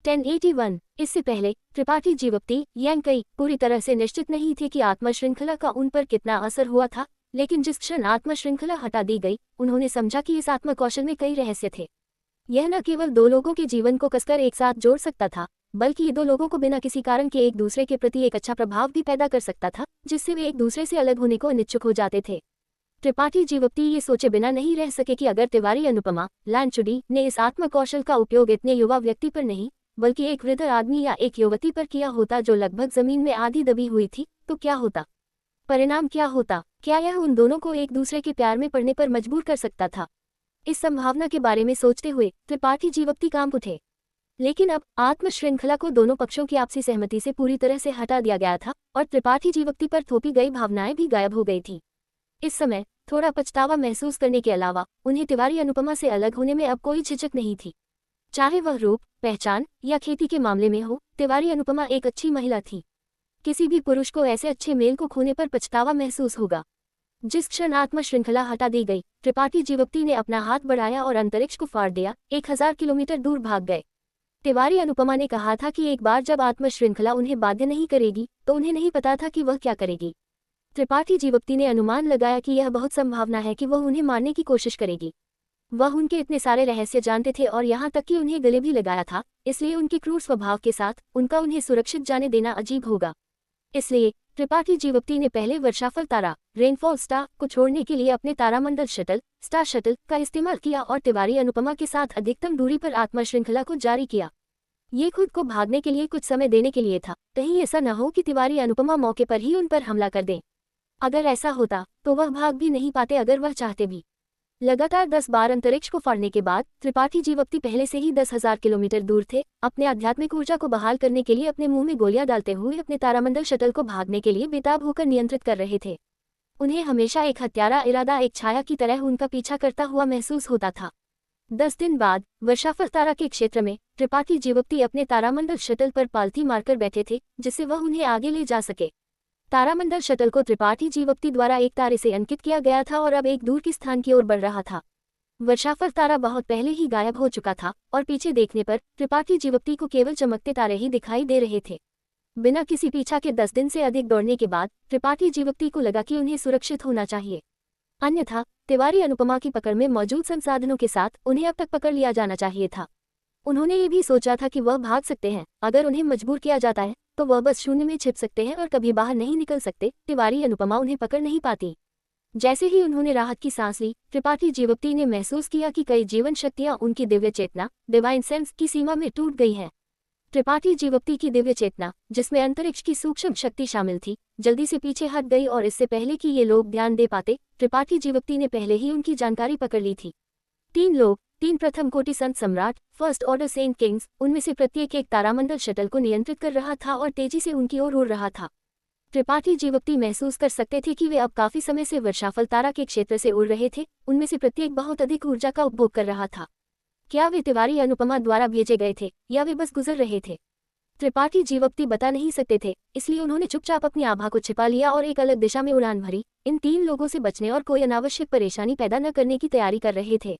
1081। इससे पहले त्रिपाठी जीवप्ती यांकई पूरी तरह से निश्चित नहीं थे कि आत्म श्रृंखला का उन पर कितना असर हुआ था, लेकिन जिस क्षण आत्म श्रृंखला हटा दी गई, उन्होंने समझा कि इस आत्म कौशल में कई रहस्य थे। यह न केवल दो लोगों के जीवन को कसकर एक साथ जोड़ सकता था, बल्कि ये दो लोगों को बिना किसी कारण के एक दूसरे के प्रति एक अच्छा प्रभाव भी पैदा कर सकता था, जिससे वे एक दूसरे से अलग होने को अनिच्छुक हो जाते थे। त्रिपाठी जीवप्ती ये सोचे बिना नहीं रह सके कि अगर तिवारी अनुपमा लांचुडी ने इस आत्म कौशल का उपयोग इतने युवा व्यक्ति पर नहीं, बल्कि एक वृद्ध आदमी या एक युवती पर किया होता जो लगभग जमीन में आधी दबी हुई थी, तो क्या होता? परिणाम क्या होता? क्या यह उन दोनों को एक दूसरे के प्यार में पड़ने पर मजबूर कर सकता था? इस संभावना के बारे में सोचते हुए त्रिपाठी जीवप्ती कांप उठे। लेकिन अब आत्म श्रृंखला को दोनों पक्षों की आपसी सहमति से पूरी तरह से हटा दिया गया था और त्रिपाठी जीवप्ती पर थोपी गई भावनाएं भी गायब हो गई थी। इस समय थोड़ा पछतावा महसूस करने के अलावा उन्हें तिवारी अनुपमा से अलग होने में अब कोई झिझक नहीं थी। चाहे वह रूप, पहचान या खेती के मामले में हो, तिवारी अनुपमा एक अच्छी महिला थी। किसी भी पुरुष को ऐसे अच्छे मेल को खोने पर पछतावा महसूस होगा। जिस क्षण आत्म श्रृंखला हटा दी गई, त्रिपाठी जीवप्ती ने अपना हाथ बढ़ाया और अंतरिक्ष को फाड़ दिया, 1000 किलोमीटर दूर भाग गए। तिवारी अनुपमा ने कहा था कि एक बार जब आत्म श्रृंखला उन्हें बाध्य नहीं करेगी, तो उन्हें नहीं पता था कि वह क्या करेगी। त्रिपाठी जीवप्ती ने अनुमान लगाया कि यह बहुत संभावना है कि वह उन्हें मारने की कोशिश करेगी। वह उनके इतने सारे रहस्य जानते थे और यहाँ तक कि उन्हें गले भी लगाया था, इसलिए उनके क्रूर स्वभाव के साथ उनका उन्हें सुरक्षित जाने देना अजीब होगा। इसलिए त्रिपाठी जीवप्ती ने पहले वर्षाफल तारा रेनफॉल स्टार को छोड़ने के लिए अपने तारामंडल शटल स्टार शटल का इस्तेमाल किया और तिवारी अनुपमा के साथ अधिकतम दूरी पर आत्म श्रृंखला को जारी किया। ये खुद को भागने के लिए कुछ समय देने के लिए था, कहीं ऐसा न हो कि तिवारी अनुपमा मौके पर ही उन पर हमला कर दें। अगर ऐसा होता तो वह भाग भी नहीं पाते अगर वह चाहते भी। लगातार 10 बार अंतरिक्ष को फाड़ने के बाद त्रिपाठी जीवप्ती पहले से ही 10,000 किलोमीटर दूर थे। अपने आध्यात्मिक ऊर्जा को बहाल करने के लिए अपने मुंह में गोलियां डालते हुए अपने तारामंडल शटल को भागने के लिए बेताब होकर नियंत्रित कर रहे थे। उन्हें हमेशा एक हत्यारा इरादा एक छाया की तरह उनका पीछा करता हुआ महसूस होता था। 10 दिन बाद वर्षाफल तारा के क्षेत्र में त्रिपाठी जीवप्ती अपने तारामंडल शटल पर पालथी मारकर बैठे थे, जिससे वह उन्हें आगे ले जा सके। तारामंडल शटल को त्रिपाठी जीवप्ती द्वारा एक तारे से अंकित किया गया था और अब एक दूर की स्थान की ओर बढ़ रहा था। वर्षाफल तारा बहुत पहले ही गायब हो चुका था और पीछे देखने पर त्रिपाठी जीवप्ती को केवल चमकते तारे ही दिखाई दे रहे थे। बिना किसी पीछा के 10 दिन से अधिक दौड़ने के बाद त्रिपाठी जीवप्ती को लगा कि उन्हें सुरक्षित होना चाहिए, अन्यथा तिवारी अनुपमा की पकड़ में मौजूद संसाधनों के साथ उन्हें अब तक पकड़ लिया जाना चाहिए था। उन्होंने ये भी सोचा था कि वह भाग सकते हैं, अगर उन्हें मजबूर किया जाता है तो वह बस शून्य में छिप सकते हैं और कभी बाहर नहीं निकल सकते। तिवारी अनुपमा उन्हें पकड़ नहीं पाती। जैसे ही उन्होंने राहत की सांस ली, त्रिपाठी जीवप्ती ने महसूस किया कि कई जीवन शक्तियां उनकी दिव्य चेतना डिवाइन सेंस की सीमा में टूट गई हैं। त्रिपाठी जीवप्ती की दिव्य चेतना, जिसमें अंतरिक्ष की सूक्ष्म शक्ति शामिल थी, जल्दी से पीछे हट गई और इससे पहले कि ये लोग ध्यान दे पाते, त्रिपाठी जीवप्ती ने पहले ही उनकी जानकारी पकड़ ली थी। 3 लोग, 3 प्रथम कोटि संत सम्राट, फर्स्ट ऑर्डर सेंट किंग्स, उनमें से प्रत्येक एक तारामंडल शटल को नियंत्रित कर रहा था और तेजी से उनकी ओर उड़ रहा था। त्रिपाठी जीवप्ती महसूस कर सकते थे कि वे अब काफी समय से वर्षाफल तारा के क्षेत्र से उड़ रहे थे। उनमें से प्रत्येक बहुत अधिक ऊर्जा का उपभोग कर रहा था। क्या वे तिवारी अनुपमा द्वारा भेजे गए थे या वे बस गुजर रहे थे? त्रिपाठी जीवप्ती बता नहीं सकते थे, इसलिए उन्होंने चुपचाप अपनी आभा को छिपा लिया और एक अलग दिशा में उड़ान भरी। इन 3 लोगों से बचने और कोई अनावश्यक परेशानी पैदा न करने की तैयारी कर रहे थे।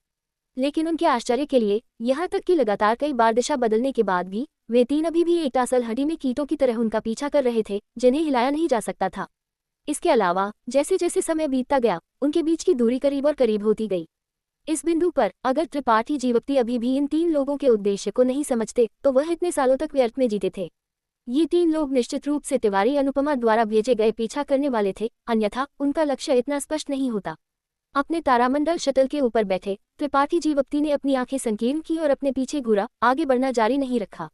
लेकिन उनके आश्चर्य के लिए, यहाँ तक कि लगातार कई बार दिशा बदलने के बाद भी वे 3 अभी भी एक टासल हड्डी में कीटों की तरह उनका पीछा कर रहे थे, जिन्हें हिलाया नहीं जा सकता था। इसके अलावा जैसे जैसे समय बीतता गया, उनके बीच की दूरी करीब और करीब होती गई। इस बिंदु पर अगर त्रिपाठी जीवप्ती अभी भी इन 3 लोगों के उद्देश्य को नहीं समझते, तो वह इतने सालों तक व्यर्थ में जीते थे। ये 3 लोग निश्चित रूप से तिवारी अनुपमा द्वारा भेजे गए पीछा करने वाले थे, अन्यथा उनका लक्ष्य इतना स्पष्ट नहीं होता। अपने तारामंडल शटल के ऊपर बैठे त्रिपाठी जीवप्ती ने अपनी आंखें संकीर्ण की और अपने पीछे घूरा, आगे बढ़ना जारी नहीं रखा।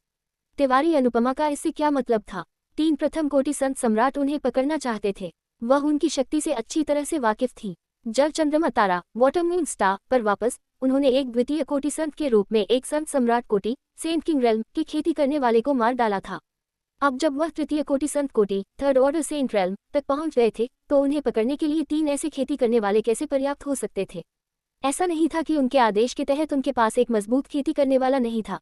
तिवारी अनुपमा का इससे क्या मतलब था? 3 प्रथम कोटि संत सम्राट उन्हें पकड़ना चाहते थे। वह उनकी शक्ति से अच्छी तरह से वाकिफ थी। जल चंद्रमा तारा वाटर मून स्टार पर वापस उन्होंने एक द्वितीय कोटि संत के रूप में एक संत सम्राट कोटि सेंट किंग रेल्म की खेती करने वाले को मार डाला था। अब जब वह तृतीय कोटि संत कोटि थर्ड ऑर्डर सेंट रेल्म तक पहुंच गए थे, तो उन्हें पकड़ने के लिए 3 ऐसे खेती करने वाले कैसे पर्याप्त हो सकते थे? ऐसा नहीं था कि उनके आदेश के तहत उनके पास एक मजबूत खेती करने वाला नहीं था।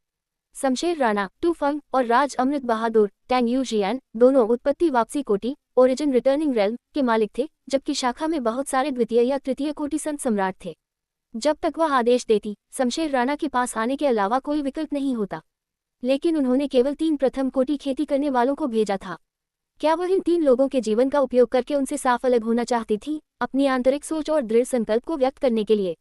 शमशेर राणा टूफंग और राज अमृत बहादुर टैंग यूजियान दोनों उत्पत्ति वापसी कोटि ओरिजिन रिटर्निंग रेल्म के मालिक थे, जबकि शाखा में बहुत सारे द्वितीय या तृतीय कोटि संत सम्राट थे। जब तक वह आदेश देती, शमशेर राणा के पास आने के अलावा कोई विकल्प नहीं होता। लेकिन उन्होंने केवल 3 प्रथम कोटि खेती करने वालों को भेजा था। क्या वह इन 3 लोगों के जीवन का उपयोग करके उनसे साफ अलग होना चाहती थी, अपनी आंतरिक सोच और दृढ़ संकल्प को व्यक्त करने के लिए?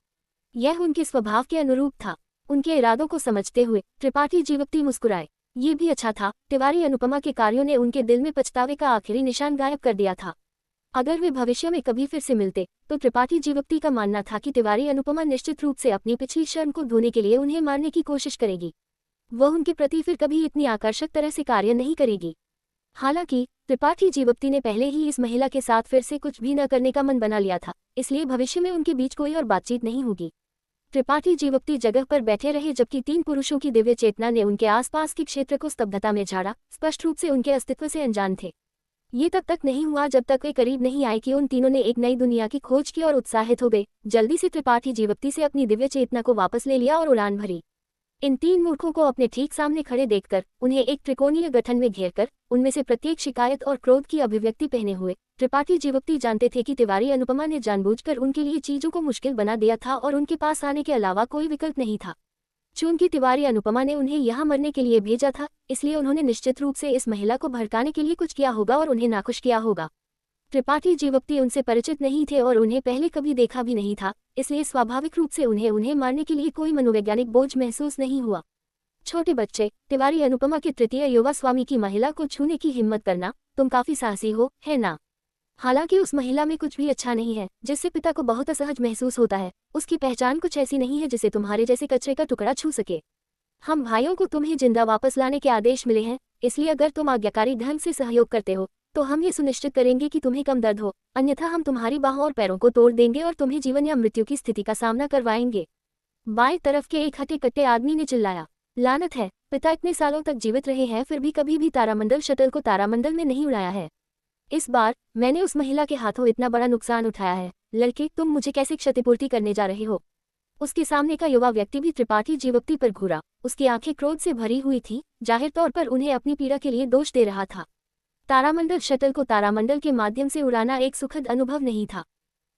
यह उनके स्वभाव के अनुरूप था। उनके इरादों को समझते हुए त्रिपाठी जीवप्ती मुस्कुराए। ये भी अच्छा था, तिवारी अनुपमा के कार्यों ने उनके दिल में पछतावे का आखिरी निशान गायब कर दिया था। अगर वे भविष्य में कभी फिर से मिलते तो त्रिपाठी जीवप्ती का मानना था कि तिवारी अनुपमा निश्चित रूप से अपनी पिछली शर्म को धोने के लिए उन्हें मारने की कोशिश करेगी। वह उनके प्रति फिर कभी इतनी आकर्षक तरह से कार्य नहीं करेगी। हालांकि त्रिपाठी जीवप्ती ने पहले ही इस महिला के साथ फिर से कुछ भी न करने का मन बना लिया था, इसलिए भविष्य में उनके बीच कोई और बातचीत नहीं होगी। त्रिपाठी जीवप्ती जगह पर बैठे रहे जबकि 3 पुरुषों की दिव्य चेतना ने उनके आसपास के क्षेत्र को स्तब्धता में झाड़ा, स्पष्ट रूप से उनके अस्तित्व से अनजान थे। ये तब तक नहीं हुआ जब तक वे करीब नहीं आए कि उन तीनों ने एक नई दुनिया की खोज की और उत्साहित हो गए। जल्दी से त्रिपाठी जीवप्ती से अपनी दिव्य चेतना को वापस ले लिया और उड़ान भरी। इन 3 मूर्खों को अपने ठीक सामने खड़े देखकर, उन्हें एक त्रिकोणीय गठन में घेरकर, उनमें से प्रत्येक शिकायत और क्रोध की अभिव्यक्ति पहने हुए, त्रिपाठी जीवप्ती जानते थे कि तिवारी अनुपमा ने जानबूझकर उनके लिए चीजों को मुश्किल बना दिया था और उनके पास आने के अलावा कोई विकल्प नहीं था। चूंकि तिवारी अनुपमा ने उन्हें यहाँ मरने के लिए भेजा था, इसलिए उन्होंने निश्चित रूप से इस महिला को भड़काने के लिए कुछ किया होगा और उन्हें नाखुश किया होगा। त्रिपाठी जीवप्ती उनसे परिचित नहीं थे और उन्हें पहले कभी देखा भी नहीं था, इसलिए स्वाभाविक रूप से उन्हें मारने के लिए कोई मनोवैज्ञानिक बोझ महसूस नहीं हुआ। छोटे बच्चे, तिवारी अनुपमा के तृतीय युवा स्वामी की महिला को छूने की हिम्मत करना, तुम काफी साहसी हो, है ना? हालांकि उस महिला में कुछ भी अच्छा नहीं है, जिससे पिता को बहुत असहज महसूस होता है। उसकी पहचान कुछ ऐसी नहीं है जिसे तुम्हारे जैसे कचरे का टुकड़ा छू सके। हम भाइयों को तुम्हें जिंदा वापस लाने के आदेश मिले हैं, इसलिए अगर तुम आज्ञाकारी ढंग से सहयोग करते हो तो हम ये सुनिश्चित करेंगे कि तुम्हें कम दर्द हो, अन्यथा हम तुम्हारी बाहों और पैरों को तोड़ देंगे और तुम्हें जीवन या मृत्यु की स्थिति का सामना करवाएंगे। बाएं तरफ के एक हटे कट्टे आदमी ने चिल्लाया। लानत है, पिता इतने सालों तक जीवित रहे हैं फिर भी कभी भी तारामंडल शटल को तारामंडल में नहीं उड़ाया है। इस बार मैंने उस महिला के हाथों इतना बड़ा नुकसान उठाया है। लड़के, तुम मुझे कैसे क्षतिपूर्ति करने जा रहे हो? उसके सामने का युवा व्यक्ति भी त्रिपाठी जीवप्ती पर घूरा। उसकी आंखें क्रोध से भरी हुई थी, जाहिर तौर पर उन्हें अपनी पीड़ा के लिए दोष दे रहा था। तारामंडल शटल को तारामंडल के माध्यम से उड़ाना एक सुखद अनुभव नहीं था।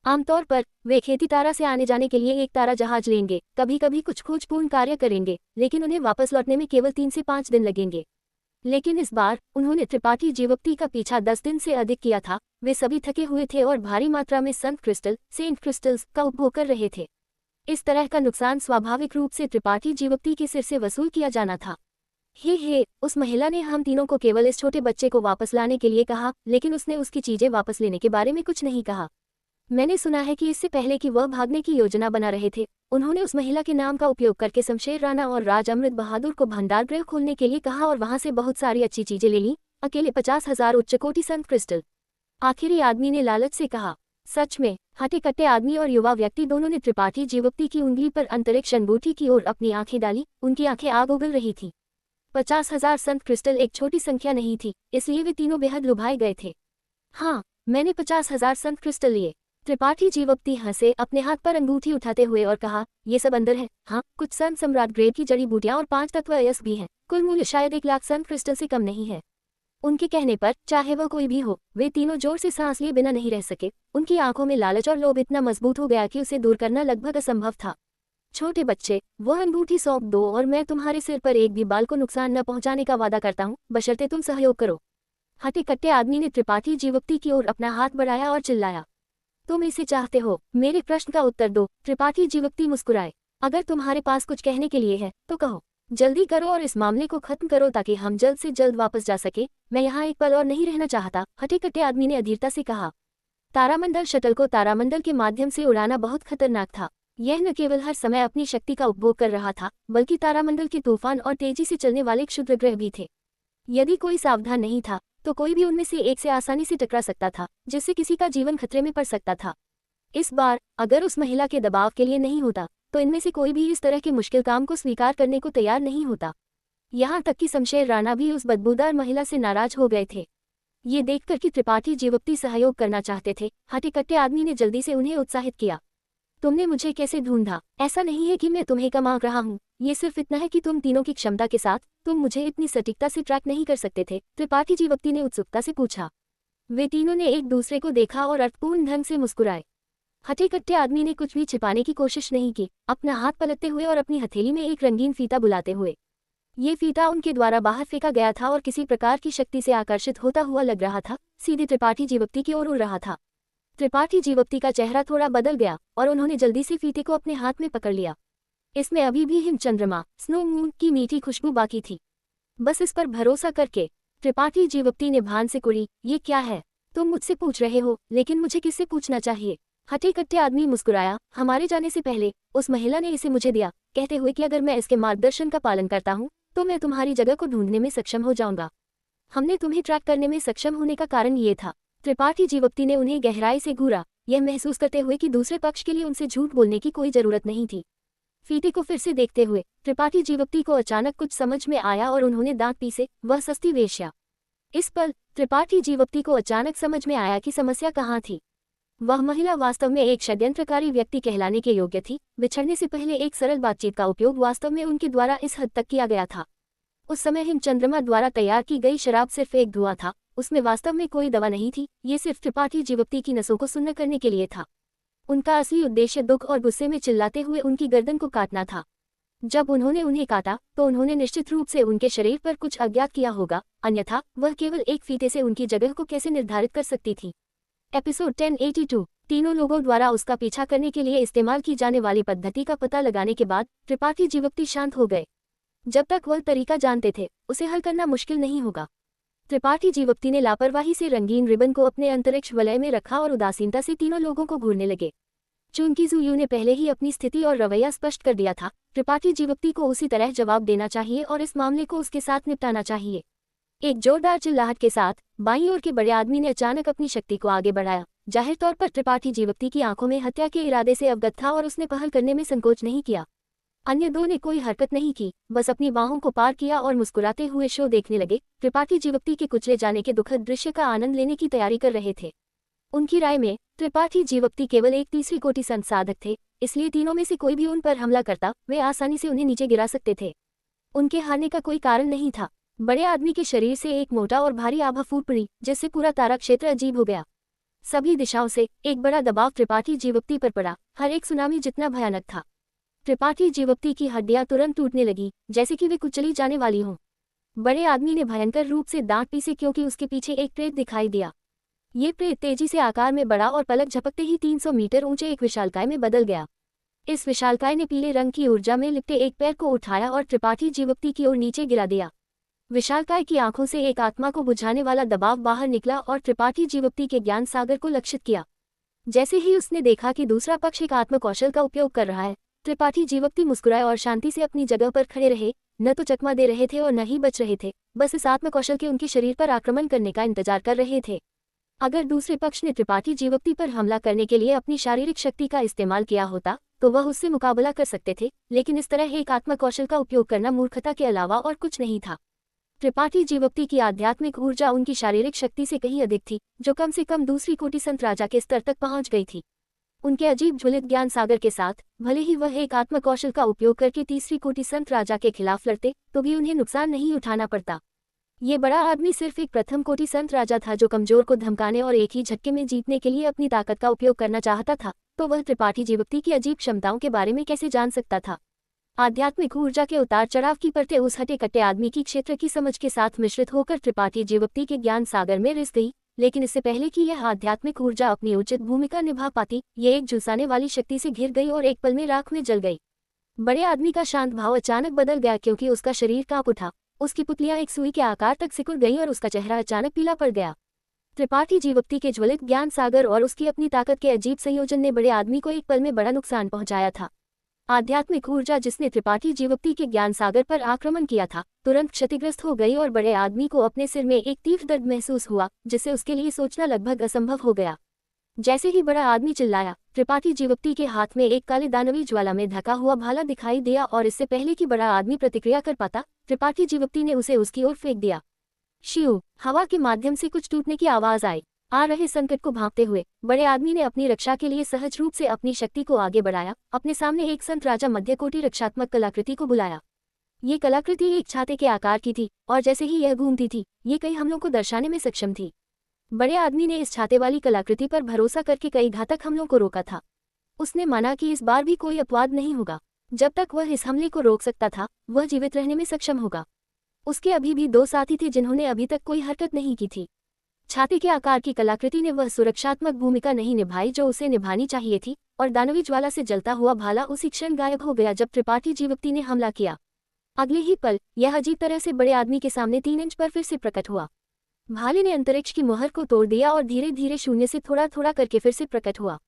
आमतौर पर वे खेती तारा से आने जाने के लिए एक तारा जहाज लेंगे, कभी कभी कुछ खोजपूर्ण कार्य करेंगे, लेकिन उन्हें वापस लौटने में केवल 3 से 5 दिन लगेंगे। लेकिन इस बार उन्होंने त्रिपाठी जीवप्ती का पीछा 10 दिन से अधिक किया था। वे सभी थके हुए थे और भारी मात्रा में सेंट क्रिस्टल्स का उपभोग कर रहे थे। इस तरह का नुकसान स्वाभाविक रूप से त्रिपाठी जीवप्ती के सिर से वसूल किया जाना था। हे, उस महिला ने हम तीनों को केवल इस छोटे बच्चे को वापस लाने के लिए कहा, लेकिन उसने उसकी चीजें वापस लेने के बारे में कुछ नहीं कहा। मैंने सुना है कि इससे पहले कि वह भागने की योजना बना रहे थे, उन्होंने उस महिला के नाम का उपयोग करके शमशेर राणा और राज अमृत बहादुर को भंडारगृह खोलने के लिए कहा और वहां से बहुत सारी अच्छी चीजें ले लीं, अकेले 50,000 उच्च कोटि संत क्रिस्टल। आखिरी आदमी ने लालच से कहा। सच में? हटे कट्टे आदमी और युवा व्यक्ति दोनों ने त्रिपाठी जीवप्ती की उंगली पर अंतरिक्ष अंगूठी की ओर अपनी आंखें डाली। उनकी आंखें आग उगल रही थी। 50,000 संत क्रिस्टल एक छोटी संख्या नहीं थी, इसलिए वे तीनों बेहद लुभाए गए थे। हाँ, मैंने 50,000 संत क्रिस्टल लिए। त्रिपाठी जीवप्ती हंसे, अपने हाथ पर अंगूठी उठाते हुए, और कहा, ये सब अंदर है। हाँ, कुछ संत सम्राट ग्रेड की जड़ी बूटियां और 5 तत्व अयस्क भी हैं। कुल मूल्य शायद 1 लाख संत क्रिस्टल से कम नहीं है। उनके कहने पर, चाहे वह कोई भी हो, वे तीनों जोर से सांस लिए बिना नहीं रह सके। उनकी आंखों में लालच और लोभ इतना मजबूत हो गया कि उसे दूर करना लगभग असंभव था। छोटे बच्चे, वह अंगूठी सौंप दो और मैं तुम्हारे सिर पर एक भी बाल को नुकसान न पहुंचाने का वादा करता हूँ, बशर्ते तुम सहयोग करो। हटे कट्टे आदमी ने त्रिपाठी जीवप्ती की ओर अपना हाथ बढ़ाया और चिल्लाया, तुम इसे चाहते हो? मेरे प्रश्न का उत्तर दो। त्रिपाठी जीवप्ती मुस्कुराए। अगर तुम्हारे पास कुछ कहने के लिए है तो कहो। जल्दी करो और इस मामले को खत्म करो ताकि हम जल्द से जल्द वापस जा सके। मैं यहाँ एक पल और नहीं रहना चाहता, हटे कट्टे आदमी ने अधीरता से कहा। तारामंडल शटल को तारामंडल के माध्यम से उड़ाना बहुत खतरनाक था। यह न केवल हर समय अपनी शक्ति का उपभोग कर रहा था, बल्कि तारामंडल के तूफान और तेजी से चलने वाले क्षुद्र ग्रह भी थे। यदि कोई सावधान नहीं था तो कोई भी उनमें से एक से आसानी से टकरा सकता था, जिससे किसी का जीवन खतरे में पड़ सकता था। इस बार अगर उस महिला के दबाव के लिए नहीं होता तो इनमें से कोई भी इस तरह के मुश्किल काम को स्वीकार करने को तैयार नहीं होता। यहाँ तक कि शमशेर राणा भी उस बदबूदार महिला से नाराज हो गए थे। ये देखकर कि त्रिपाठी जीवप्ती सहयोग करना चाहते थे, हटे कट्टे आदमी ने जल्दी से उन्हें उत्साहित किया। तुमने मुझे कैसे ढूंढा? ऐसा नहीं है कि मैं तुम्हें कम आंक रहा हूँ, ये सिर्फ इतना है कि तुम तीनों की क्षमता के साथ तुम मुझे इतनी सटीकता से ट्रैक नहीं कर सकते थे, त्रिपाठी जीवप्ती ने उत्सुकता से पूछा। वे तीनों ने एक दूसरे को देखा और अर्थपूर्ण ढंग से मुस्कुराए। हटे कट्टे आदमी ने कुछ भी छिपाने की कोशिश नहीं की, अपना हाथ पलटते हुए और अपनी हथेली में एक रंगीन फीता बुलाते हुए। ये फीता उनके द्वारा बाहर फेंका गया था और किसी प्रकार की शक्ति से आकर्षित होता हुआ लग रहा था, सीधे त्रिपाठी जीवप्ती की ओर उड़ रहा था। त्रिपाठी जीवप्ती का चेहरा थोड़ा बदल गया और उन्होंने जल्दी से फीते को अपने हाथ में पकड़ लिया। इसमें अभी भी हिम चंद्रमा, स्नो मून की मीठी खुशबू बाकी थी। बस इस पर भरोसा करके त्रिपाठी जीवप्ती ने भान से कुड़ी, ये क्या है? तुम मुझसे पूछ रहे हो, लेकिन मुझे किससे पूछना चाहिए? हठे कट्टे आदमी मुस्कुराया। हमारे जाने से पहले उस महिला ने इसे मुझे दिया, कहते हुए कि अगर मैं इसके मार्गदर्शन का पालन करता हूँ तो मैं तुम्हारी जगह को ढूंढने में सक्षम हो जाऊंगा। हमने तुम्हें ट्रैक करने में सक्षम होने का कारण ये था। त्रिपाठी जीवप्ती ने उन्हें गहराई से घूरा, यह महसूस करते हुए कि दूसरे पक्ष के लिए उनसे झूठ बोलने की कोई जरूरत नहीं थी। फीते को फिर से देखते हुए त्रिपाठी जीवप्ती को अचानक कुछ समझ में आया और उन्होंने दांत पीसे, वह सस्ती वेश्या। इस पल त्रिपाठी जीवप्ती को अचानक समझ में आया कि समस्या कहाँ थी। वह महिला वास्तव में एक षड्यंत्रकारी व्यक्ति कहलाने के योग्य थी। बिछड़ने से पहले एक सरल बातचीत का उपयोग वास्तव में उनके द्वारा इस हद तक किया गया था। उस समय हिम चंद्रमा द्वारा तैयार की गई शराब सिर्फ एक धुआं था, उसमें वास्तव में कोई दवा नहीं थी। ये सिर्फ त्रिपाठी जीवप्ती की नसों को सुन्न करने के लिए था। उनका असली उद्देश्य दुख और गुस्से में चिल्लाते हुए उनकी गर्दन को काटना था। जब उन्होंने उन्हें काटा तो उन्होंने निश्चित रूप से उनके शरीर पर कुछ अज्ञात किया होगा, अन्यथा वह केवल एक फीते से उनकी जगह को कैसे निर्धारित कर सकती थी। एपिसोड 1082 तीनों लोगों द्वारा उसका पीछा करने के लिए इस्तेमाल की जाने वाली पद्धति का पता लगाने के बाद त्रिपाठी जीवप्ती शांत हो गए। जब तक वह तरीका जानते थे, उसे हल करना मुश्किल नहीं होगा। त्रिपाठी जीवप्ती ने लापरवाही से रंगीन रिबन को अपने अंतरिक्ष वलय में रखा और उदासीनता से तीनों लोगों को घूरने लगे। चूंकि ज़ुयू ने पहले ही अपनी स्थिति और रवैया स्पष्ट कर दिया था, त्रिपाठी जीवप्ती को उसी तरह जवाब देना चाहिए और इस मामले को उसके साथ निपटाना चाहिए। एक जोरदार चिल्लाहट के साथ बाईं ओर के बड़े आदमी ने अचानक अपनी शक्ति को आगे बढ़ाया। जाहिर तौर पर त्रिपाठी जीवप्ती की आंखों में हत्या के इरादे से अवगत था और उसने पहल करने में संकोच नहीं किया। अन्य दो ने कोई हरकत नहीं की, बस अपनी बाहों को पार किया और मुस्कुराते हुए शो देखने लगे। त्रिपाठी जीवप्ती के कुचले जाने के दुखद दृश्य का आनंद लेने की तैयारी कर रहे थे। उनकी राय में त्रिपाठी जीवप्ती केवल एक तीसरी कोटि संसाधक थे, इसलिए तीनों में से कोई भी उन पर हमला करता, वे आसानी से उन्हें नीचे गिरा सकते थे। उनके हारने का कोई कारण नहीं था। बड़े आदमी के शरीर से एक मोटा और भारी आभा फूट पड़ी, जिससे पूरा तारा क्षेत्र अजीब हो गया। सभी दिशाओं से एक बड़ा दबाव त्रिपाठी जीवप्ती पर पड़ा, हर एक सुनामी जितना भयानक था। त्रिपाठी जीवप्ती की हड्डियां तुरंत टूटने लगी, जैसे कि वे कुचली जाने वाली हों। बड़े आदमी ने भयंकर रूप से दांत पीसे क्योंकि उसके पीछे एक प्रेत दिखाई दिया। ये प्रेत तेजी से आकार में बढ़ा और पलक झपकते ही 300 मीटर ऊंचे एक विशालकाय में बदल गया। इस विशालकाय ने पीले रंग की ऊर्जा में लिपटे एक पैर को उठाया और त्रिपाठी जीवप्ती की ओर नीचे गिरा दिया। विशालकाय की आंखों से एक आत्मा को बुझाने वाला दबाव बाहर निकला और त्रिपाठी जीवप्ती के ज्ञान सागर को लक्षित किया। जैसे ही उसने देखा कि दूसरा पक्ष एक आत्मकौशल का उपयोग कर रहा है, त्रिपाठी जीवप्ती मुस्कुराए और शांति से अपनी जगह पर खड़े रहे। न तो चकमा दे रहे थे और न ही बच रहे थे, बस इस आत्मकौशल के उनके शरीर पर आक्रमण करने का इंतजार कर रहे थे। अगर दूसरे पक्ष ने त्रिपाठी जीवप्ती पर हमला करने के लिए अपनी शारीरिक शक्ति का इस्तेमाल किया होता तो वह उससे मुकाबला कर सकते थे, लेकिन इस तरह एक आत्मकौशल का उपयोग करना मूर्खता के अलावा और कुछ नहीं था। त्रिपाठी जीवप्ती की आध्यात्मिक ऊर्जा उनकी शारीरिक शक्ति से कहीं अधिक थी, जो कम से कम दूसरी कोटि संत राजा के स्तर तक पहुंच गई थी। उनके अजीब ज्वलित ज्ञान सागर के साथ भले ही वह एक आत्मकौशल का उपयोग करके तीसरी कोटि संत राजा के खिलाफ लड़ते तो भी उन्हें नुकसान नहीं उठाना पड़ता। ये बड़ा आदमी सिर्फ एक प्रथम कोटि संत राजा था जो कमजोर को धमकाने और एक ही झटके में जीतने के लिए अपनी ताकत का उपयोग करना चाहता था, तो वह त्रिपाठी जीवप्ती की अजीब क्षमताओं के बारे में कैसे जान सकता था। आध्यात्मिक ऊर्जा के उतार चढ़ाव की परतें उस हटे कट्टे आदमी की क्षेत्र की समझ के साथ मिश्रित होकर त्रिपाठी जीवप्ती के ज्ञान सागर में रिस गई, लेकिन इससे पहले कि यह आध्यात्मिक ऊर्जा अपनी उचित भूमिका निभा पाती, ये एक झुलसाने वाली शक्ति से घिर गई और एक पल में राख में जल गई। बड़े आदमी का शांत भाव अचानक बदल गया क्योंकि उसका शरीर कांप उठा। उसकी पुतलियां एक सुई के आकार तक सिकुड़ गईं और उसका चेहरा अचानक पीला पड़ गया। त्रिपाठी जीवप्ती के ज्वलित ज्ञान सागर और उसकी अपनी ताकत के अजीब संयोजन ने बड़े आदमी को एक पल में बड़ा नुकसान पहुंचाया था। आध्यात्मिक ऊर्जा जिसने त्रिपाठी जीवप्ती के ज्ञान सागर पर आक्रमण किया था, तुरंत क्षतिग्रस्त हो गई और बड़े आदमी को अपने सिर में एक तीव्र दर्द महसूस हुआ, जिससे उसके लिए सोचना लगभग असंभव हो गया। जैसे ही बड़ा आदमी चिल्लाया, त्रिपाठी जीवप्ती के हाथ में एक काले दानवी ज्वाला में ढका हुआ भाला दिखाई दिया और इससे पहले कि बड़ा आदमी प्रतिक्रिया कर पाता, त्रिपाठी जीवप्ती ने उसे उसकी ओर फेंक दिया। शिव, हवा के माध्यम से कुछ टूटने की आवाज आई। आ रहे संकट को भांपते हुए बड़े आदमी ने अपनी रक्षा के लिए सहज रूप से अपनी शक्ति को आगे बढ़ाया। अपने सामने एक संत राजा मध्यकोटि रक्षात्मक कलाकृति को बुलाया। ये कलाकृति एक छाते के आकार की थी और जैसे ही यह घूमती थी, ये कई हमलों को दर्शाने में सक्षम थी। बड़े आदमी ने इस छाते वाली कलाकृति पर भरोसा करके कई घातक हमलों को रोका था। उसने माना कि इस बार भी कोई अपवाद नहीं होगा। जब तक वह इस हमले को रोक सकता था, वह जीवित रहने में सक्षम होगा। उसके अभी भी 2 साथी थे जिन्होंने अभी तक कोई हरकत नहीं की थी। छाती के आकार की कलाकृति ने वह सुरक्षात्मक भूमिका नहीं निभाई जो उसे निभानी चाहिए थी, और दानवी ज्वाला से जलता हुआ भाला उसी क्षण गायब हो गया जब त्रिपाठी जीवप्ती ने हमला किया। अगले ही पल यह अजीब तरह से बड़े आदमी के सामने 3 इंच पर फिर से प्रकट हुआ। भाले ने अंतरिक्ष की मोहर को तोड़ दिया और धीरे धीरे शून्य से थोड़ा थोड़ा करके फिर से प्रकट हुआ।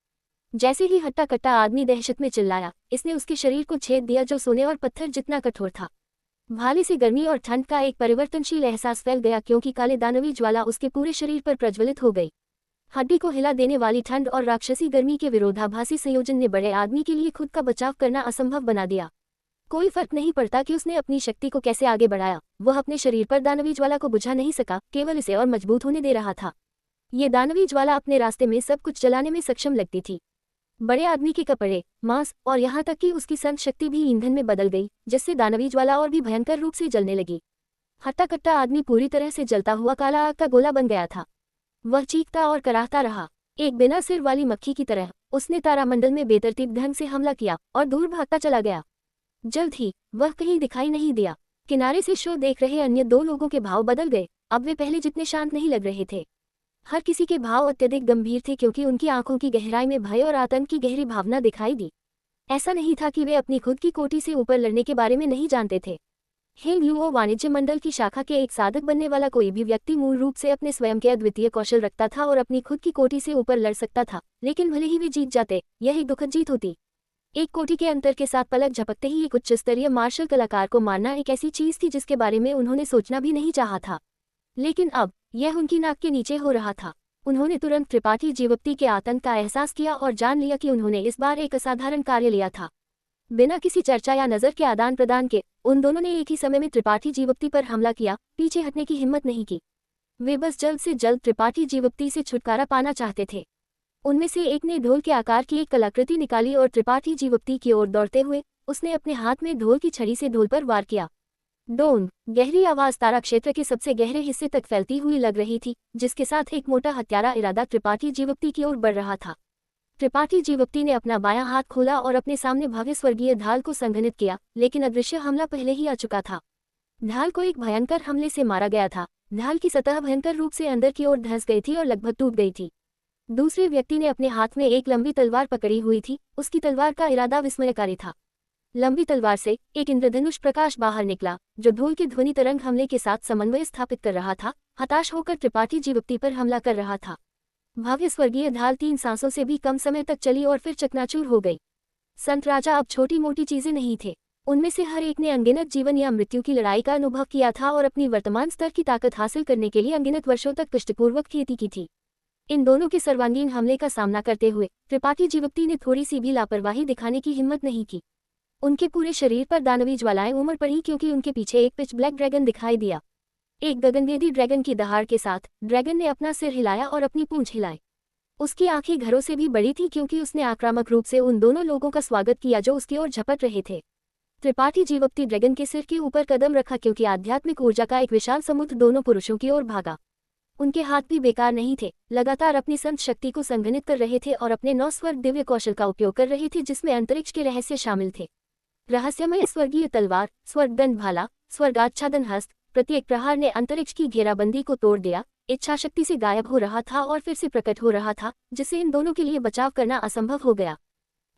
जैसे ही हट्टा कट्टा आदमी दहशत में चिल्लाया, इसने उसके शरीर को छेद दिया जो सोने और पत्थर जितना कठोर था। भाले से गर्मी और ठंड का एक परिवर्तनशील एहसास फैल गया क्योंकि काले दानवी ज्वाला उसके पूरे शरीर पर प्रज्वलित हो गई। हड्डी को हिला देने वाली ठंड और राक्षसी गर्मी के विरोधाभासी संयोजन ने बड़े आदमी के लिए खुद का बचाव करना असंभव बना दिया। कोई फर्क नहीं पड़ता कि उसने अपनी शक्ति को कैसे आगे बढ़ाया, वह अपने शरीर पर दानवी ज्वाला को बुझा नहीं सका, केवल इसे और मजबूत होने दे रहा था। ये दानवी ज्वाला अपने रास्ते में सब कुछ जलाने में सक्षम लगती थी। बड़े आदमी के कपड़े, मांस और यहाँ तक कि उसकी संत शक्ति भी ईंधन में बदल गई, जिससे दानवी ज्वाला और भी भयंकर रूप से जलने लगी। हट्टा कट्टा आदमी पूरी तरह से जलता हुआ काला आग का गोला बन गया था। वह चीखता और कराहता रहा, एक बिना सिर वाली मक्खी की तरह। उसने तारामंडल में बेतरतीब ढंग से हमला किया और दूर भागता चला गया। जल्द ही वह कहीं दिखाई नहीं दिया। किनारे से शो देख रहे अन्य 2 लोगों के भाव बदल गए। अब वे पहले जितने शांत नहीं लग रहे थे। हर किसी के भाव अत्यधिक गंभीर थे क्योंकि उनकी आंखों की गहराई में भय और आतंक की गहरी भावना दिखाई दी। ऐसा नहीं था कि वे अपनी खुद की कोटि से ऊपर लड़ने के बारे में नहीं जानते थे। हिंगलुओ वाणिज्य मंडल की शाखा के एक साधक बनने वाला कोई भी व्यक्ति मूल रूप से अपने स्वयं के अद्वितीय कौशल रखता था और अपनी खुद की कोटि से ऊपर लड़ सकता था, लेकिन भले ही वे जीत जाते, यह एक दुखद जीत होती। एक कोटि के अंतर के साथ पलक झपकते ही एक उच्च स्तरीय मार्शल कलाकार को मारना एक ऐसी चीज थी जिसके बारे में उन्होंने सोचना भी नहीं चाहा था। लेकिन अब यह उनकी नाक के नीचे हो रहा था। उन्होंने तुरंत त्रिपाठी जीवप्ती के आतंक का एहसास किया और जान लिया कि उन्होंने इस बार एक असाधारण कार्य लिया था। बिना किसी चर्चा या नजर के आदान प्रदान के उन दोनों ने एक ही समय में त्रिपाठी जीवप्ती पर हमला किया, पीछे हटने की हिम्मत नहीं की। वे बस जल्द से जल्द त्रिपाठी जीवप्ती से छुटकारा पाना चाहते थे। उनमें से एक ने ढोल के आकार की एक कलाकृति निकाली और त्रिपाठी जीवप्ती की ओर दौड़ते हुए उसने अपने हाथ में ढोल की छड़ी से ढोल पर वार किया। डोंग, गहरी आवाज तारा क्षेत्र के सबसे गहरे हिस्से तक फैलती हुई लग रही थी, जिसके साथ एक मोटा हत्यारा इरादा त्रिपाठी जीवप्ती की ओर बढ़ रहा था। त्रिपाठी जीवप्ती ने अपना बायां हाथ खोला और अपने सामने भव्य स्वर्गीय ढाल को संघनित किया, लेकिन अदृश्य हमला पहले ही आ चुका था। ढाल को एक भयंकर हमले से मारा गया था। ढाल की सतह भयंकर रूप से अंदर की ओर धंस गई थी और लगभग टूट गई थी। दूसरे व्यक्ति ने अपने हाथ में एक लंबी तलवार पकड़ी हुई थी। उसकी तलवार का इरादा विस्मयकारी था। लंबी तलवार से एक इंद्रधनुष प्रकाश बाहर निकला, जो ढोल के ध्वनि तरंग हमले के साथ समन्वय स्थापित कर रहा था, हताश होकर त्रिपाठी जीवप्ती पर हमला कर रहा था। भव्य स्वर्गीय ढाल 3 सांसों से भी कम समय तक चली और फिर चकनाचूर हो गई। संत राजा अब छोटी मोटी चीजें नहीं थे। उनमें से हर एक ने अनगिनत जीवन या मृत्यु की लड़ाई का अनुभव किया था और अपनी वर्तमान स्तर की ताकत हासिल करने के लिए अनगिनत वर्षों तक कष्टपूर्वक खेती की थी। इन दोनों के सर्वांगीण हमले का सामना करते हुए त्रिपाठी जीवप्ती ने थोड़ी सी भी लापरवाही दिखाने की हिम्मत नहीं की। उनके पूरे शरीर पर दानवी ज्वालाएं उमड़ पड़ी क्योंकि उनके पीछे एक पिच ब्लैक ड्रैगन दिखाई दिया। एक गगनभेदी ड्रैगन की दहाड़ के साथ ड्रैगन ने अपना सिर हिलाया और अपनी पूंछ हिलाई। उसकी आंखें घरों से भी बड़ी थी क्योंकि उसने आक्रामक रूप से उन दोनों लोगों का स्वागत किया जो उसकी ओर झपट रहे थे। त्रिपाठी जीवप्ती ड्रैगन के सिर के ऊपर कदम रखा क्योंकि आध्यात्मिक ऊर्जा का एक विशाल समुद्र दोनों पुरुषों की ओर भागा। उनके हाथ भी बेकार नहीं थे, लगातार अपनी संत शक्ति को संघनित कर रहे थे और अपने 9 स्वर्ग दिव्य कौशल का उपयोग कर रहे थे जिसमें अंतरिक्ष के रहस्य शामिल थे। रहस्यमय स्वर्गीय तलवार, स्वर्गदंड भाला, स्वर्गाच्छादन हस्त, प्रत्येक प्रहार ने अंतरिक्ष की घेराबंदी को तोड़ दिया, इच्छा शक्ति से गायब हो रहा था और फिर से प्रकट हो रहा था, जिससे इन दोनों के लिए बचाव करना असंभव हो गया।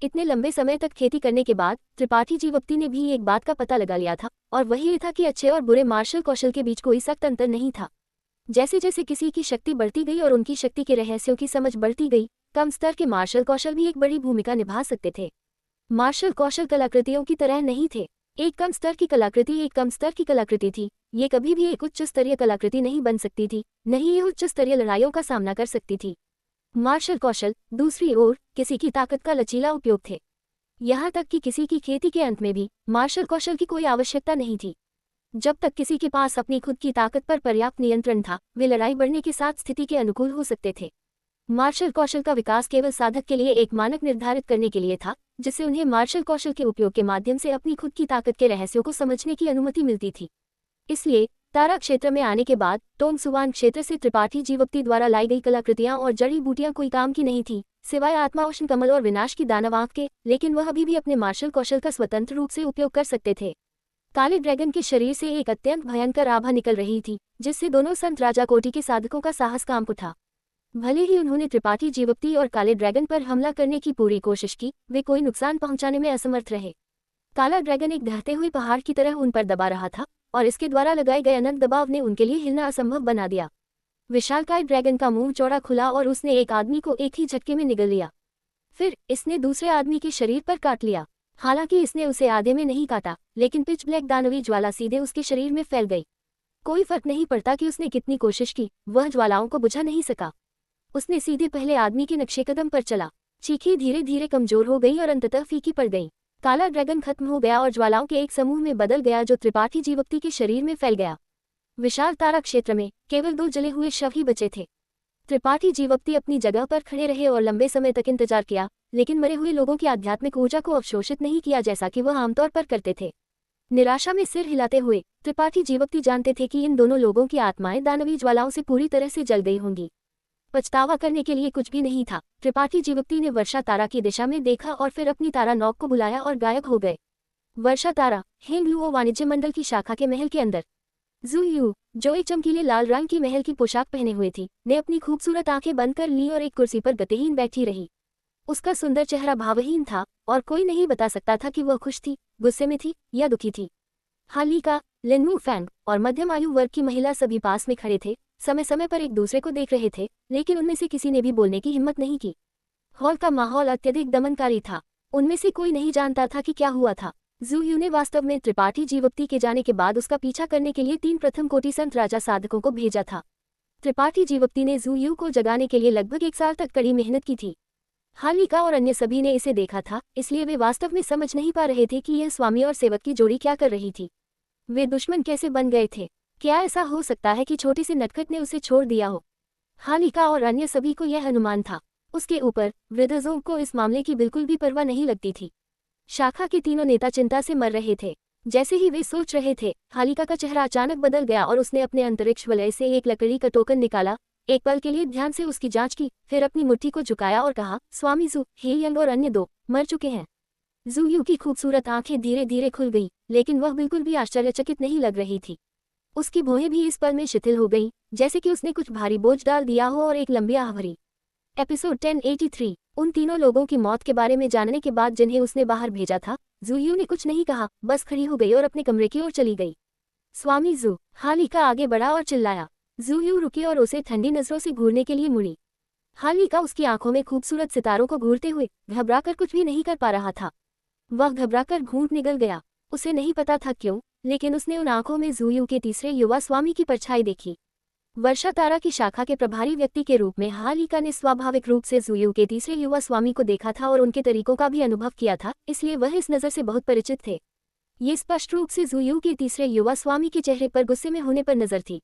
इतने लंबे समय तक खेती करने के बाद त्रिपाठी जीवप्ती ने भी एक बात का पता लगा लिया था, और वही ये था कि अच्छे और बुरे मार्शल कौशल के बीच कोई सख्त अंतर नहीं था। जैसे जैसे किसी की शक्ति बढ़ती गई और उनकी शक्ति के रहस्यों की समझ बढ़ती गई, कम स्तर के मार्शल कौशल भी एक बड़ी भूमिका निभा सकते थे। मार्शल कौशल कलाकृतियों की तरह नहीं थे। एक कम स्तर की कलाकृति एक कम स्तर की कलाकृति थी। ये कभी भी एक उच्च स्तरीय कलाकृति नहीं बन सकती थी, नहीं ये उच्च स्तरीय लड़ाइयों का सामना कर सकती थी। मार्शल कौशल दूसरी ओर किसी की ताकत का लचीला उपयोग थे। यहाँ तक कि किसी की खेती के अंत में भी मार्शल कौशल की कोई आवश्यकता नहीं थी। जब तक किसी के पास अपनी खुद की ताकत पर पर्याप्त नियंत्रण था, वे लड़ाई बढ़ने के साथ स्थिति के अनुकूल हो सकते थे। मार्शल कौशल का विकास केवल साधक के लिए एक मानक निर्धारित करने के लिए था, जिससे उन्हें मार्शल कौशल के उपयोग के माध्यम से अपनी खुद की ताकत के रहस्यों को समझने की अनुमति मिलती थी। इसलिए तारा क्षेत्र में आने के बाद टोंगसुवान क्षेत्र से त्रिपाठी जीवप्ती द्वारा लाई गई कलाकृतियां और जड़ी बूटियां कोई काम की नहीं थी, सिवाय आत्मा उष्ण कमल और विनाश की दानव आंख के, लेकिन वह अभी भी अपने मार्शल कौशल का स्वतंत्र रूप से उपयोग कर सकते थे। काले ड्रैगन के शरीर से एक अत्यंत भयंकर आभा निकल रही थी, जिससे दोनों संत राजा कोटि के साधकों का साहस कांप उठा। भले ही उन्होंने त्रिपाठी जीवप्ती और काले ड्रैगन पर हमला करने की पूरी कोशिश की, वे कोई नुकसान पहुंचाने में असमर्थ रहे। काला ड्रैगन एक ढहते हुए पहाड़ की तरह उन पर दबा रहा था, और इसके द्वारा लगाए गए अनंत दबाव ने उनके लिए हिलना असंभव बना दिया। विशालकाय ड्रैगन का मुंह चौड़ा खुला और उसने एक आदमी को एक ही झटके में निगल लिया। फिर इसने दूसरे आदमी के शरीर पर काट लिया। हालांकि इसने उसे आधे में नहीं काटा, लेकिन पिच ब्लैक दानवी ज्वाला सीधे उसके शरीर में फैल गई। कोई फर्क नहीं पड़ता कि उसने कितनी कोशिश की, वह ज्वालाओं को बुझा नहीं सका। उसने सीधे पहले आदमी के नक्शेकदम पर चला। चीखें धीरे धीरे कमजोर हो गई और अंततः फीकी पड़ गई। काला ड्रैगन खत्म हो गया और ज्वालाओं के एक समूह में बदल गया जो त्रिपाठी जीवप्ती के शरीर में फैल गया। विशाल तारा क्षेत्र में केवल 2 जले हुए शव ही बचे थे। त्रिपाठी जीवप्ती अपनी जगह पर खड़े रहे और लंबे समय तक इंतजार किया, लेकिन मरे हुए लोगों की आध्यात्मिक ऊर्जा को अवशोषित नहीं किया जैसा कि वह आमतौर पर करते थे। निराशा में सिर हिलाते हुए त्रिपाठी जीवप्ती जानते थे कि इन दोनों लोगों की आत्माएं दानवी ज्वालाओं से पूरी तरह से जल गई होंगी। पछतावा करने के लिए कुछ भी नहीं था। त्रिपाठी जीवप्ती ने वर्षा तारा की दिशा में देखा और फिर अपनी तारा नौक को बुलाया और गायब हो गए। वर्षा तारा हेंगलुओ वाणिज्य मंडल की शाखा के महल के अंदर जू यू, जो एक चमकीले लाल रंग की महल की पोशाक पहने हुए थी, ने अपनी खूबसूरत आंखें बंद कर ली और एक कुर्सी पर गतिहीन बैठी रही। उसका सुंदर चेहरा भावहीन था और कोई नहीं बता सकता था कि वह खुश थी, गुस्से में थी या दुखी थी। हालिका, लिनमू फैंग और मध्यम आयु वर्ग की महिला सभी पास में खड़े थे, समय समय पर एक दूसरे को देख रहे थे, लेकिन उनमें से किसी ने भी बोलने की हिम्मत नहीं की। हॉल का माहौल अत्यधिक दमनकारी था। उनमें से कोई नहीं जानता था कि क्या हुआ था। जू यू ने वास्तव में त्रिपाठी जीवप्ती के जाने के बाद उसका पीछा करने के लिए 3 प्रथम कोटि संत राजा साधकों को भेजा था। त्रिपाठी जीवप्ती ने जू यू को जगाने के लिए लगभग 1 साल तक कड़ी मेहनत की थी। हालिका और अन्य सभी ने इसे देखा था, इसलिए वे वास्तव में समझ नहीं पा रहे थे कि यह स्वामी और सेवक की जोड़ी क्या कर रही थी। वे दुश्मन कैसे बन गए थे? क्या ऐसा हो सकता है कि छोटी सी नटखट ने उसे छोड़ दिया हो? हालिका और अन्य सभी को यह अनुमान था। उसके ऊपर वृद्धजों को इस मामले की बिल्कुल भी परवाह नहीं लगती थी। शाखा के तीनों नेता चिंता से मर रहे थे। जैसे ही वे सोच रहे थे, हालिका का चेहरा अचानक बदल गया और उसने अपने अंतरिक्ष वलय से एक लकड़ी का टोकन निकाला। एक पल के लिए ध्यान से उसकी जांच की, फिर अपनी मुट्ठी को झुकाया और कहा, स्वामी जू, हे यंग और अन्य 2 मर चुके हैं। जू यू की खूबसूरत आंखें धीरे धीरे खुल गई, लेकिन वह बिल्कुल भी आश्चर्यचकित नहीं लग रही थी। उसकी भौहें भी इस पल में शिथिल हो गईं, जैसे कि उसने कुछ भारी बोझ डाल दिया हो और एक लंबी आह भरी। एपिसोड 1083। उन तीनों लोगों की मौत के बारे में जानने के बाद जिन्हें उसने बाहर भेजा था, जू यू ने कुछ नहीं कहा, बस खड़ी हो गई और अपने कमरे की ओर चली गई। स्वामी जू, हालिका आगे बढ़ा और चिल्लाया। जू यू रुकी और उसे ठंडी नजरों से घूरने के लिए मुड़ी। हालिका उसकी आंखों में खूबसूरत सितारों को घूरते हुए घबराकर कुछ भी नहीं कर पा रहा था। वह घबराकर घूंट निगल गया। उसे नहीं पता था क्यों, लेकिन उसने उन आंखों में जू यू के तीसरे युवा स्वामी की परछाई देखी। वर्षा तारा की शाखा के प्रभारी व्यक्ति के रूप में हालिका ने स्वाभाविक रूप से जू यू के तीसरे युवा स्वामी को देखा था और उनके तरीकों का भी अनुभव किया था, इसलिए वह इस नज़र से बहुत परिचित थे। ये स्पष्ट रूप से जू यू के तीसरे युवा स्वामी के चेहरे पर गुस्से में होने पर नजर थी।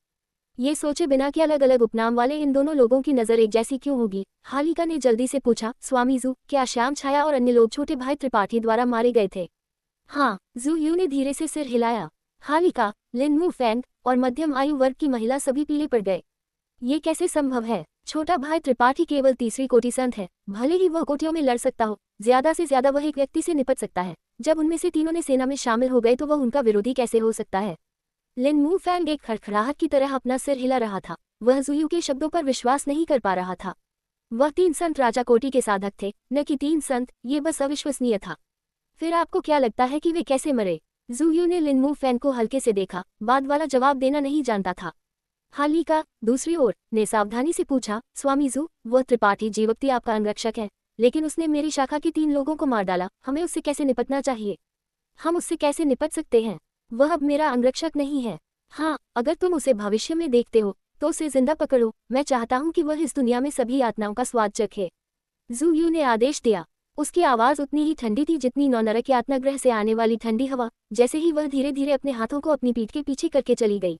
ये सोचे बिना कि अलग अलग उपनाम वाले इन दोनों लोगों की नज़र एक जैसी क्यों होगी, हालिका ने जल्दी से पूछा, स्वामी जू, क्या श्याम छाया और अन्य लोग छोटे भाई त्रिपाठी द्वारा मारे गए थे? हाँ, जू यू ने धीरे से सिर हिलाया। हालिका, लिनमू फैंग और मध्यम आयु वर्ग की महिला सभी पीले पड़ गए। ये कैसे संभव है? छोटा भाई त्रिपाठी केवल तीसरी कोटि संत है, भले ही वह कोटियों में लड़ सकता हो, ज्यादा से ज्यादा वह एक व्यक्ति से निपट सकता है। जब उनमें से तीनों ने सेना में शामिल हो गए तो वह उनका विरोधी कैसे हो सकता है? लिनमू फैंग एक खड़खड़ाहट की तरह अपना सिर हिला रहा था। वह जू यू के शब्दों पर विश्वास नहीं कर पा रहा था। वह 3 संत राजा कोटि के साधक थे, न कि 3 संत। ये बस अविश्वसनीय था। फिर आपको क्या लगता है कि वे कैसे मरे? जू यू ने लिनमू फैंग को हल्के से देखा, बाद वाला जवाब देना नहीं जानता था। हालिका, दूसरी ओर, ने सावधानी से पूछा, स्वामी जू, वह त्रिपाठी जीवप्ती आपका अंगरक्षक है, लेकिन उसने मेरी शाखा के 3 लोगों को मार डाला। हमें उससे कैसे निपटना चाहिए? हम उससे कैसे निपट सकते हैं? वह अब मेरा अंगरक्षक नहीं है। हाँ, अगर तुम उसे भविष्य में देखते हो तो उसे जिंदा पकड़ो। मैं चाहता हूँ कि वह इस दुनिया में सभी यातनाओं का स्वाद चखे। जू यू ने आदेश दिया। उसकी आवाज उतनी ही ठंडी थी जितनी नौनरक यातनागृह से आने वाली ठंडी हवा। जैसे ही वह धीरे धीरे अपने हाथों को अपनी पीठ के पीछे करके चली गई।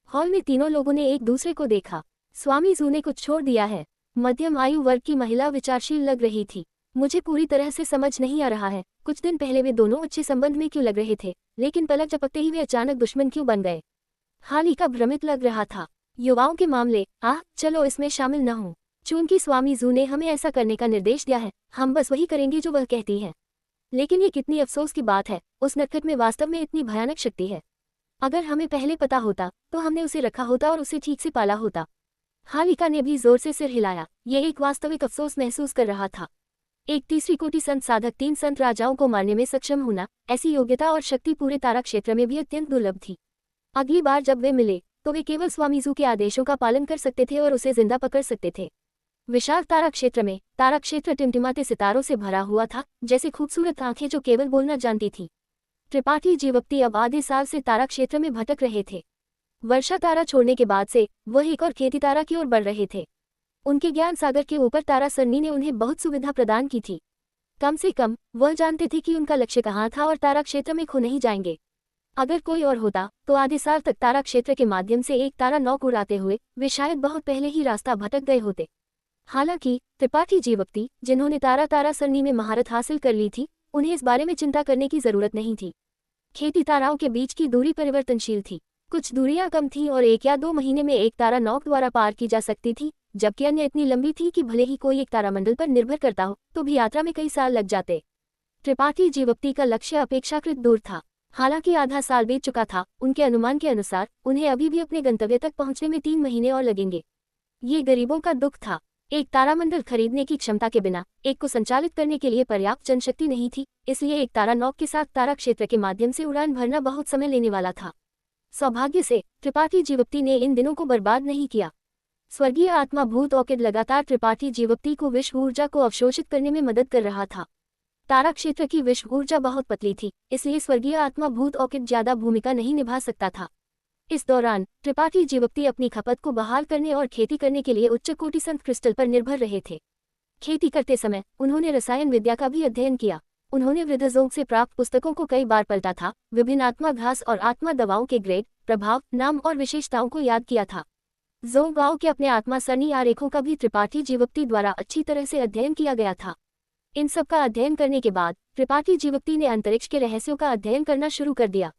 हॉल में तीनों लोगों ने एक दूसरे को देखा। स्वामी जू ने कुछ छोड़ दिया है। मध्यम आयु वर्ग की महिला विचारशील लग रही थी। मुझे पूरी तरह से समझ नहीं आ रहा है, कुछ दिन पहले वे दोनों अच्छे संबंध में क्यों लग रहे थे, लेकिन पलक झपकते ही वे अचानक दुश्मन क्यों बन गए? हालिका भ्रमित लग रहा था। युवाओं के मामले, चलो इसमें शामिल न हो। चूंकि स्वामी जू ने हमें ऐसा करने का निर्देश दिया है, हम बस वही करेंगे जो वह कहती है। लेकिन ये कितनी अफसोस की बात है, उस नटखट में वास्तव में इतनी भयानक शक्ति है। अगर हमें पहले पता होता तो हमने उसे रखा होता और उसे ठीक से पाला होता। हालिका ने भी जोर से सिर हिलाया। यह एक वास्तविक अफसोस महसूस कर रहा था। एक तीसरी कोटि संत साधक 3 संत राजाओं को मारने में सक्षम होना, ऐसी योग्यता और शक्ति पूरे तारा क्षेत्र में भी अत्यंत दुर्लभ थी। अगली बार जब वे मिले तो वे केवल स्वामीजू के आदेशों का पालन कर सकते थे और उसे जिंदा पकड़ सकते थे। विशाल तारा क्षेत्र टिमटिमाते सितारों से भरा हुआ था, जैसे खूबसूरत आंखें जो केवल बोलना जानती थी। त्रिपाठी जीवप्ती अब आधे साल से तारा क्षेत्र में भटक रहे थे। वर्षा तारा छोड़ने के बाद से वह एक और खेती तारा की ओर बढ़ रहे थे। उनके ज्ञान सागर के ऊपर तारा सरनी ने उन्हें बहुत सुविधा प्रदान की थी। कम से कम वह जानते थे कि उनका लक्ष्य कहाँ था और तारा क्षेत्र में खो नहीं जाएंगे। अगर कोई और होता तो आधे साल तक तारा क्षेत्र के माध्यम से एक तारा नौक उड़ाते हुए वे शायद बहुत पहले ही रास्ता भटक गए होते। हालांकि त्रिपाठी जीवप्ती, जिन्होंने तारा सरनी में महारत हासिल कर ली थी, उन्हें इस बारे में चिंता करने की जरूरत नहीं थी। खेती ताराओं के बीच की दूरी परिवर्तनशील थी। कुछ दूरियां कम थीं और 1 या 2 महीने में एक तारा नौक द्वारा पार की जा सकती थी, जबकि अन्य इतनी लंबी थी कि भले ही कोई एक तारामंडल पर निर्भर करता हो तो भी यात्रा में कई साल लग जाते। त्रिपाठी जीवप्ती का लक्ष्य अपेक्षाकृत दूर था। हालांकि आधा साल बीत चुका था, उनके अनुमान के अनुसार उन्हें अभी भी अपने गंतव्य तक पहुंचने में 3 महीने और लगेंगे। ये गरीबों का दुख था। एक तारामंडल खरीदने की क्षमता के बिना एक को संचालित करने के लिए पर्याप्त जनशक्ति नहीं थी, इसलिए एक तारा नौक के साथ तारा क्षेत्र के माध्यम से उड़ान भरना बहुत समय लेने वाला था। सौभाग्य से त्रिपाठी जीवप्ती ने इन दिनों को बर्बाद नहीं किया। स्वर्गीय आत्मा भूत ऑर्किड लगातार त्रिपाठी जीवप्ती को विश्व ऊर्जा को अवशोषित करने में मदद कर रहा था। तारा क्षेत्र की विश्व ऊर्जा बहुत पतली थी, इसलिए स्वर्गीय आत्मा भूत ऑर्किड ज्यादा भूमिका नहीं निभा सकता था। इस दौरान त्रिपाठी जीवप्ती अपनी खपत को बहाल करने और खेती करने के लिए उच्च कोटि संत क्रिस्टल पर निर्भर रहे थे। खेती करते समय उन्होंने रसायन विद्या का भी अध्ययन किया। उन्होंने वृद्धजोंग से प्राप्त पुस्तकों को कई बार पलटा था, विभिन्न आत्मा घास और आत्मा दवाओं के ग्रेड, प्रभाव, नाम और विशेषताओं को याद किया था। जोंगाओ के अपने आत्मा सरनी आरेखों का भी त्रिपाठी जीवप्ती द्वारा अच्छी तरह से अध्ययन किया गया था। इन सब का अध्ययन करने के बाद त्रिपाठी जीवप्ती ने अंतरिक्ष के रहस्यों का अध्ययन करना शुरू कर दिया।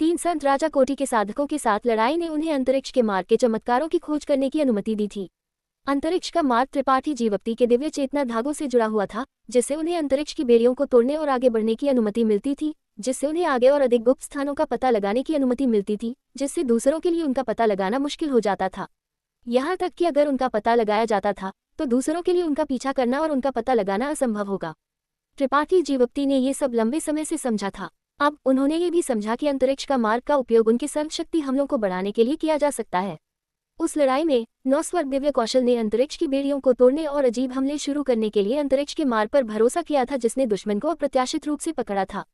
3 संत राजा कोटि के साधकों के साथ लड़ाई ने उन्हें अंतरिक्ष के मार्ग के चमत्कारों की खोज करने की अनुमति दी थी। अंतरिक्ष का मार्ग त्रिपाठी जीवप्ती के दिव्य चेतना धागों से जुड़ा हुआ था, जिससे उन्हें अंतरिक्ष की बेड़ियों को तोड़ने और आगे बढ़ने की अनुमति मिलती थी, जिससे उन्हें आगे और अधिक गुप्त स्थानों का पता लगाने की अनुमति मिलती थी, जिससे दूसरों के लिए उनका पता लगाना मुश्किल हो जाता था। यहाँ तक कि अगर उनका पता लगाया जाता था तो दूसरों के लिए उनका पीछा करना और उनका पता लगाना असंभव होगा। त्रिपाठी जीवप्ती ने ये सब लंबे समय से समझा था। अब उन्होंने ये भी समझा कि अंतरिक्ष का मार्ग का उपयोग उनके सर्वशक्ति हमलों को बढ़ाने के लिए किया जा सकता है। उस लड़ाई में 9 स्वर्ग दिव्य कौशल ने अंतरिक्ष की बेड़ियों को तोड़ने और अजीब हमले शुरू करने के लिए अंतरिक्ष के मार्ग पर भरोसा किया था, जिसने दुश्मन को अप्रत्याशित रूप से पकड़ा था।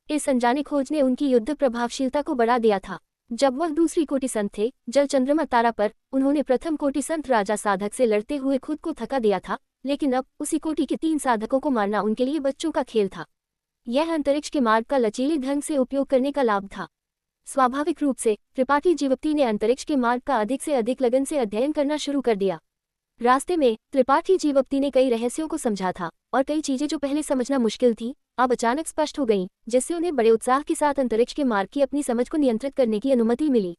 इस अनजाने खोज ने उनकी युद्ध प्रभावशीलता को बढ़ा दिया था। जब वह दूसरी कोटि संत थे, जल चंद्रमा तारा पर, उन्होंने प्रथम कोटि संत राजा साधक से लड़ते हुए खुद को थका दिया था, लेकिन अब उसी कोटि के 3 साधकों को मारना उनके लिए बच्चों का खेल था। यह अंतरिक्ष के मार्ग का लचीले ढंग से उपयोग करने का लाभ था। स्वाभाविक रूप से त्रिपाठी जीवप्ती ने अंतरिक्ष के मार्ग का अधिक से अधिक लगन से अध्ययन करना शुरू कर दिया। रास्ते में त्रिपाठी जीवप्ती ने कई रहस्यों को समझा था और कई चीजें जो पहले समझना मुश्किल थी, अब अचानक स्पष्ट हो गईं, जिससे उन्हें बड़े उत्साह के साथ अंतरिक्ष के मार्ग की अपनी समझ को नियंत्रित करने की अनुमति मिली।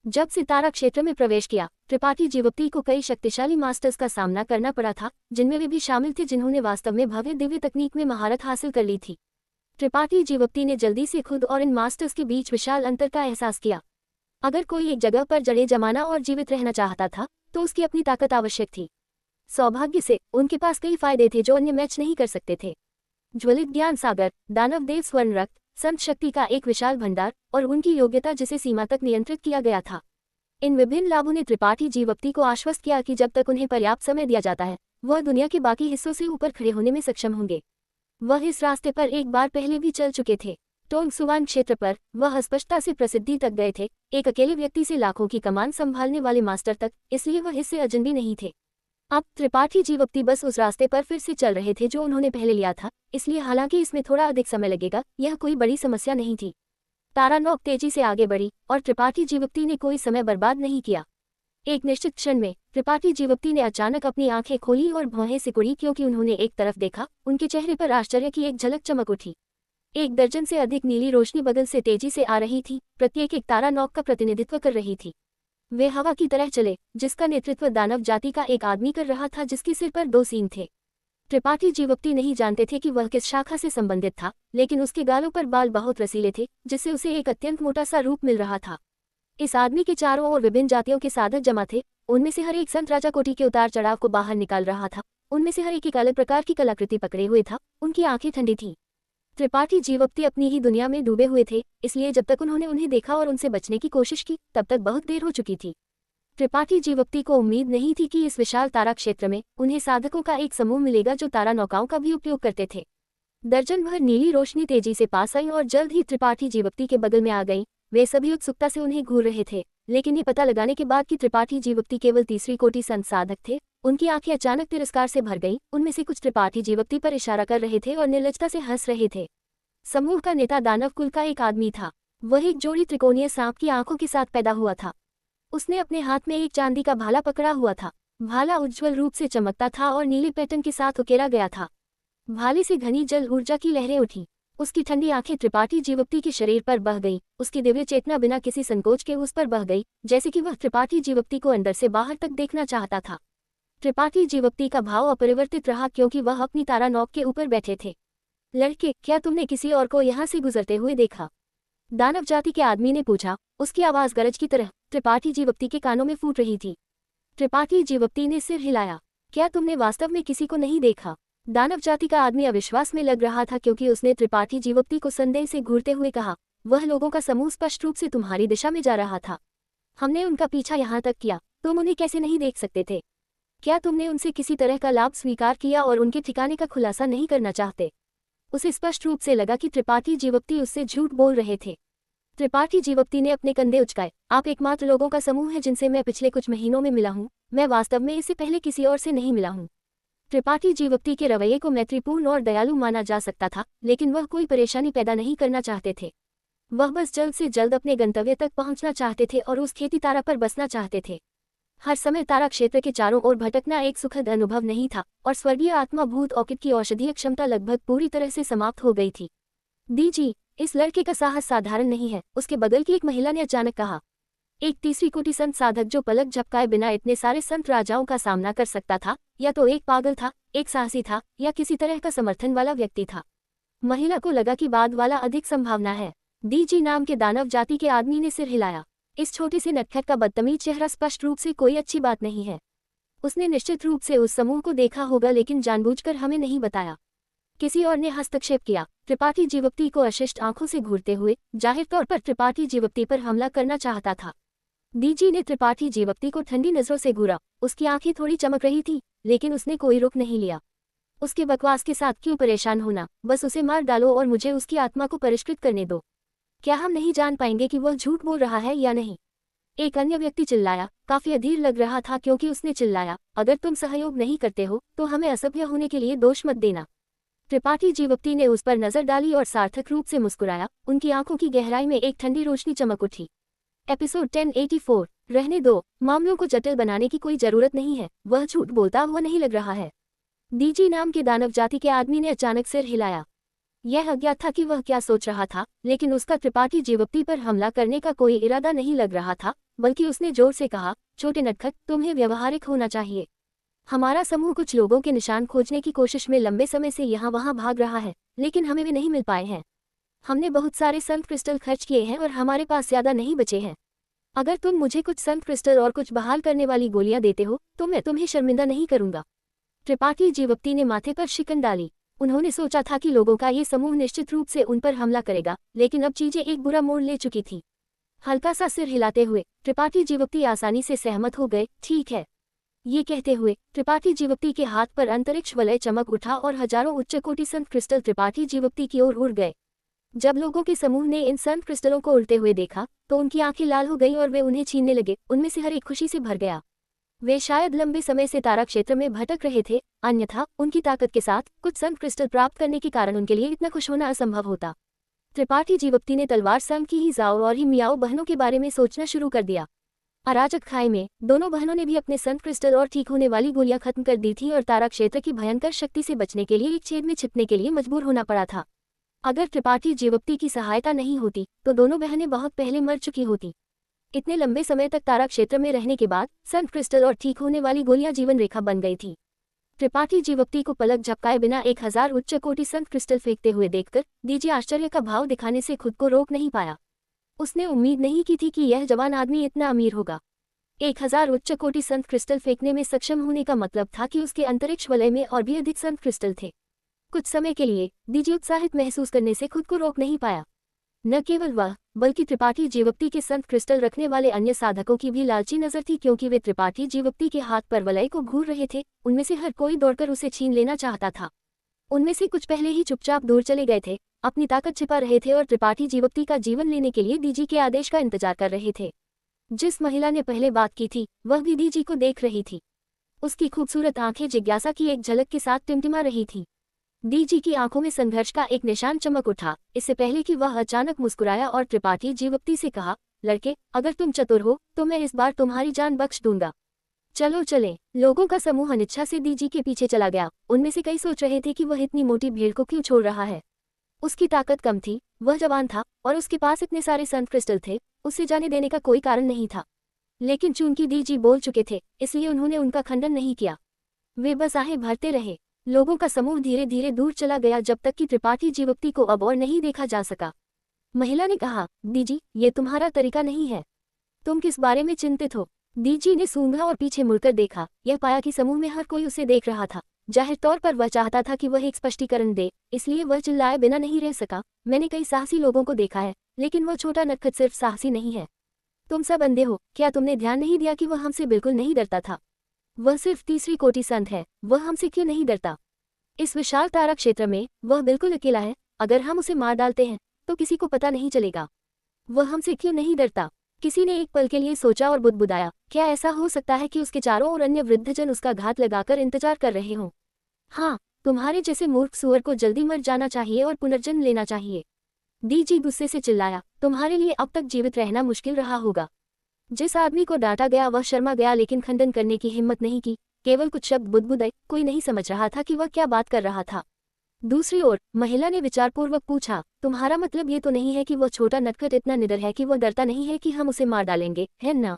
जब से तारा क्षेत्र में प्रवेश किया, त्रिपाठी जीवप्ती को कई शक्तिशाली मास्टर्स का सामना करना पड़ा था, जिनमें वे भी शामिल थे जिन्होंने वास्तव में भव्य दिव्य तकनीक में महारत हासिल कर ली थी। त्रिपाठी जीवप्ती ने जल्दी से खुद और इन मास्टर्स के बीच विशाल अंतर का एहसास किया। अगर कोई एक जगह पर जड़ें जमाना और जीवित रहना चाहता था तो उसकी अपनी ताकत आवश्यक थी। सौभाग्य से उनके पास कई फायदे थे जो अन्य मैच नहीं कर सकते थे। ज्वलित ज्ञान सागर, दानव देव स्वर्ण रक्त, संत शक्ति का एक विशाल भंडार और उनकी योग्यता जिसे सीमा तक नियंत्रित किया गया था। इन विभिन्न लाभों ने त्रिपाठी जीवप्ती को आश्वस्त किया कि जब तक उन्हें पर्याप्त समय दिया जाता है, वह दुनिया के बाकी हिस्सों से ऊपर खड़े होने में सक्षम होंगे। वह इस रास्ते पर एक बार पहले भी चल चुके थे। टोंग सुवान क्षेत्र पर वह स्पष्टता से प्रसिद्धि तक गए थे, एक अकेले व्यक्ति से लाखों की कमान संभालने वाले मास्टर तक, इसलिए वह इससे अजनबी नहीं थे। अब त्रिपाठी जीवप्ती बस उस रास्ते पर फिर से चल रहे थे जो उन्होंने पहले लिया था, इसलिए हालांकि इसमें थोड़ा अधिक समय लगेगा, यह कोई बड़ी समस्या नहीं थी। तारा नौक तेजी से आगे बढ़ी और त्रिपाठी जीवप्ती ने कोई समय बर्बाद नहीं किया। एक निश्चित क्षण में त्रिपाठी जीवप्ती ने अचानक अपनी आंखें खोली और भौहें सिकुड़ी, क्योंकि उन्होंने एक तरफ देखा। उनके चेहरे पर आश्चर्य की एक झलक चमक उठी। एक दर्जन से अधिक नीली रोशनी बगल से तेजी से आ रही थी, प्रत्येक एक तारा नौक का प्रतिनिधित्व कर रही थी। वे हवा की तरह चले, जिसका नेतृत्व दानव जाति का एक आदमी कर रहा था जिसके सिर पर 2 सींग थे। त्रिपाठी जीवप्ती नहीं जानते थे कि वह किस शाखा से संबंधित था, लेकिन उसके गालों पर बाल बहुत रसीले थे, जिससे उसे एक अत्यंत मोटा सा रूप मिल रहा था। इस आदमी के चारों ओर विभिन्न जातियों के साधक जमा थे, उनमें से हर एक संत राजा कोटि के उतार चढ़ाव को बाहर निकाल रहा था, उनमें से हर एक अलग प्रकार की कलाकृति पकड़े हुए था, उनकी आंखें ठंडी थीं। त्रिपाठी जीवप्ती अपनी ही दुनिया में डूबे हुए थे, इसलिए जब तक उन्होंने उन्हें देखा और उनसे बचने की कोशिश की, तब तक बहुत देर हो चुकी थी। त्रिपाठी जीवप्ती को उम्मीद नहीं थी कि इस विशाल तारा क्षेत्र में उन्हें साधकों का एक समूह मिलेगा जो तारा नौकाओं का भी उपयोग करते थे। दर्जन भर नीली रोशनी तेजी से पास आई और जल्द ही त्रिपाठी जीवप्ती के बगल में आ गई। वे सभी उत्सुकता से उन्हें घूर रहे थे, लेकिन ये पता लगाने के बाद कि त्रिपाठी जीवप्ती केवल तीसरी कोटि संत साधक थे, उनकी आंखें अचानक तिरस्कार से भर गईं। उनमें से कुछ त्रिपाठी जीवप्ती पर इशारा कर रहे थे और निर्लजता से हंस रहे थे। समूह का नेता दानव कुल का एक आदमी था। वह एक जोड़ी त्रिकोणीय सांप की आंखों के साथ पैदा हुआ था। उसने अपने हाथ में एक चांदी का भाला पकड़ा हुआ था। भाला उज्ज्वल रूप से चमकता था और नीले पैटर्न के साथ उकेरा गया था। भाले से घनी जल ऊर्जा की लहरें उठी। उसकी ठंडी आंखें त्रिपाठी जीवप्ती के शरीर पर बह गई। उसकी दिव्य चेतना बिना किसी संकोच के उस पर बह गई, जैसे कि वह त्रिपाठी जीवप्ती को अंदर से बाहर तक देखना चाहता था। त्रिपाठी जीवप्ती का भाव अपरिवर्तित रहा क्योंकि वह अपनी तारा नौक के ऊपर बैठे थे। लड़के, क्या तुमने किसी और को यहाँ से गुजरते हुए देखा? दानव जाति के आदमी ने पूछा। उसकी आवाज गरज की तरह त्रिपाठी जीवप्ती के कानों में फूट रही थी। त्रिपाठी जीवप्ती ने सिर हिलाया। क्या तुमने वास्तव में किसी को नहीं देखा? दानव जाति का आदमी अविश्वास में लग रहा था क्योंकि उसने त्रिपाठी जीवप्ती को संदेह से घूरते हुए कहा, वह लोगों का समूह स्पष्ट रूप से तुम्हारी दिशा में जा रहा था। हमने उनका पीछा यहाँ तक किया, तुम उन्हें कैसे नहीं देख सकते थे? क्या तुमने उनसे किसी तरह का लाभ स्वीकार किया और उनके ठिकाने का खुलासा नहीं करना चाहते? उसे स्पष्ट रूप से लगा कि त्रिपाठी जीवप्ती उससे झूठ बोल रहे थे। त्रिपाठी जीवप्ती ने अपने कंधे उचकाए। आप एकमात्र लोगों का समूह है जिनसे मैं पिछले कुछ महीनों में मिला हूँ। मैं वास्तव में इससे पहले किसी और से नहीं मिला हूँ। त्रिपाठी जीवप्ती के रवैये को मैत्रीपूर्ण और दयालु माना जा सकता था, लेकिन वह कोई परेशानी पैदा नहीं करना चाहते थे। वह बस जल्द से जल्द अपने गंतव्य तक पहुंचना चाहते थे और उस खेती तारा पर बसना चाहते थे। हर समय तारा क्षेत्र के चारों ओर भटकना एक सुखद अनुभव नहीं था और स्वर्गीय आत्मा भूत ऑकिड की औषधीय क्षमता लगभग पूरी तरह से समाप्त हो गई थी। दीजी, इस लड़के का साहस साधारण नहीं है, उसके बगल की एक महिला ने अचानक कहा। एक तीसरी कोटि संत साधक जो पलक झपकाए बिना इतने सारे संत राजाओं का सामना कर सकता था, या तो एक पागल था, एक साहसी था, या किसी तरह का समर्थन वाला व्यक्ति था। महिला को लगा कि बाद वाला अधिक संभावना है। डीजी नाम के दानव जाति के आदमी ने सिर हिलाया। इस छोटे से नटखट का बदतमीज चेहरा स्पष्ट रूप से कोई अच्छी बात नहीं है। उसने निश्चित रूप से उस समूह को देखा होगा, लेकिन जानबूझकर हमें नहीं बताया। किसी और ने हस्तक्षेप किया। त्रिपाठी जीवप्ती को अशिष्ट आंखों से घूरते हुए जाहिर तौर पर त्रिपाठी जीवप्ती पर हमला करना चाहता था। डीजी ने त्रिपाठी जीवप्ती को ठंडी नजरों से घूरा। उसकी आंखें थोड़ी चमक रही थी, लेकिन उसने कोई रुख नहीं लिया। उसके बकवास के साथ क्यों परेशान होना, बस उसे मार डालो और मुझे उसकी आत्मा को परिष्कृत करने दो। क्या हम नहीं जान पाएंगे कि वह झूठ बोल रहा है या नहीं? एक अन्य व्यक्ति चिल्लाया। काफी अधीर लग रहा था क्योंकि उसने चिल्लाया, अगर तुम सहयोग नहीं करते हो तो हमें असभ्य होने के लिए दोष मत देना। त्रिपाठी जीवप्ती ने उस पर नजर डाली और सार्थक रूप से मुस्कुराया। उनकी आंखों की गहराई में एक ठंडी रोशनी चमक उठी। एपिसोड 1084। रहने दो, मामलों को जटिल बनाने की कोई जरूरत नहीं है। वह झूठ बोलता हुआ नहीं लग रहा है। डीजी नाम के दानव जाति के आदमी ने अचानक सिर हिलाया। यह अज्ञात था कि वह क्या सोच रहा था, लेकिन उसका त्रिपाठी जीवप्ती पर हमला करने का कोई इरादा नहीं लग रहा था, बल्कि उसने जोर से कहा, छोटे नटखट, तुम्हें व्यवहारिक होना चाहिए। हमारा समूह कुछ लोगों के निशान खोजने की कोशिश में लंबे समय से यहाँ वहाँ भाग रहा है, लेकिन हमें वे नहीं मिल पाए हैं। हमने बहुत सारे संत क्रिस्टल खर्च किए हैं और हमारे पास ज्यादा नहीं बचे हैं। अगर तुम मुझे कुछ संत क्रिस्टल और कुछ बहाल करने वाली गोलियां देते हो तो मैं तुम्हें शर्मिंदा नहीं करूंगा। त्रिपाठी जीवप्ती ने माथे पर शिकन डाली। उन्होंने सोचा था कि लोगों का ये समूह निश्चित रूप से उन पर हमला करेगा, लेकिन अब चीजें एक बुरा मोड़ ले चुकी थी। हल्का सा सिर हिलाते हुए त्रिपाठी जीवप्ती आसानी से सहमत हो गए। ठीक है, ये कहते हुए त्रिपाठी जीवप्ती के हाथ पर अंतरिक्ष वलय चमक उठा और हजारों उच्च कोटि संत क्रिस्टल त्रिपाठी जीवप्ती की ओर उड़ गए। जब लोगों के समूह ने इन संत क्रिस्टलों को उड़ते हुए देखा तो उनकी आंखें लाल हो गईं और वे उन्हें छीनने लगे। उनमें से हर एक खुशी से भर गया। वे शायद लंबे समय से तारा क्षेत्र में भटक रहे थे, अन्यथा उनकी ताकत के साथ कुछ संत क्रिस्टल प्राप्त करने के कारण उनके लिए इतना खुश होना असंभव होता। त्रिपाठी जीवप्ती ने तलवार संग की ही जाओ और ही मियाओ बहनों के बारे में सोचना शुरू कर दिया। अराजक खाई में दोनों बहनों ने भी अपने संत क्रिस्टल और ठीक होने वाली गोलियां खत्म कर दी थीं और तारा क्षेत्र की भयंकर शक्ति से बचने के लिए एक छेद में छिपने के लिए मजबूर होना पड़ा था। अगर त्रिपाठी जीवप्ती की सहायता नहीं होती तो दोनों बहनें बहुत पहले मर चुकी होती। इतने लंबे समय तक तारा क्षेत्र में रहने के बाद सन क्रिस्टल और ठीक होने वाली गोलियां जीवन रेखा बन गई थी। त्रिपाठी जीवप्ती को पलक झपकाए बिना 1000 उच्च कोटि सन क्रिस्टल फेंकते हुए देखकर डीजी आश्चर्य का भाव दिखाने से खुद को रोक नहीं पाया। उसने उम्मीद नहीं की थी कि यह जवान आदमी इतना अमीर होगा। 1000 उच्च कोटि संत क्रिस्टल फेंकने में सक्षम होने का मतलब था कि उसके अंतरिक्ष वलय में और भी अधिक संत क्रिस्टल थे। कुछ समय के लिए डीजी उत्साहित महसूस करने से खुद को रोक नहीं पाया। न केवल वह बल्कि त्रिपाठी जीवप्ती के संत क्रिस्टल रखने वाले अन्य साधकों की भी लालची नजर थी, क्योंकि वे त्रिपाठी जीवप्ती के हाथ पर वलय को घूर रहे थे। उनमें से हर कोई दौड़कर उसे छीन लेना चाहता था। उनमें से कुछ पहले ही चुपचाप दूर चले गए थे, अपनी ताकत छिपा रहे थे और त्रिपाठी जीवप्ती का जीवन लेने के लिए डीजी के आदेश का इंतजार कर रहे थे। जिस महिला ने पहले बात की थी वह भी डीजी को देख रही थी। उसकी खूबसूरत आंखें जिज्ञासा की एक झलक के साथ टिमटिमा रही थी। डीजी की आंखों में संघर्ष का एक निशान चमक उठा। इससे पहले कि वह अचानक मुस्कुराया और त्रिपाठी जीवप्ती से कहा, लड़के, अगर तुम चतुर हो तो मैं इस बार तुम्हारी जान बख्श दूंगा। चलो चले। लोगों का समूह अनिच्छा से डीजी के पीछे चला गया। उनमें से कई सोच रहे थे कि वह इतनी मोटी भीड़ को क्यों छोड़ रहा है। उसकी ताकत कम थी, वह जवान था और उसके पास इतने सारे संत क्रिस्टल थे, उसे जाने देने का कोई कारण नहीं था। लेकिन चूंकि डीजी बोल चुके थे इसलिए उन्होंने उनका खंडन नहीं किया। वे बस आहें भरते रहे। लोगों का समूह धीरे धीरे दूर चला गया जब तक कि त्रिपाठी जीवप्ती को अब और नहीं देखा जा सका। महिला ने कहा, डीजी, ये तुम्हारा तरीका नहीं है। तुम किस बारे में चिंतित हो? डीजी ने सूंघा और पीछे मुड़कर देखा। यह पाया कि समूह में हर कोई उसे देख रहा था। जाहिर तौर पर वह चाहता था कि वह एक स्पष्टीकरण दे, इसलिए वह चिल्लाए बिना नहीं रह सका। मैंने कई साहसी लोगों को देखा है, लेकिन वह छोटा नटखट सिर्फ साहसी नहीं है। तुम सब अंधे हो। क्या तुमने ध्यान नहीं दिया कि वह हमसे बिल्कुल नहीं डरता था? वह सिर्फ तीसरी कोटि संत है, वह हमसे क्यों नहीं डरता? इस विशाल तारा क्षेत्र में वह बिल्कुल अकेला है। अगर हम उसे मार डालते हैं तो किसी को पता नहीं चलेगा। वह हमसे क्यों नहीं डरता? किसी ने एक पल के लिए सोचा और बुदबुदाया, क्या ऐसा हो सकता है कि उसके चारों ओर अन्य वृद्धजन उसका घात लगाकर इंतजार कर रहे हों? हाँ, तुम्हारे जैसे मूर्ख सुअर को जल्दी मर जाना चाहिए और पुनर्जन्म लेना चाहिए। डीजी गुस्से से चिल्लाया, तुम्हारे लिए अब तक जीवित रहना मुश्किल रहा होगा। जिस आदमी को डांटा गया वह शर्मा गया, लेकिन खंडन करने की हिम्मत नहीं की। केवल कुछ शब्द बुदबुदाए। कोई नहीं समझ रहा था कि वह क्या बात कर रहा था। दूसरी ओर महिला ने विचारपूर्वक पूछा, तुम्हारा मतलब ये तो नहीं है कि वह छोटा नटखट इतना निडर है कि वह डरता नहीं है कि हम उसे मार डालेंगे, है ना?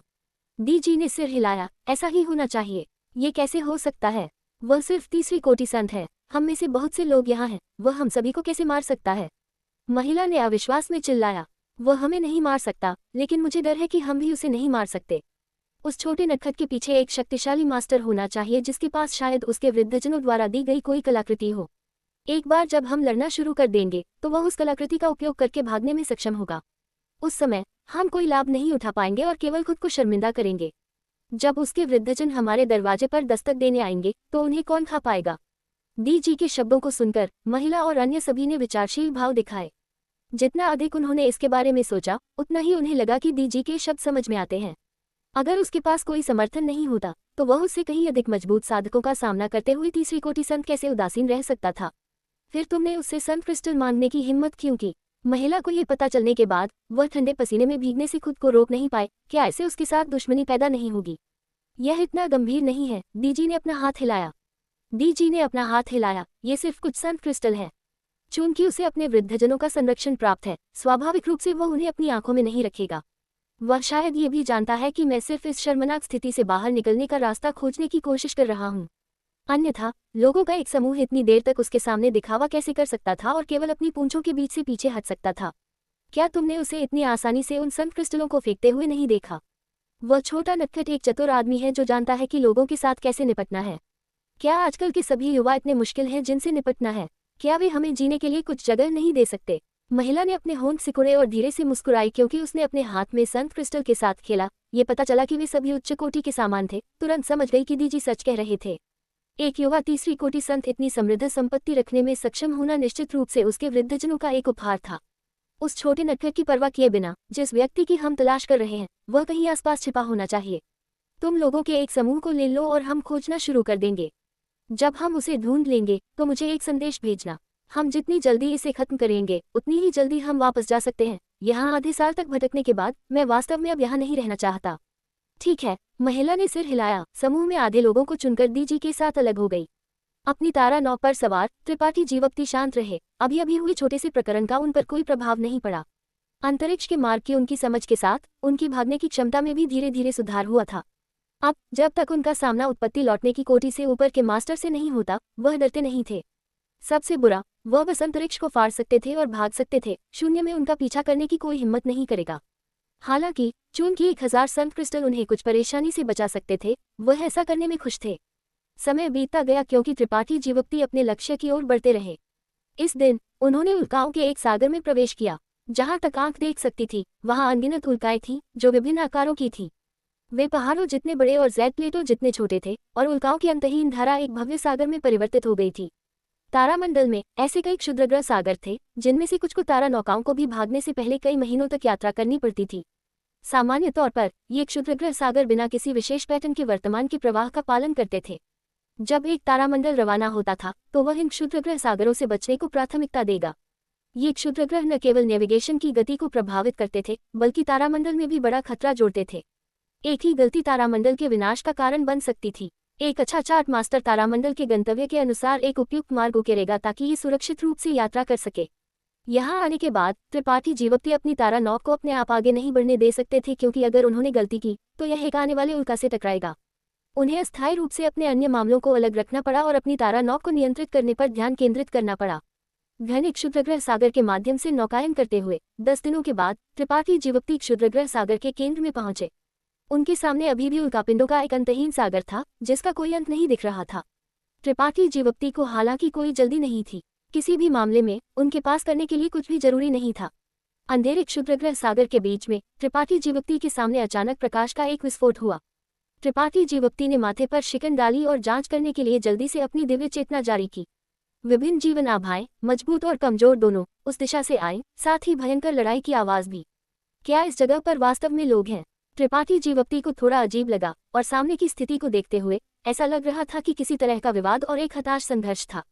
डीजी ने सिर हिलाया, ऐसा ही होना चाहिए। ये कैसे हो सकता है? वह सिर्फ तीसरी कोटि संत है। हम में से बहुत से लोग यहाँ हैं, वह हम सभी को कैसे मार सकता है? महिला ने अविश्वास में चिल्लाया, वह हमें नहीं मार सकता, लेकिन मुझे डर है कि हम भी उसे नहीं मार सकते। उस छोटे नटखट के पीछे एक शक्तिशाली मास्टर होना चाहिए जिसके पास शायद उसके वृद्धजनों द्वारा दी गई कोई कलाकृति हो। एक बार जब हम लड़ना शुरू कर देंगे तो वह उस कलाकृति का उपयोग करके भागने में सक्षम होगा। उस समय हम कोई लाभ नहीं उठा पाएंगे और केवल खुद को शर्मिंदा करेंगे। जब उसके वृद्धजन हमारे दरवाजे पर दस्तक देने आएंगे तो उन्हें कौन खा पाएगा? डीजी के शब्दों को सुनकर महिला और अन्य सभी ने विचारशील भाव दिखाए। जितना अधिक उन्होंने इसके बारे में सोचा उतना ही उन्हें लगा कि डीजी के शब्द समझ में आते हैं। अगर उसके पास कोई समर्थन नहीं होता तो वह उससे कहीं अधिक मजबूत साधकों का सामना करते हुए तीसरी कोटि संत कैसे उदासीन रह सकता था? फिर तुमने उससे संत क्रिस्टल मांगने की हिम्मत क्यों की? महिला को ये पता चलने के बाद वह ठंडे पसीने में भीगने से खुद को रोक नहीं पाए। क्या ऐसे उसके साथ दुश्मनी पैदा नहीं होगी? यह इतना गंभीर नहीं है। डीजी ने अपना हाथ हिलाया। ये सिर्फ कुछ संत क्रिस्टल है। चूंकि उसे अपने वृद्धजनों का संरक्षण प्राप्त है, स्वाभाविक रूप से वह उन्हें अपनी आंखों में नहीं रखेगा। वह शायद ये भी जानता है कि मैं सिर्फ इस शर्मनाक स्थिति से बाहर निकलने का रास्ता खोजने की कोशिश कर रहा हूँ। अन्यथा लोगों का एक समूह इतनी देर तक उसके सामने दिखावा कैसे कर सकता था और केवल अपनी पूंछों के बीच से पीछे हट सकता था? क्या तुमने उसे इतनी आसानी से उन संत क्रिस्टलों को फेंकते हुए नहीं देखा? वह छोटा नटखट एक चतुर आदमी है जो जानता है कि लोगों के साथ कैसे निपटना है। क्या आजकल के सभी युवा इतने मुश्किल हैं जिनसे निपटना है? क्या वे हमें जीने के लिए कुछ जगह नहीं दे सकते? महिला ने अपने होंठ सिकुड़े और धीरे से मुस्कुराई, क्योंकि उसने अपने हाथ में संत क्रिस्टल के साथ खेला। ये पता चला कि वे सभी उच्च कोटि के सामान थे। तुरंत समझ गई कि डीजी सच कह रहे थे। एक युवा तीसरी कोटि संत इतनी समृद्ध संपत्ति रखने में सक्षम होना निश्चित रूप से उसके वृद्धजनों का एक उपहार था। उस छोटे नटखट की परवाह किए बिना जिस व्यक्ति की हम तलाश कर रहे हैं वह कहीं आसपास छिपा होना चाहिए। तुम लोगों के एक समूह को ले लो और हम खोजना शुरू कर देंगे। जब हम उसे ढूंढ लेंगे तो मुझे एक संदेश भेजना। हम जितनी जल्दी इसे खत्म करेंगे उतनी ही जल्दी हम वापस जा सकते हैं। यहाँ आधे साल तक भटकने के बाद मैं वास्तव में अब यहाँ नहीं रहना चाहता। ठीक है, महिला ने सिर हिलाया। समूह में आधे लोगों को चुनकर डीजी के साथ अलग हो गई। अपनी तारा नौ पर सवार त्रिपाठी जीवकती शांत रहे। अभी अभी हुए छोटे से प्रकरण का उन पर कोई प्रभाव नहीं पड़ा। अंतरिक्ष के मार्ग की उनकी समझ के साथ उनकी भागने की क्षमता में भी धीरे धीरे सुधार हुआ था। अब जब तक उनका सामना उत्पत्ति लौटने की कोटि से ऊपर के मास्टर से नहीं होता, वह डरते नहीं थे। सबसे बुरा, वह बस अंतरिक्ष को फाड़ सकते थे और भाग सकते थे, शून्य में उनका पीछा करने की कोई हिम्मत नहीं करेगा। हालांकि चूंकि 1000 संत क्रिस्टल उन्हें कुछ परेशानी से बचा सकते थे, वह ऐसा करने में खुश थे। समय बीतता गया क्योंकि त्रिपाठी जीवकती अपने लक्ष्य की ओर बढ़ते रहे। इस दिन उन्होंने उल्काओं के एक सागर में प्रवेश किया। जहां तक आंख देख सकती थी, वहां अनगिनत उल्काएं थीं, जो विभिन्न आकारों की थीं। वे पहाड़ों जितने बड़े और ज़ेड प्लेटों जितने छोटे थे, और उल्काओं की अंतहीन धारा एक भव्य सागर में परिवर्तित हो गई थी। तारामंडल में ऐसे कई क्षुद्रग्रह सागर थे, जिनमें से कुछ को तारा नौकाओं को भी भागने से पहले कई महीनों तक यात्रा करनी पड़ती थी। सामान्य तौर पर ये क्षुद्रग्रह सागर बिना किसी विशेष पैटर्न के वर्तमान के प्रवाह का पालन करते थे। जब एक तारामंडल रवाना होता था, तो वह इन क्षुद्रग्रह सागरों से बचने को प्राथमिकता देगा। ये क्षुद्रग्रह न केवल नेविगेशन की गति को प्रभावित करते थे, बल्कि तारामंडल में भी बड़ा खतरा जोड़ते थे। एक ही गलती तारामंडल के विनाश का कारण बन सकती थी। एक अच्छा चार्ट मास्टर तारामंडल के गंतव्य के अनुसार एक उपयुक्त मार्ग उकेरेगा ताकि ये सुरक्षित रूप से यात्रा कर सके। यहाँ आने के बाद त्रिपाठी जीवकती अपनी तारा नौ को अपने आप आगे नहीं बढ़ने दे सकते थे, क्योंकि अगर उन्होंने गलती की तो यह एक आने वाले उल्का से टकराएगा। उन्हें अस्थायी रूप से अपने अन्य मामलों को अलग रखना पड़ा और अपनी तारा नौ को नियंत्रित करने पर ध्यान केंद्रित करना पड़ा। घने क्षुद्रग्रह सागर के माध्यम से नौकायन करते हुए 10 दिनों के बाद त्रिपाठी जीवकती क्षुद्रग्रह सागर के केंद्र में पहुंचे। उनके सामने अभी भी उल्कापिंडों का एक अंतहीन सागर था, जिसका कोई अंत नहीं दिख रहा था। त्रिपाठी जीवकती को हालांकि कोई जल्दी नहीं थी। किसी भी मामले में उनके पास करने के लिए कुछ भी जरूरी नहीं था। अंधेरे क्षुद्रग्रह सागर के बीच में त्रिपाठी जीवकती के सामने अचानक प्रकाश का एक विस्फोट हुआ। त्रिपाठी जीवकती ने माथे पर शिकन डाली और जांच करने के लिए जल्दी से अपनी दिव्य चेतना जारी की। विभिन्न जीवन आभाएं, मजबूत और कमजोर दोनों, उस दिशा से आए, साथ ही भयंकर लड़ाई की आवाज भी। क्या इस जगह पर वास्तव में लोग हैं? त्रिपाठी जीवकती को थोड़ा अजीब लगा, और सामने की स्थिति को देखते हुए ऐसा लग रहा था कि किसी तरह का विवाद और एक हताश संघर्ष था।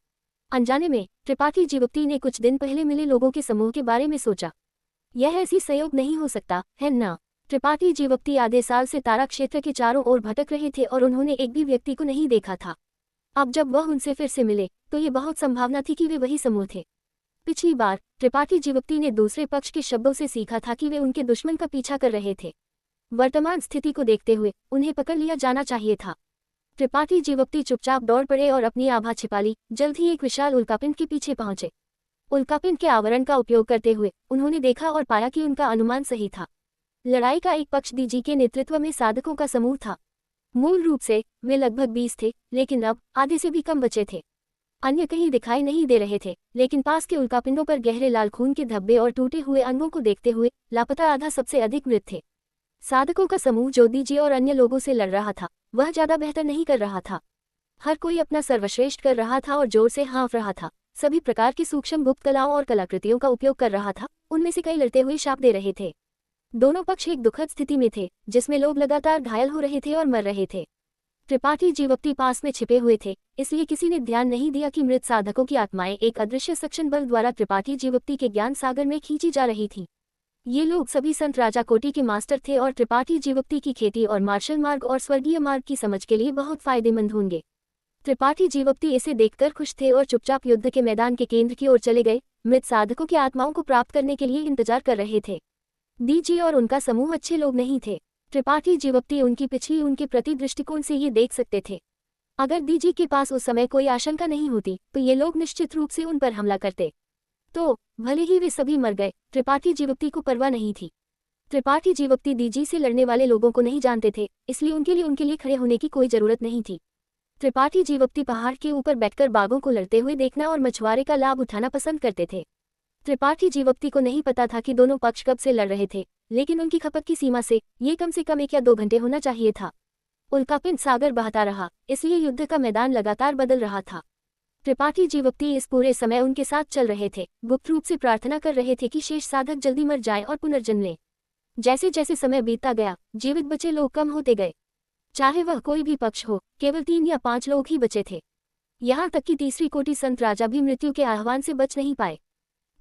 अनजाने में त्रिपाठी जीवकती ने कुछ दिन पहले मिले लोगों के समूह के बारे में सोचा। यह ऐसी संयोग नहीं हो सकता है ना? त्रिपाठी जीवकती आधे साल से तारा क्षेत्र के चारों ओर भटक रहे थे और उन्होंने एक भी व्यक्ति को नहीं देखा था। अब जब वह उनसे फिर से मिले तो ये बहुत संभावना थी कि वे वही समूह थे। पिछली बार त्रिपाठी जीवकती ने दूसरे पक्ष के शब्दों से सीखा था कि वे उनके दुश्मन का पीछा कर रहे थे। वर्तमान स्थिति को देखते हुए उन्हें पकड़ लिया जाना चाहिए था। त्रिपाठी जीवकती चुपचाप दौड़ पड़े और अपनी आभा छिपा ली। जल्द ही एक विशाल उल्कापिंड के पीछे पहुंचे। उल्कापिंड के आवरण का उपयोग करते हुए उन्होंने देखा और पाया कि उनका अनुमान सही था। लड़ाई का एक पक्ष डीजी के नेतृत्व में साधकों का समूह था। मूल रूप से वे लगभग 20 थे, लेकिन अब आधे से भी कम बचे थे। अन्य कहीं दिखाई नहीं दे रहे थे, लेकिन पास के उल्कापिंडों पर गहरे लाल खून के धब्बे और टूटे हुए अंगों को देखते हुए लापता आधा सबसे अधिक मृत थे। साधकों का समूह जो डीजी और अन्य लोगों से लड़ रहा था, वह ज्यादा बेहतर नहीं कर रहा था। हर कोई अपना सर्वश्रेष्ठ कर रहा था और जोर से हाँफ रहा था। सभी प्रकार की सूक्ष्म गुप्त कलाओं और कलाकृतियों का उपयोग कर रहा था। उनमें से कई लड़ते हुए शाप दे रहे थे। दोनों पक्ष एक दुखद स्थिति में थे, जिसमें लोग लगातार घायल हो रहे थे और मर रहे थे। त्रिपाठी जीवकती पास में छिपे हुए थे, इसलिए किसी ने ध्यान नहीं दिया कि मृत साधकों की आत्माएं एक अदृश्य सक्शन बल द्वारा त्रिपाठी जीवकती के ज्ञान सागर में खींची जा रही थी। ये लोग सभी संत राजा कोटि के मास्टर थे और त्रिपाठी जीवकती की खेती और मार्शल मार्ग और स्वर्गीय मार्ग की समझ के लिए बहुत फायदेमंद होंगे। त्रिपाठी जीवकती इसे देखकर खुश थे और चुपचाप युद्ध के मैदान के केंद्र की ओर चले गए। मृत साधकों की आत्माओं को प्राप्त करने के लिए इंतजार कर रहे थे। डीजी और उनका समूह अच्छे लोग नहीं थे। त्रिपाठी जीवकती उनकी पिछली उनके प्रति दृष्टिकोण से ये देख सकते थे। अगर डीजी के पास उस समय कोई आशंका नहीं होती तो ये लोग निश्चित रूप से उन पर हमला करते। तो भले ही वे सभी मर गए, त्रिपाठी जीवकती को परवाह नहीं थी। त्रिपाठी जीवकती डीजी से लड़ने वाले लोगों को नहीं जानते थे, इसलिए उनके लिए खड़े होने की कोई जरूरत नहीं थी। त्रिपाठी जीवकती पहाड़ के ऊपर बैठकर बाघों को लड़ते हुए देखना और मछुआरे का लाभ उठाना पसंद करते थे। त्रिपाठी जीवकती को नहीं पता था कि दोनों पक्ष कब से लड़ रहे थे, लेकिन उनकी खपत की सीमा से कम 1 या 2 घंटे होना चाहिए था। उल्कापिंड सागर बहता रहा, इसलिए युद्ध का मैदान लगातार बदल रहा था। त्रिपाठी जीवकती इस पूरे समय उनके साथ चल रहे थे, गुप्त रूप से प्रार्थना कर रहे थे कि शेष साधक जल्दी मर जाएं और पुनर्जन्म लें। जैसे जैसे समय बीतता गया, जीवित बचे लोग कम होते गए। चाहे वह कोई भी पक्ष हो, केवल 3 या 5 लोग ही बचे थे। यहाँ तक कि तीसरी कोटि संत राजा भी मृत्यु के आह्वान से बच नहीं पाए।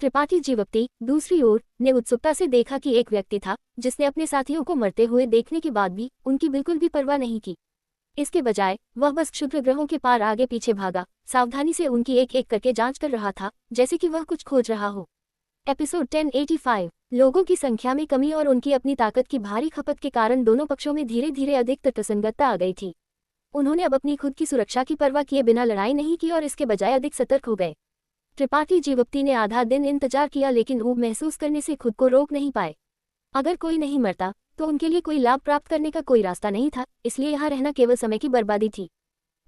त्रिपाठी जीवकती दूसरी ओर ने उत्सुकता से देखा कि एक व्यक्ति था जिसने अपने साथियों को मरते हुए देखने के बाद भी उनकी बिल्कुल भी परवाह नहीं की। इसके बजाय वह बस क्षुद्र ग्रहों के पार आगे पीछे भागा, सावधानी से उनकी एक एक करके जांच कर रहा था, जैसे कि वह कुछ खोज रहा हो। एपिसोड 1085। लोगों की संख्या में कमी और उनकी अपनी ताकत की भारी खपत के कारण दोनों पक्षों में धीरे धीरे अधिक तर्कसंगतता आ गई थी। उन्होंने अब अपनी खुद की सुरक्षा की परवाह किए बिना लड़ाई नहीं की और इसके बजाय अधिक सतर्क हो गए। त्रिपाठी जीवप्ती ने आधा दिन इंतजार किया, लेकिन ऊब महसूस करने से खुद को रोक नहीं पाए। अगर कोई नहीं मरता तो उनके लिए कोई लाभ प्राप्त करने का कोई रास्ता नहीं था, इसलिए यहाँ रहना केवल समय की बर्बादी थी।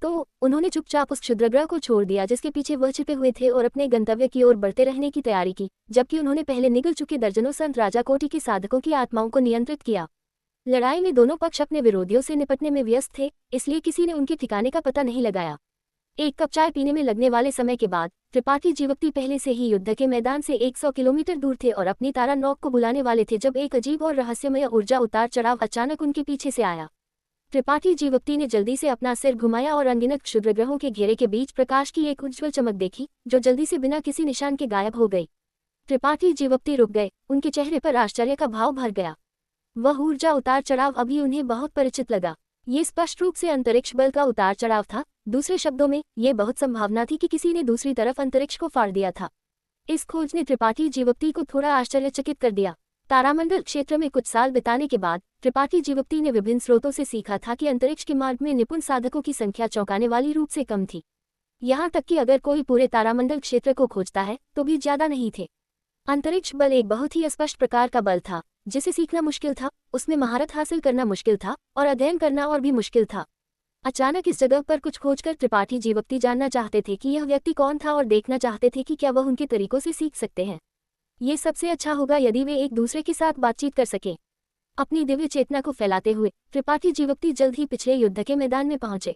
तो उन्होंने चुपचाप उस क्षुद्रग्रह को छोड़ दिया जिसके पीछे वह छिपे हुए थे और अपने गंतव्य की ओर बढ़ते रहने की तैयारी की, जबकि उन्होंने पहले निगल चुके दर्जनों संत राजा कोटि के साधकों की आत्माओं को नियंत्रित किया। लड़ाई में दोनों पक्ष अपने विरोधियों से निपटने में व्यस्त थे, इसलिए किसी ने उनके ठिकाने का पता नहीं लगाया। एक कप चाय पीने में लगने वाले समय के बाद त्रिपाठी जीवप्ती पहले से ही युद्ध के मैदान से 100 किलोमीटर दूर थे और अपनी तारा नौक को बुलाने वाले थे जब एक अजीब और रहस्यमय ऊर्जा उतार चढ़ाव अचानक उनके पीछे से आया। त्रिपाठी जीवप्ती ने जल्दी से अपना सिर घुमाया और अनगिनत क्षुद्रग्रहों के घेरे के बीच प्रकाश की एक उज्ज्वल चमक देखी, जो जल्दी से बिना किसी निशान के गायब हो गई। त्रिपाठी जीवप्ती रुक गए, उनके चेहरे पर आश्चर्य का भाव भर गया। वह ऊर्जा उतार चढ़ाव अभी उन्हें बहुत परिचित लगा। ये स्पष्ट रूप से अंतरिक्ष बल का उतार चढ़ाव था। दूसरे शब्दों में, ये बहुत संभावना थी कि किसी ने दूसरी तरफ अंतरिक्ष को फाड़ दिया था। इस खोज ने त्रिपाठी जीवप्ती को थोड़ा आश्चर्यचकित कर दिया। तारामंडल क्षेत्र में कुछ साल बिताने के बाद त्रिपाठी जीवप्ती ने विभिन्न स्रोतों से सीखा था कि अंतरिक्ष के मार्ग में निपुण साधकों की संख्या चौंकाने वाली रूप से कम थी। यहाँ तक कि अगर कोई पूरे तारामंडल क्षेत्र को खोजता है तो भी ज्यादा नहीं थे। अंतरिक्ष बल एक बहुत ही स्पष्ट प्रकार का बल था, जिसे सीखना मुश्किल था, उसमें महारत हासिल करना मुश्किल था और अध्ययन करना और भी मुश्किल था। अचानक इस जगह पर कुछ खोजकर त्रिपाठी जीवप्ती जानना चाहते थे कि यह व्यक्ति कौन था और देखना चाहते थे कि क्या वह उनके तरीकों से सीख सकते हैं। ये सबसे अच्छा होगा यदि वे एक दूसरे के साथ बातचीत कर सकें। अपनी दिव्य चेतना को फैलाते हुए त्रिपाठी जीवप्ती जल्द ही पिछले युद्ध के मैदान में पहुंचे।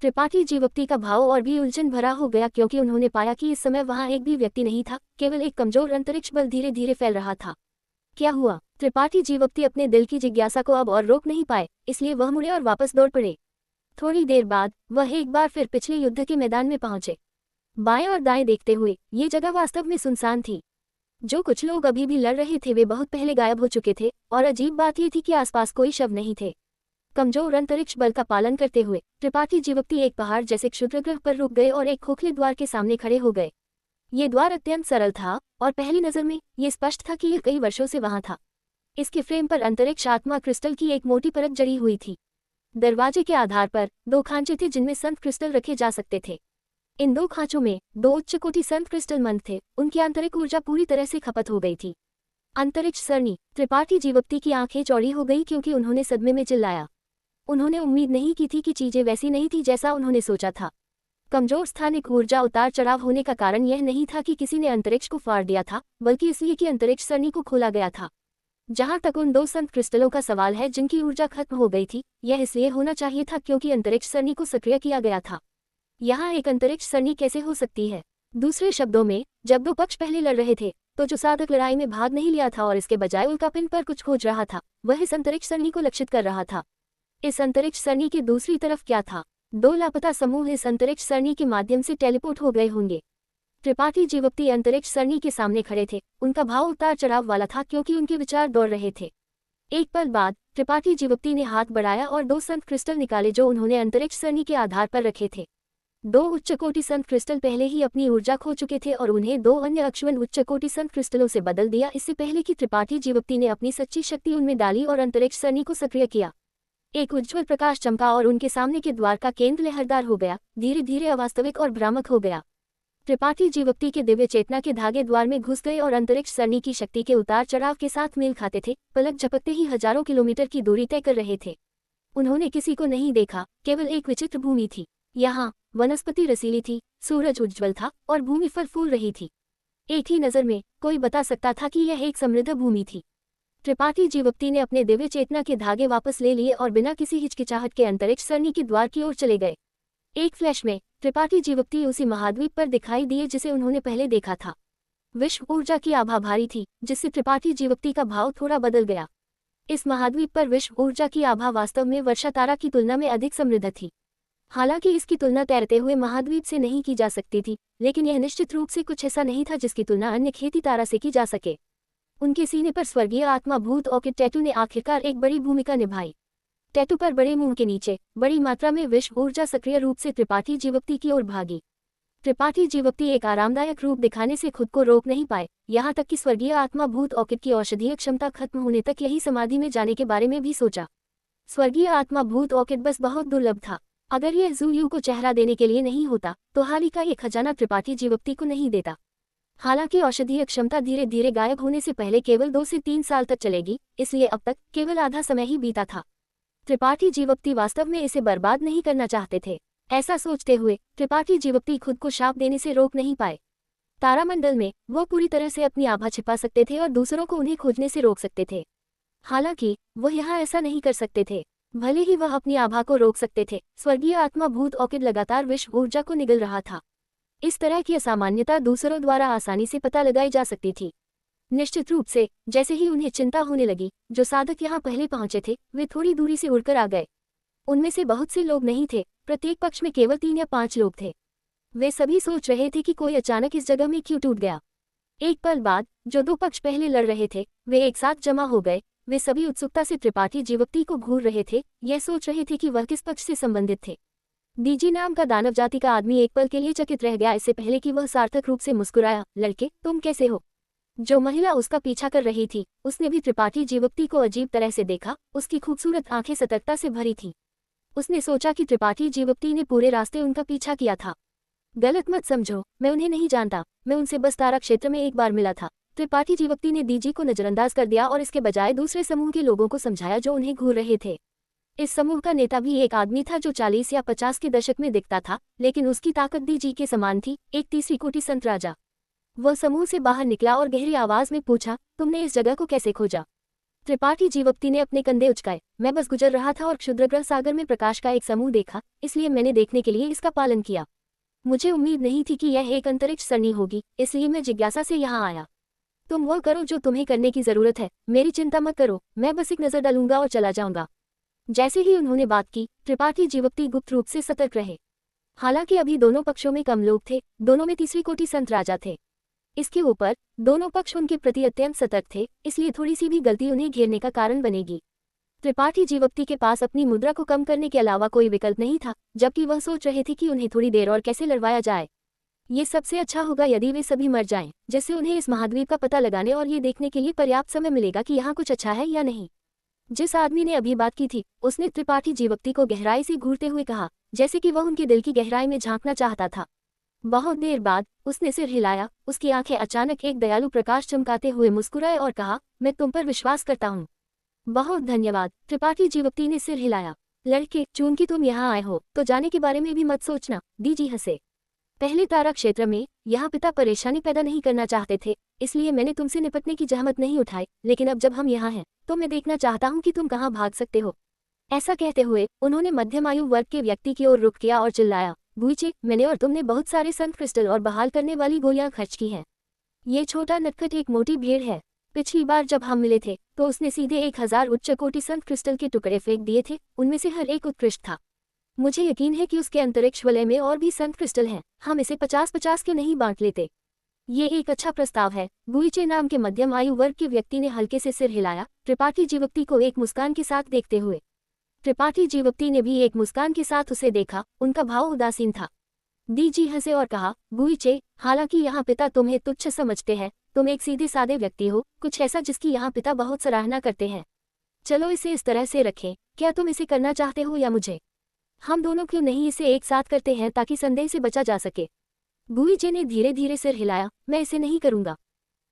त्रिपाठी जीवप्ती का भाव और भी उलझन भरा हो गया, क्योंकि उन्होंने पाया कि इस समय वहां एक भी व्यक्ति नहीं था, केवल एक कमजोर अंतरिक्ष बल धीरे धीरे फैल रहा था। क्या हुआ? त्रिपाठी जीवप्ती अपने दिल की जिज्ञासा को अब और रोक नहीं पाए, इसलिए वह मुड़े और वापस दौड़ पड़े। थोड़ी देर बाद वह एक बार फिर पिछले युद्ध के मैदान में पहुंचे। बाएं और दाएं देखते हुए ये जगह वास्तव में सुनसान थी। जो कुछ लोग अभी भी लड़ रहे थे वे बहुत पहले गायब हो चुके थे, और अजीब बात यह थी कि आसपास कोई शव नहीं थे। कमजोर अंतरिक्ष बल का पालन करते हुए त्रिपाठी जीवप्ती एक पहाड़ जैसे क्षुद्रग्रह पर रुक गए और एक खोखले द्वार के सामने खड़े हो गए। ये द्वार अत्यंत सरल था और पहली नजर में ये स्पष्ट था कि यह कई वर्षों से वहां था। इसके फ्रेम पर अंतरिक्ष आत्मा क्रिस्टल की एक मोटी परत जड़ी हुई थी। दरवाजे के आधार पर 2 खांचे थे जिनमें संत क्रिस्टल रखे जा सकते थे। इन 2 खांचों में 2 उच्च कोटि संत क्रिस्टल मंद थे, उनकी आंतरिक ऊर्जा पूरी तरह से खपत हो गई थी। अंतरिक्ष सरणी। त्रिपाठी जीवप्ती की आंखें चौड़ी हो गई क्योंकि उन्होंने सदमे में चिल्लाया। उन्होंने उम्मीद नहीं की थी कि चीजें वैसी नहीं थी जैसा उन्होंने सोचा था। कमजोर स्थानिक ऊर्जा उतार चढ़ाव होने का कारण यह नहीं था कि किसी ने अंतरिक्ष को फाड़ दिया था, बल्कि इसलिए कि अंतरिक्ष सरणी को खोला गया था। जहां तक उन 2 संत क्रिस्टलों का सवाल है जिनकी ऊर्जा खत्म हो गई थी, यह इसलिए होना चाहिए था क्योंकि अंतरिक्ष सरणी को सक्रिय किया गया था। यहाँ एक अंतरिक्ष सरणी कैसे हो सकती है? दूसरे शब्दों में, जब 2 पक्ष पहले लड़ रहे थे तो जो साधक लड़ाई में भाग नहीं लिया था और इसके बजाय उल्कापिंड पर कुछ खोज रहा था, वह इस अंतरिक्ष सरणी को लक्षित कर रहा था। इस अंतरिक्ष सरणी की दूसरी तरफ क्या था? 2 लापता समूह इस अंतरिक्ष सरणी के माध्यम से टेलीपोर्ट हो गए होंगे। त्रिपाठी जीवप्ती अंतरिक्ष सरणी के सामने खड़े थे। उनका भाव उतार चढ़ाव वाला था क्योंकि उनके विचार दौड़ रहे थे। एक पल बाद त्रिपाठी जीवप्ती ने हाथ बढ़ाया और 2 संत क्रिस्टल निकाले जो उन्होंने अंतरिक्ष सरणी के आधार पर रखे थे। 2 उच्च कोटि संत क्रिस्टल पहले ही अपनी ऊर्जा खो चुके थे और उन्हें 2 अन्य अक्षुवन उच्च कोटि संत क्रिस्टलों से बदल दिया, इससे पहले कि त्रिपाठी जीवप्ती ने अपनी सच्ची शक्ति उनमें डाली और अंतरिक्ष सरणी को सक्रिय किया। एक उज्ज्वल प्रकाश चमका और उनके सामने के द्वार का केंद्र लहरदार हो गया, धीरे धीरे अवास्तविक और भ्रामक हो गया। त्रिपाठी जीवप्ती के दिव्य चेतना के धागे द्वार में घुस गए और अंतरिक्ष सरणी की शक्ति के उतार चढ़ाव के साथ मेल खाते थे। पलक झपकते ही हजारों किलोमीटर की दूरी तय कर रहे थे। उन्होंने किसी को नहीं देखा, केवल एक विचित्र भूमि थी। यहाँ वनस्पति रसीली थी, सूरज उज्ज्वल था और भूमि फल फूल रही थी। एक ही नजर में कोई बता सकता था कि यह एक समृद्ध भूमि थी। त्रिपाठी जीवप्ती ने अपने दिव्य चेतना के धागे वापस ले लिए और बिना किसी हिचकिचाहट के अंतरिक्ष सरणी के द्वार की ओर चले गए। एक फ्लैश में त्रिपाठी जीवप्ती उसी महाद्वीप पर दिखाई दिए जिसे उन्होंने पहले देखा था। विश्व ऊर्जा की आभा भारी थी, जिससे त्रिपाठी जीवप्ती का भाव थोड़ा बदल गया। इस महाद्वीप पर विश्व ऊर्जा की आभा वास्तव में वर्षा तारा की तुलना में अधिक समृद्ध थी। हालांकि इसकी तुलना तैरते हुए महाद्वीप से नहीं की जा सकती थी, लेकिन यह निश्चित रूप से कुछ ऐसा नहीं था जिसकी तुलना अन्य खेती तारा से की जा सके। उनके सीने पर स्वर्गीय आत्मा भूत ऑर्किड टैटू ने आखिरकार एक बड़ी भूमिका निभाई। टैटू पर बड़े मुंह के नीचे बड़ी मात्रा में विष ऊर्जा सक्रिय रूप से त्रिपाठी जीवक्ति की ओर भागी। त्रिपाठी जीवक्ति एक आरामदायक रूप दिखाने से खुद को रोक नहीं पाए, यहाँ तक कि स्वर्गीय आत्मा भूत ऑर्किड की औषधीय क्षमता खत्म होने तक यही समाधि में जाने के बारे में भी सोचा। स्वर्गीय आत्मा भूत ऑर्किड बस बहुत दुर्लभ था। अगर यह ज़ू को चेहरा देने के लिए नहीं होता तो हाल ही का ये खजाना त्रिपाठी जीवक्ति को नहीं देता। हालांकि औषधीय क्षमता धीरे धीरे गायब होने से पहले केवल 2 से 3 साल तक चलेगी, इसलिए अब तक केवल आधा समय ही बीता था। त्रिपाठी जीवक्ति वास्तव में इसे बर्बाद नहीं करना चाहते थे। ऐसा सोचते हुए त्रिपाठी जीवक्ति खुद को शाप देने से रोक नहीं पाए। तारामंडल में वो पूरी तरह से अपनी आभा छिपा सकते थे और दूसरों को उन्हें खोजने से रोक सकते थे। हालांकि वो यहाँ ऐसा नहीं कर सकते थे। भले ही वह अपनी आभा को रोक सकते थे, स्वर्गीय आत्मा भूत ऑर्किड लगातार विश्व ऊर्जा को निगल रहा था। इस तरह की असामान्यता दूसरों द्वारा आसानी से पता लगाई जा सकती थी। निश्चित रूप से जैसे ही उन्हें चिंता होने लगी, जो साधक यहाँ पहले पहुंचे थे वे थोड़ी दूरी से उड़कर आ गए। उनमें से बहुत से लोग नहीं थे, प्रत्येक पक्ष में केवल 3 या 5 लोग थे। वे सभी सोच रहे थे कि कोई अचानक इस जगह में क्यों टूट गया। एक पल बाद जो 2 पक्ष पहले लड़ रहे थे वे एक साथ जमा हो गए। वे सभी उत्सुकता से त्रिपाठी जीवक्ति को घूर रहे थे, यह सोच रहे थे कि वह किस पक्ष से संबंधित थे। डीजी नाम का दानव जाति का आदमी एक पल के लिए चकित रह गया, इससे पहले कि वह सार्थक रूप से मुस्कुराया। लड़के, तुम कैसे हो? जो महिला उसका पीछा कर रही थी उसने भी त्रिपाठी जीवक्ति को अजीब तरह से देखा। उसकी खूबसूरत आंखें सतर्कता से भरी थीं। उसने सोचा कि त्रिपाठी जीवक्ति ने पूरे रास्ते उनका पीछा किया था। गलत मत समझो, मैं उन्हें नहीं जानता, मैं उनसे बस तारा क्षेत्र में एक बार मिला था। त्रिपाठी जीवक्ति ने डीजी को नजरअंदाज कर दिया और इसके बजाय दूसरे समूह के लोगों को समझाया जो उन्हें घूर रहे थे। इस समूह का नेता भी एक आदमी था जो 40 या 50 के दशक में दिखता था, लेकिन उसकी ताकत डीजी के समान थी, एक तीसरी कोटि संत राजा। वह समूह से बाहर निकला और गहरी आवाज में पूछा, तुमने इस जगह को कैसे खोजा? त्रिपाठी जीवक्ति ने अपने कंधे उचकाए। मैं बस गुजर रहा था और क्षुद्रग्रह सागर में प्रकाश का एक समूह देखा, इसलिए मैंने देखने के लिए इसका पालन किया। मुझे उम्मीद नहीं थी कि यह एक अंतरिक्ष सरणी होगी, इसलिए मैं जिज्ञासा से यहाँ आया। तुम वो करो जो तुम्हें करने की जरूरत है, मेरी चिंता मत करो, मैं बस एक नजर डालूंगा और चला जाऊंगा। जैसे ही उन्होंने बात की, त्रिपाठी जीवक्ति गुप्त रूप से सतर्क रहे। हालांकि अभी दोनों पक्षों में कम लोग थे, दोनों में तीसरी कोटि संत राजा थे। इसके ऊपर दोनों पक्ष उनके प्रति अत्यंत सतर्क थे, इसलिए थोड़ी सी भी गलती उन्हें घेरने का कारण बनेगी। त्रिपाठी जीवक्ति के पास अपनी मुद्रा को कम करने के अलावा कोई विकल्प नहीं था, जबकि वह सोच रहे थे कि उन्हें थोड़ी देर और कैसे लड़वाया जाए। ये सबसे अच्छा होगा यदि वे सभी मर जाएं, जिससे उन्हें इस महाद्वीप का पता लगाने और ये देखने के लिए पर्याप्त समय मिलेगा कि यहाँ कुछ अच्छा है या नहीं। जिस आदमी ने अभी बात की थी उसने त्रिपाठी जीवक्ति को गहराई से घूरते हुए कहा, जैसे कि वह उनके दिल की गहराई में झांकना चाहता था। बहुत देर बाद उसने सिर हिलाया, उसकी आंखें अचानक एक दयालु प्रकाश चमकाते हुए मुस्कुराए और कहा, मैं तुम पर विश्वास करता हूँ। बहुत धन्यवाद। त्रिपाठी जीवक्ति ने सिर हिलाया। लड़के, चूंकि तुम यहाँ आए हो तो जाने के बारे में भी मत सोचना, डीजी हंसे। पहले तारा क्षेत्र में यहाँ पिता परेशानी पैदा नहीं करना चाहते थे, इसलिए मैंने तुमसे निपटने की जहमत नहीं उठाई, लेकिन अब जब हम यहाँ हैं तो मैं देखना चाहता हूँ कि तुम कहाँ भाग सकते हो। ऐसा कहते हुए उन्होंने मध्यम आयु वर्ग के व्यक्ति की ओर रुख किया और चिल्लाया, गुईचे, मैंने और तुमने बहुत सारे संत क्रिस्टल और बहाल करने वाली गोलियां खर्च की हैं। ये छोटा नटखट एक मोटी भेड़ है। पिछली बार जब हम मिले थे तो उसने सीधे 1000 उच्च कोटि संत क्रिस्टल के टुकड़े फेंक दिए थे, उनमें से हर एक उत्कृष्ट था। मुझे यकीन है कि उसके अंतरिक्ष वलय में और भी संत क्रिस्टल हैं, हम इसे 50-50 क्यों नहीं बांट लेते? ये एक अच्छा प्रस्ताव है। गुईचे नाम के मध्यम आयु वर्ग के व्यक्ति ने हल्के से सिर हिलाया, त्रिपाठी जीवक्ति को एक मुस्कान के साथ देखते हुए। त्रिपाठी जीवक्ति ने भी एक मुस्कान के साथ उसे देखा, उनका भाव उदासीन था। डीजी हंसे और कहा, गुईचे, हालांकि यहाँ पिता तुम्हें तुच्छ समझते हैं, तुम एक सीधे सादे व्यक्ति हो, कुछ ऐसा जिसकी यहाँ पिता बहुत सराहना करते हैं। चलो इसे इस तरह से रखें, क्या तुम इसे करना चाहते हो या मुझे? हम दोनों क्यों नहीं इसे एक साथ करते हैं ताकि संदेह से बचा जा सके। गुईचे ने धीरे धीरे सिर हिलाया, मैं इसे नहीं करूंगा।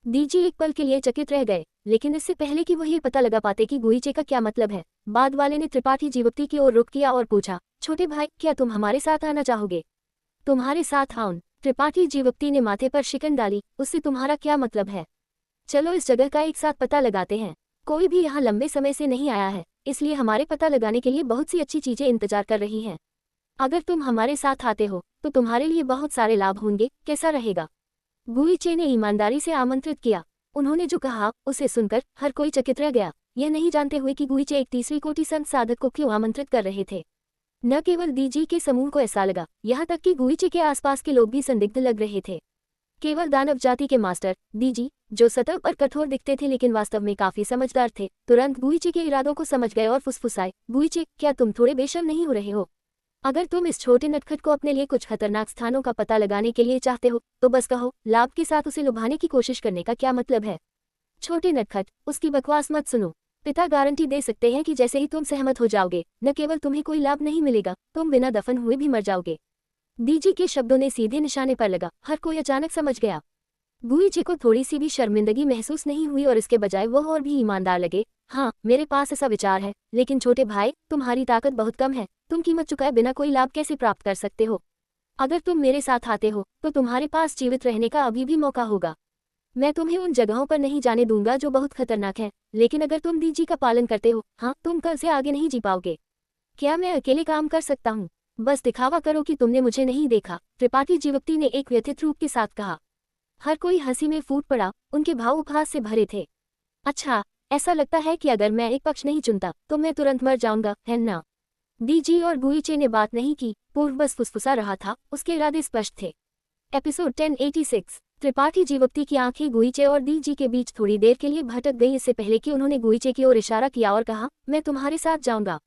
डीजी एक पल के लिए चकित रह गए, लेकिन इससे पहले कि वह ये पता लगा पाते कि गुईचे का क्या मतलब है, बाद वाले ने त्रिपाठी जीवक्ति की ओर रुख किया और पूछा, छोटे भाई, क्या तुम हमारे साथ आना चाहोगे? तुम्हारे साथ आऊं? त्रिपाठी जीवक्ति ने माथे पर शिकन डाली, उससे तुम्हारा क्या मतलब है? चलो इस जगह का एक साथ पता लगाते हैं। कोई भी यहाँ लंबे समय से नहीं आया है, इसलिए हमारे पता लगाने के लिए बहुत सी अच्छी चीजें इंतजार कर रही हैं। अगर तुम हमारे साथ आते हो तो तुम्हारे लिए बहुत सारे लाभ होंगे, कैसा रहेगा? गुईचे ने ईमानदारी से आमंत्रित किया। उन्होंने जो कहा उसे सुनकर हर कोई चकित रह गया, यह नहीं जानते हुए कि गुईचे एक तीसरी कोटि संत साधक को क्यों आमंत्रित कर रहे थे। न केवल डीजी के समूह को ऐसा लगा, यहाँ तक कि गुईचे के आसपास के लोग भी संदिग्ध लग रहे थे। केवल दानव जाति के मास्टर डीजी, जो सतह पर कठोर दिखते थे लेकिन वास्तव में काफी समझदार थे, तुरंत गुइचे के इरादों को समझ गए और फुसफुसाए, गुइचे, क्या तुम थोड़े बेशर्म नहीं हो रहे हो? अगर तुम इस छोटे नटखट को अपने लिए कुछ खतरनाक स्थानों का पता लगाने के लिए चाहते हो तो बस कहो, लाभ के साथ उसे लुभाने की कोशिश करने का क्या मतलब है? छोटे नटखट, उसकी बकवास मत सुनो। पिता गारंटी दे सकते हैं कि जैसे ही तुम सहमत हो जाओगे, न केवल तुम्हें कोई लाभ नहीं मिलेगा, तुम बिना दफन हुए भी मर जाओगे। डीजी के शब्दों ने सीधे निशाने पर लगा। हर कोई अचानक समझ गया। गुइचे को थोड़ी सी भी शर्मिंदगी महसूस नहीं हुई और इसके बजाय वो और भी ईमानदार लगे। हाँ, मेरे पास ऐसा विचार है, लेकिन छोटे भाई, तुम्हारी ताकत बहुत कम है, तुम कीमत चुकाए बिना कोई लाभ कैसे प्राप्त कर सकते हो? अगर तुम मेरे साथ आते हो तो तुम्हारे पास जीवित रहने का अभी भी मौका होगा। मैं तुम्हें उन जगहों पर नहीं जाने दूंगा जो बहुत खतरनाक हैं, लेकिन अगर तुम डीजी का पालन करते हो, हाँ, तुम कल से आगे नहीं जी पाओगे। क्या मैं अकेले काम कर सकता हूँ? बस दिखावा करो कि तुमने मुझे नहीं देखा, त्रिपाठी जीवक्ति ने एक व्यथित रूप के साथ कहा। हर कोई हंसी में फूट पड़ा, उनके भाव उपहास से भरे थे। अच्छा, ऐसा लगता है कि अगर मैं एक पक्ष नहीं चुनता तो मैं तुरंत मर जाऊंगा, है ना? डीजी और गुइचे ने बात नहीं की, पूर्व बस फुसफुसा रहा था, उसके इरादे स्पष्ट थे। एपिसोड 1086। त्रिपाठी जीवक्ति की आंखें गुइचे और डीजी के बीच थोड़ी देर के लिए भटक गई इससे पहले कि उन्होंने गुइचे की ओर इशारा किया और कहा, मैं तुम्हारे साथ जाऊंगा।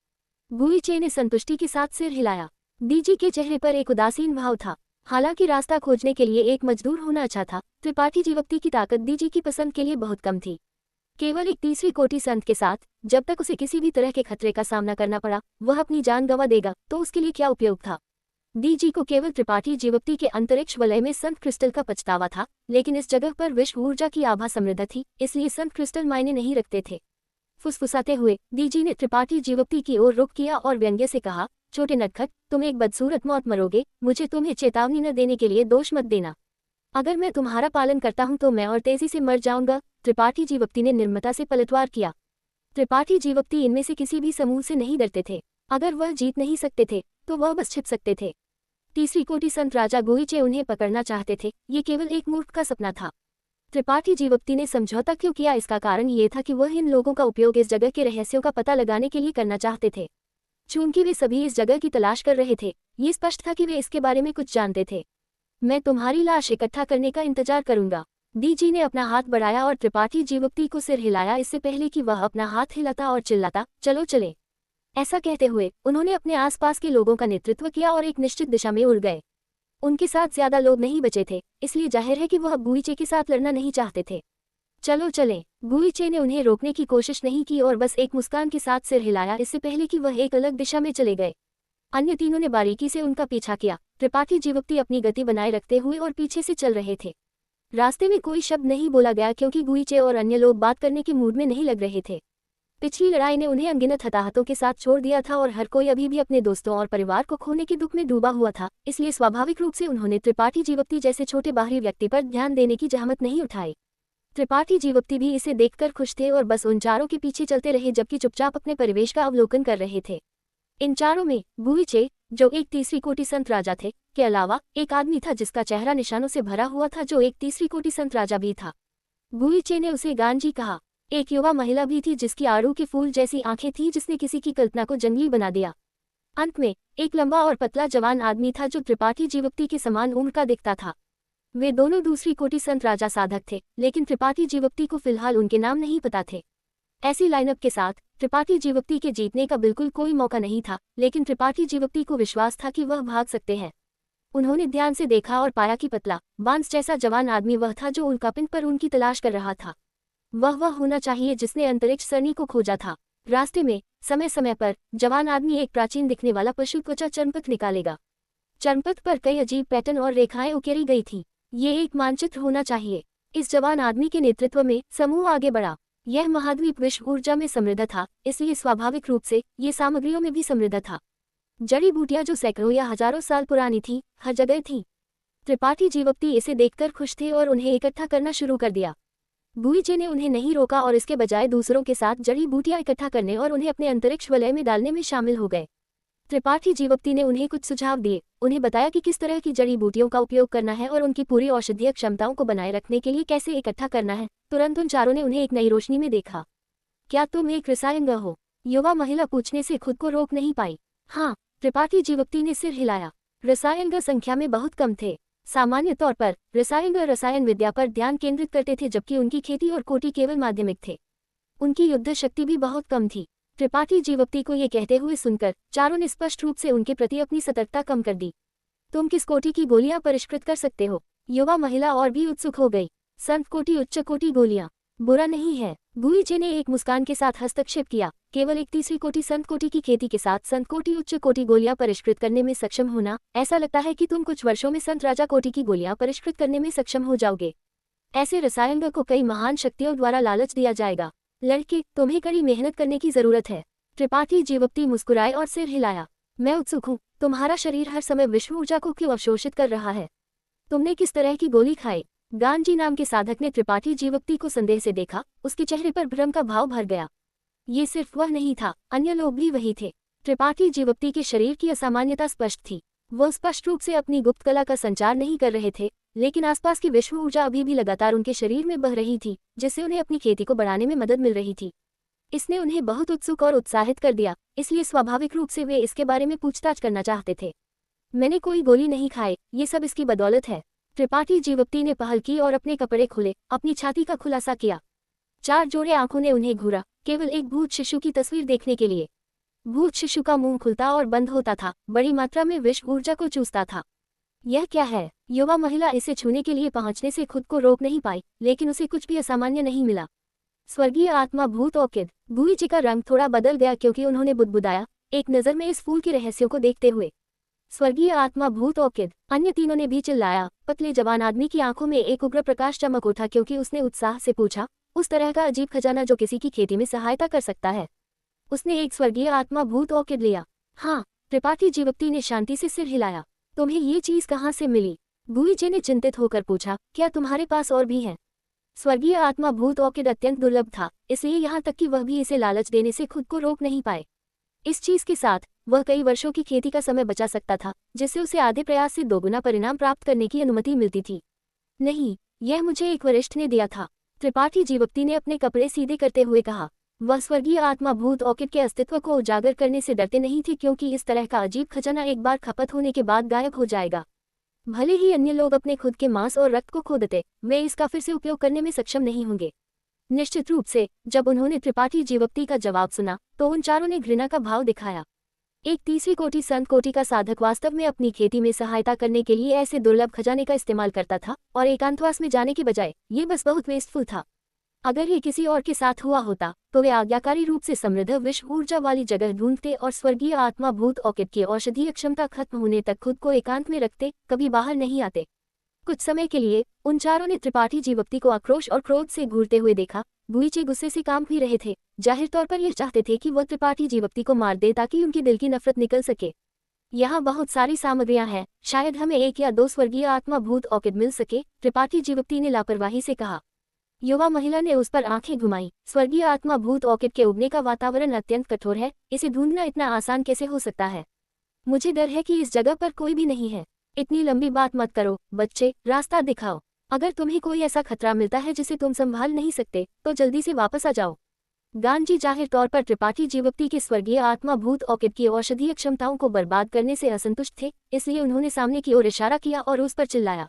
गुइचे ने संतुष्टि के साथ सिर हिलाया। डीजी के चेहरे पर एक उदासीन भाव था। हालांकि रास्ता खोजने के लिए एक मजदूर होना अच्छा था, त्रिपाठी जीवक्ति की ताकत डीजी की पसंद के लिए बहुत कम थी। केवल एक तीसरी कोटि संत के साथ, जब तक उसे किसी भी तरह के खतरे का सामना करना पड़ा, वह अपनी जान गंवा देगा तो उसके लिए क्या उपयोग था? डीजी को केवल त्रिपाठी जीवक्ति के अंतरिक्ष वलय में संत क्रिस्टल का पछतावा था, लेकिन इस जगह पर विश्व ऊर्जा की आभा समृद्ध थी, इसलिए संत क्रिस्टल मायने नहीं रखते थे। फुसफुसाते हुए डीजी ने त्रिपाठी जीवक्ति की ओर रुख किया और व्यंग्य से कहा, छोटे नटखट, तुम एक बदसूरत मौत मरोगे, मुझे तुम्हें चेतावनी न देने के लिए दोष मत देना। अगर मैं तुम्हारा पालन करता हूं तो मैं और तेजी से मर जाऊंगा। त्रिपाठी जीवक्ति ने निर्ममता से पलटवार किया। त्रिपाठी जीवक्ति इनमें से किसी भी समूह से नहीं डरते थे। अगर वह जीत नहीं सकते थे तो वह बस छिप सकते थे। तीसरी कोटि संत राजा गुइचे उन्हें पकड़ना चाहते थे, ये केवल एक मूर्ख का सपना था। त्रिपाठी जीवक्ति ने समझौता क्यों किया, इसका कारण ये था कि वह इन लोगों का उपयोग इस जगह के रहस्यों का पता लगाने के लिए करना चाहते थे। चूंकि वे सभी इस जगह की तलाश कर रहे थे, ये स्पष्ट था कि वे इसके बारे में कुछ जानते थे। मैं तुम्हारी लाश इकट्ठा करने का इंतजार करूंगा। डीजी ने अपना हाथ बढ़ाया और त्रिपाठी जीवक्ति को सिर हिलाया इससे पहले कि वह अपना हाथ हिलाता और चिल्लाता, चलो चले। ऐसा कहते हुए उन्होंने अपने आसपास के लोगों का नेतृत्व किया और एक निश्चित दिशा में उड़ गए। उनके साथ ज्यादा लोग नहीं बचे थे, इसलिए जाहिर है कि वह गुइचे के साथ लड़ना नहीं चाहते थे। चलो चलें। गुइचे ने उन्हें रोकने की कोशिश नहीं की और बस एक मुस्कान के साथ सिर हिलाया इससे पहले कि वह एक अलग दिशा में चले गए। अन्य तीनों ने बारीकी से उनका पीछा किया। त्रिपाठी जीवक्ति अपनी गति बनाए रखते हुए और पीछे से चल रहे थे। रास्ते में कोई शब्द नहीं बोला गया क्योंकि गुइचे और अन्य लोग बात करने के मूड में नहीं लग रहे थे। पिछली लड़ाई ने उन्हें अनगिनत हताहतों के साथ छोड़ दिया था और हर कोई अभी भी अपने दोस्तों और परिवार को खोने के दुख में डूबा हुआ था, इसलिए स्वाभाविक रूप से उन्होंने त्रिपाठी जीवक्ति जैसे छोटे बाहरी व्यक्ति पर ध्यान देने की जहमत नहीं उठाई। त्रिपाठी जीवक्ति भी इसे देखकर खुश थे और बस उन चारों के पीछे चलते रहे जबकि चुपचाप अपने परिवेश का अवलोकन कर रहे थे। इन चारों में गुइचे, जो एक तीसरी कोटि संत राजा थे, के अलावा एक आदमी था जिसका चेहरा निशानों से भरा हुआ था जो एक तीसरी कोटि संत राजा भी था। गुइचे ने उसे गांजी कहा। एक युवा महिला भी थी जिसकी आड़ू के फूल जैसी आंखें थीं जिसने किसी की कल्पना को जंगली बना दिया। अंत में एक लंबा और पतला जवान आदमी था जो त्रिपाठी जीवक्ति के समान उम्र का दिखता था। वे दोनों दूसरी कोटि संत राजा साधक थे, लेकिन त्रिपाठी जीवक्ति को फिलहाल उनके नाम नहीं पता थे। ऐसी लाइनअप के साथ त्रिपाठी जीवक्ति के जीतने का बिल्कुल कोई मौका नहीं था, लेकिन त्रिपाठी जीवक्ति को विश्वास था कि वह भाग सकते हैं। उन्होंने ध्यान से देखा और पाया कि पतला, बांस जैसा जवान आदमी वह था जो उल्कापिंड पर उनकी तलाश कर रहा था। वह होना चाहिए जिसने अंतरिक्ष सरनी को खोजा था। रास्ते में समय समय पर जवान आदमी एक प्राचीन दिखने वाला पशु त्वचा चर्मपथ निकालेगा। चर्मपथ पर कई अजीब पैटर्न और रेखाएं उकेरी गई थीं। ये एक मानचित्र होना चाहिए। इस जवान आदमी के नेतृत्व में समूह आगे बढ़ा। यह महाद्वीप विश्व ऊर्जा में समृद्ध था, इसलिए स्वाभाविक रूप से ये सामग्रियों में भी समृद्ध था। जड़ी बूटियां जो सैकड़ों या हजारों साल पुरानी थीं, हर जगह थीं। त्रिपाठी जीवक्ति इसे देखकर खुश थे और उन्हें इकट्ठा करना शुरू कर दिया। गुइचे ने उन्हें नहीं रोका और इसके बजाय दूसरों के साथ जड़ी बूटियां इकट्ठा करने और उन्हें अपने अंतरिक्ष वलय में डालने में शामिल हो गए। त्रिपाठी जीवक्ति ने उन्हें कुछ सुझाव दिए, उन्हें बताया कि किस तरह की जड़ी बूटियों का उपयोग करना है और उनकी पूरी औषधीय क्षमताओं को बनाए रखने के लिए कैसे इकट्ठा करना है। तुरंत उन चारों ने उन्हें एक नई रोशनी में देखा। क्या तुम एक रसायनज्ञ हो? युवा महिला पूछने से खुद को रोक नहीं पाई। हाँ, त्रिपाठी जीवक्ति ने सिर हिलाया। रसायनज्ञ संख्या में बहुत कम थे। सामान्य तौर पर रसायन और रसायन विद्या पर ध्यान केंद्रित करते थे, जबकि उनकी खेती और कोटि केवल माध्यमिक थे। उनकी युद्ध शक्ति भी बहुत कम थी। त्रिपाठी जीवप्ती को ये कहते हुए सुनकर चारों ने स्पष्ट रूप से उनके प्रति अपनी सतर्कता कम कर दी। तुम किस कोटि की गोलियां परिष्कृत कर सकते हो? युवा महिला और भी उत्सुक हो गई। संत कोटि, उच्च कोटि गोलियां, बुरा नहीं है। गुईचे ने एक मुस्कान के साथ हस्तक्षेप किया। केवल एक तीसरी कोटि संत कोटि की खेती के साथ संत कोटि, उच्च कोटि गोलियां परिष्कृत करने में सक्षम होना, ऐसा लगता है कि तुम कुछ वर्षों में संत राजा कोटि की गोलियां परिष्कृत करने में सक्षम हो जाओगे। ऐसे रसायन को कई महान शक्तियों द्वारा लालच दिया जाएगा। लड़के, तुम्हें कड़ी मेहनत करने की जरूरत है। त्रिपाठी जीवप्ती मुस्कुराए और सिर हिलाया। मैं उत्सुक हूँ, तुम्हारा शरीर हर समय विश्व ऊर्जा को क्यों अवशोषित कर रहा है? तुमने किस तरह की गोली खाई? गांजी नाम के साधक ने त्रिपाठी जीवप्ती को संदेह से देखा। उसके चेहरे पर भ्रम का भाव भर गया। ये सिर्फ वह नहीं था, अन्य लोग भी वही थे। त्रिपाठी जीवप्ती के शरीर की असामान्यता स्पष्ट थी। वह स्पष्ट रूप से अपनी गुप्त कला का संचार नहीं कर रहे थे, लेकिन आसपास की विश्व ऊर्जा अभी भी लगातार उनके शरीर में बह रही थी, जिससे उन्हें अपनी खेती को बढ़ाने में मदद मिल रही थी। इसने उन्हें बहुत उत्सुक और उत्साहित कर दिया, इसलिए स्वाभाविक रूप से वे इसके बारे में पूछताछ करना चाहते थे। मैंने कोई गोली नहीं खाई, ये सब इसकी बदौलत है। त्रिपाठी जीवप्ती ने पहल की और अपने कपड़े खोले, अपनी छाती का खुलासा किया। 4 जोड़े आंखों ने उन्हें घूरा, केवल एक भूत शिशु की तस्वीर देखने के लिए। भूत शिशु का मुंह खुलता और बंद होता था, बड़ी मात्रा में विश्व ऊर्जा को चूसता था। यह क्या है? युवा महिला इसे छूने के लिए पहुंचने से खुद को रोक नहीं पाई, लेकिन उसे कुछ भी असामान्य नहीं मिला। स्वर्गीय आत्मा भूत ऑर्किड। गुईची का रंग थोड़ा बदल गया क्योंकि उन्होंने बुदबुदाया, एक नज़र में इस फूल के रहस्यों को देखते हुए। स्वर्गीय आत्मा भूत ऑर्किड। अन्य तीनों ने भी चिल्लाया। पतले जवान आदमी की आंखों में एक उग्र प्रकाश चमक उठा क्योंकि उसने उत्साह से पूछा, उस तरह का अजीब खजाना जो किसी की खेती में सहायता कर सकता है? उसने एक स्वर्गीय आत्मा भूत ऑर्किड लिया। हाँ, त्रिपाठी जीवप्ती ने शांति से सिर हिलाया। तुम्हें ये चीज कहाँ से मिली? गुईचे ने चिंतित होकर पूछा, क्या तुम्हारे पास और भी है? स्वर्गीय आत्मा भूत ऑर्किड अत्यंत दुर्लभ था, इसलिए यहाँ तक कि वह भी इसे लालच देने से खुद को रोक नहीं पाए। इस चीज के साथ वह कई वर्षों की खेती का समय बचा सकता था, जिससे उसे आधे प्रयास से दोगुना परिणाम प्राप्त करने की अनुमति मिलती थी। नहीं, यह मुझे एक वरिष्ठ ने दिया था। त्रिपाठी जीवप्ती ने अपने कपड़े सीधे करते हुए कहा। वह स्वर्गीय आत्मा भूत ऑर्किड के अस्तित्व को उजागर करने से डरते नहीं थे, क्योंकि इस तरह का अजीब खजाना एक बार खपत होने के बाद गायब हो जाएगा। भले ही अन्य लोग अपने खुद के मांस और रक्त को खो देते, वे इसका फिर से उपयोग करने में सक्षम नहीं होंगे। निश्चित रूप से जब उन्होंने त्रिपाठी जीवप्ती का जवाब सुना तो उन चारों ने घृणा का भाव दिखाया। एक तीसरी कोटि संत कोटि का साधक वास्तव में अपनी खेती में सहायता करने के लिए ऐसे दुर्लभ खजाने का इस्तेमाल करता था, और एकांतवास में जाने के बजाय ये बस बहुत वेस्टफुल था। अगर ये किसी और के साथ हुआ होता तो वे आज्ञाकारी रूप से समृद्ध विश्व ऊर्जा वाली जगह ढूंढते और स्वर्गीय आत्मा भूत ऑर्किड की औषधीय क्षमता खत्म होने तक खुद को एकांत में रखते, कभी बाहर नहीं आते। कुछ समय के लिए उन चारों ने त्रिपाठी जीवप्ती को आक्रोश और क्रोध से घूरते हुए देखा। गुईचे गुस्से से काम भी रहे थे, जाहिर तौर पर यह चाहते थे कि वह त्रिपाठी जीवप्ती को मार दे ताकि उनकी दिल की नफरत निकल सके। यहाँ बहुत सारी सामग्रियां हैं, शायद हमें 1 या 2 स्वर्गीय आत्मा भूत ऑर्किड मिल सके, त्रिपाठी जीवप्ती ने लापरवाही से कहा। युवा महिला ने उस पर आंखें घुमाई। स्वर्गीय आत्मा भूत ऑर्किड के उगने का वातावरण अत्यंत कठोर है, इसे ढूंढना इतना आसान कैसे हो सकता है? मुझे डर है कि इस जगह पर कोई भी नहीं है। इतनी लंबी बात मत करो बच्चे, रास्ता दिखाओ। अगर तुम्हें कोई ऐसा खतरा मिलता है जिसे तुम संभाल नहीं सकते तो जल्दी से वापस आ जाओ। गांजी जाहिर तौर पर त्रिपाठी जीवप्ती के स्वर्गीय आत्मा भूत ऑर्किड की औषधीय क्षमताओं को बर्बाद करने से असंतुष्ट थे, इसलिए उन्होंने सामने की ओर इशारा किया और उस पर चिल्लाया।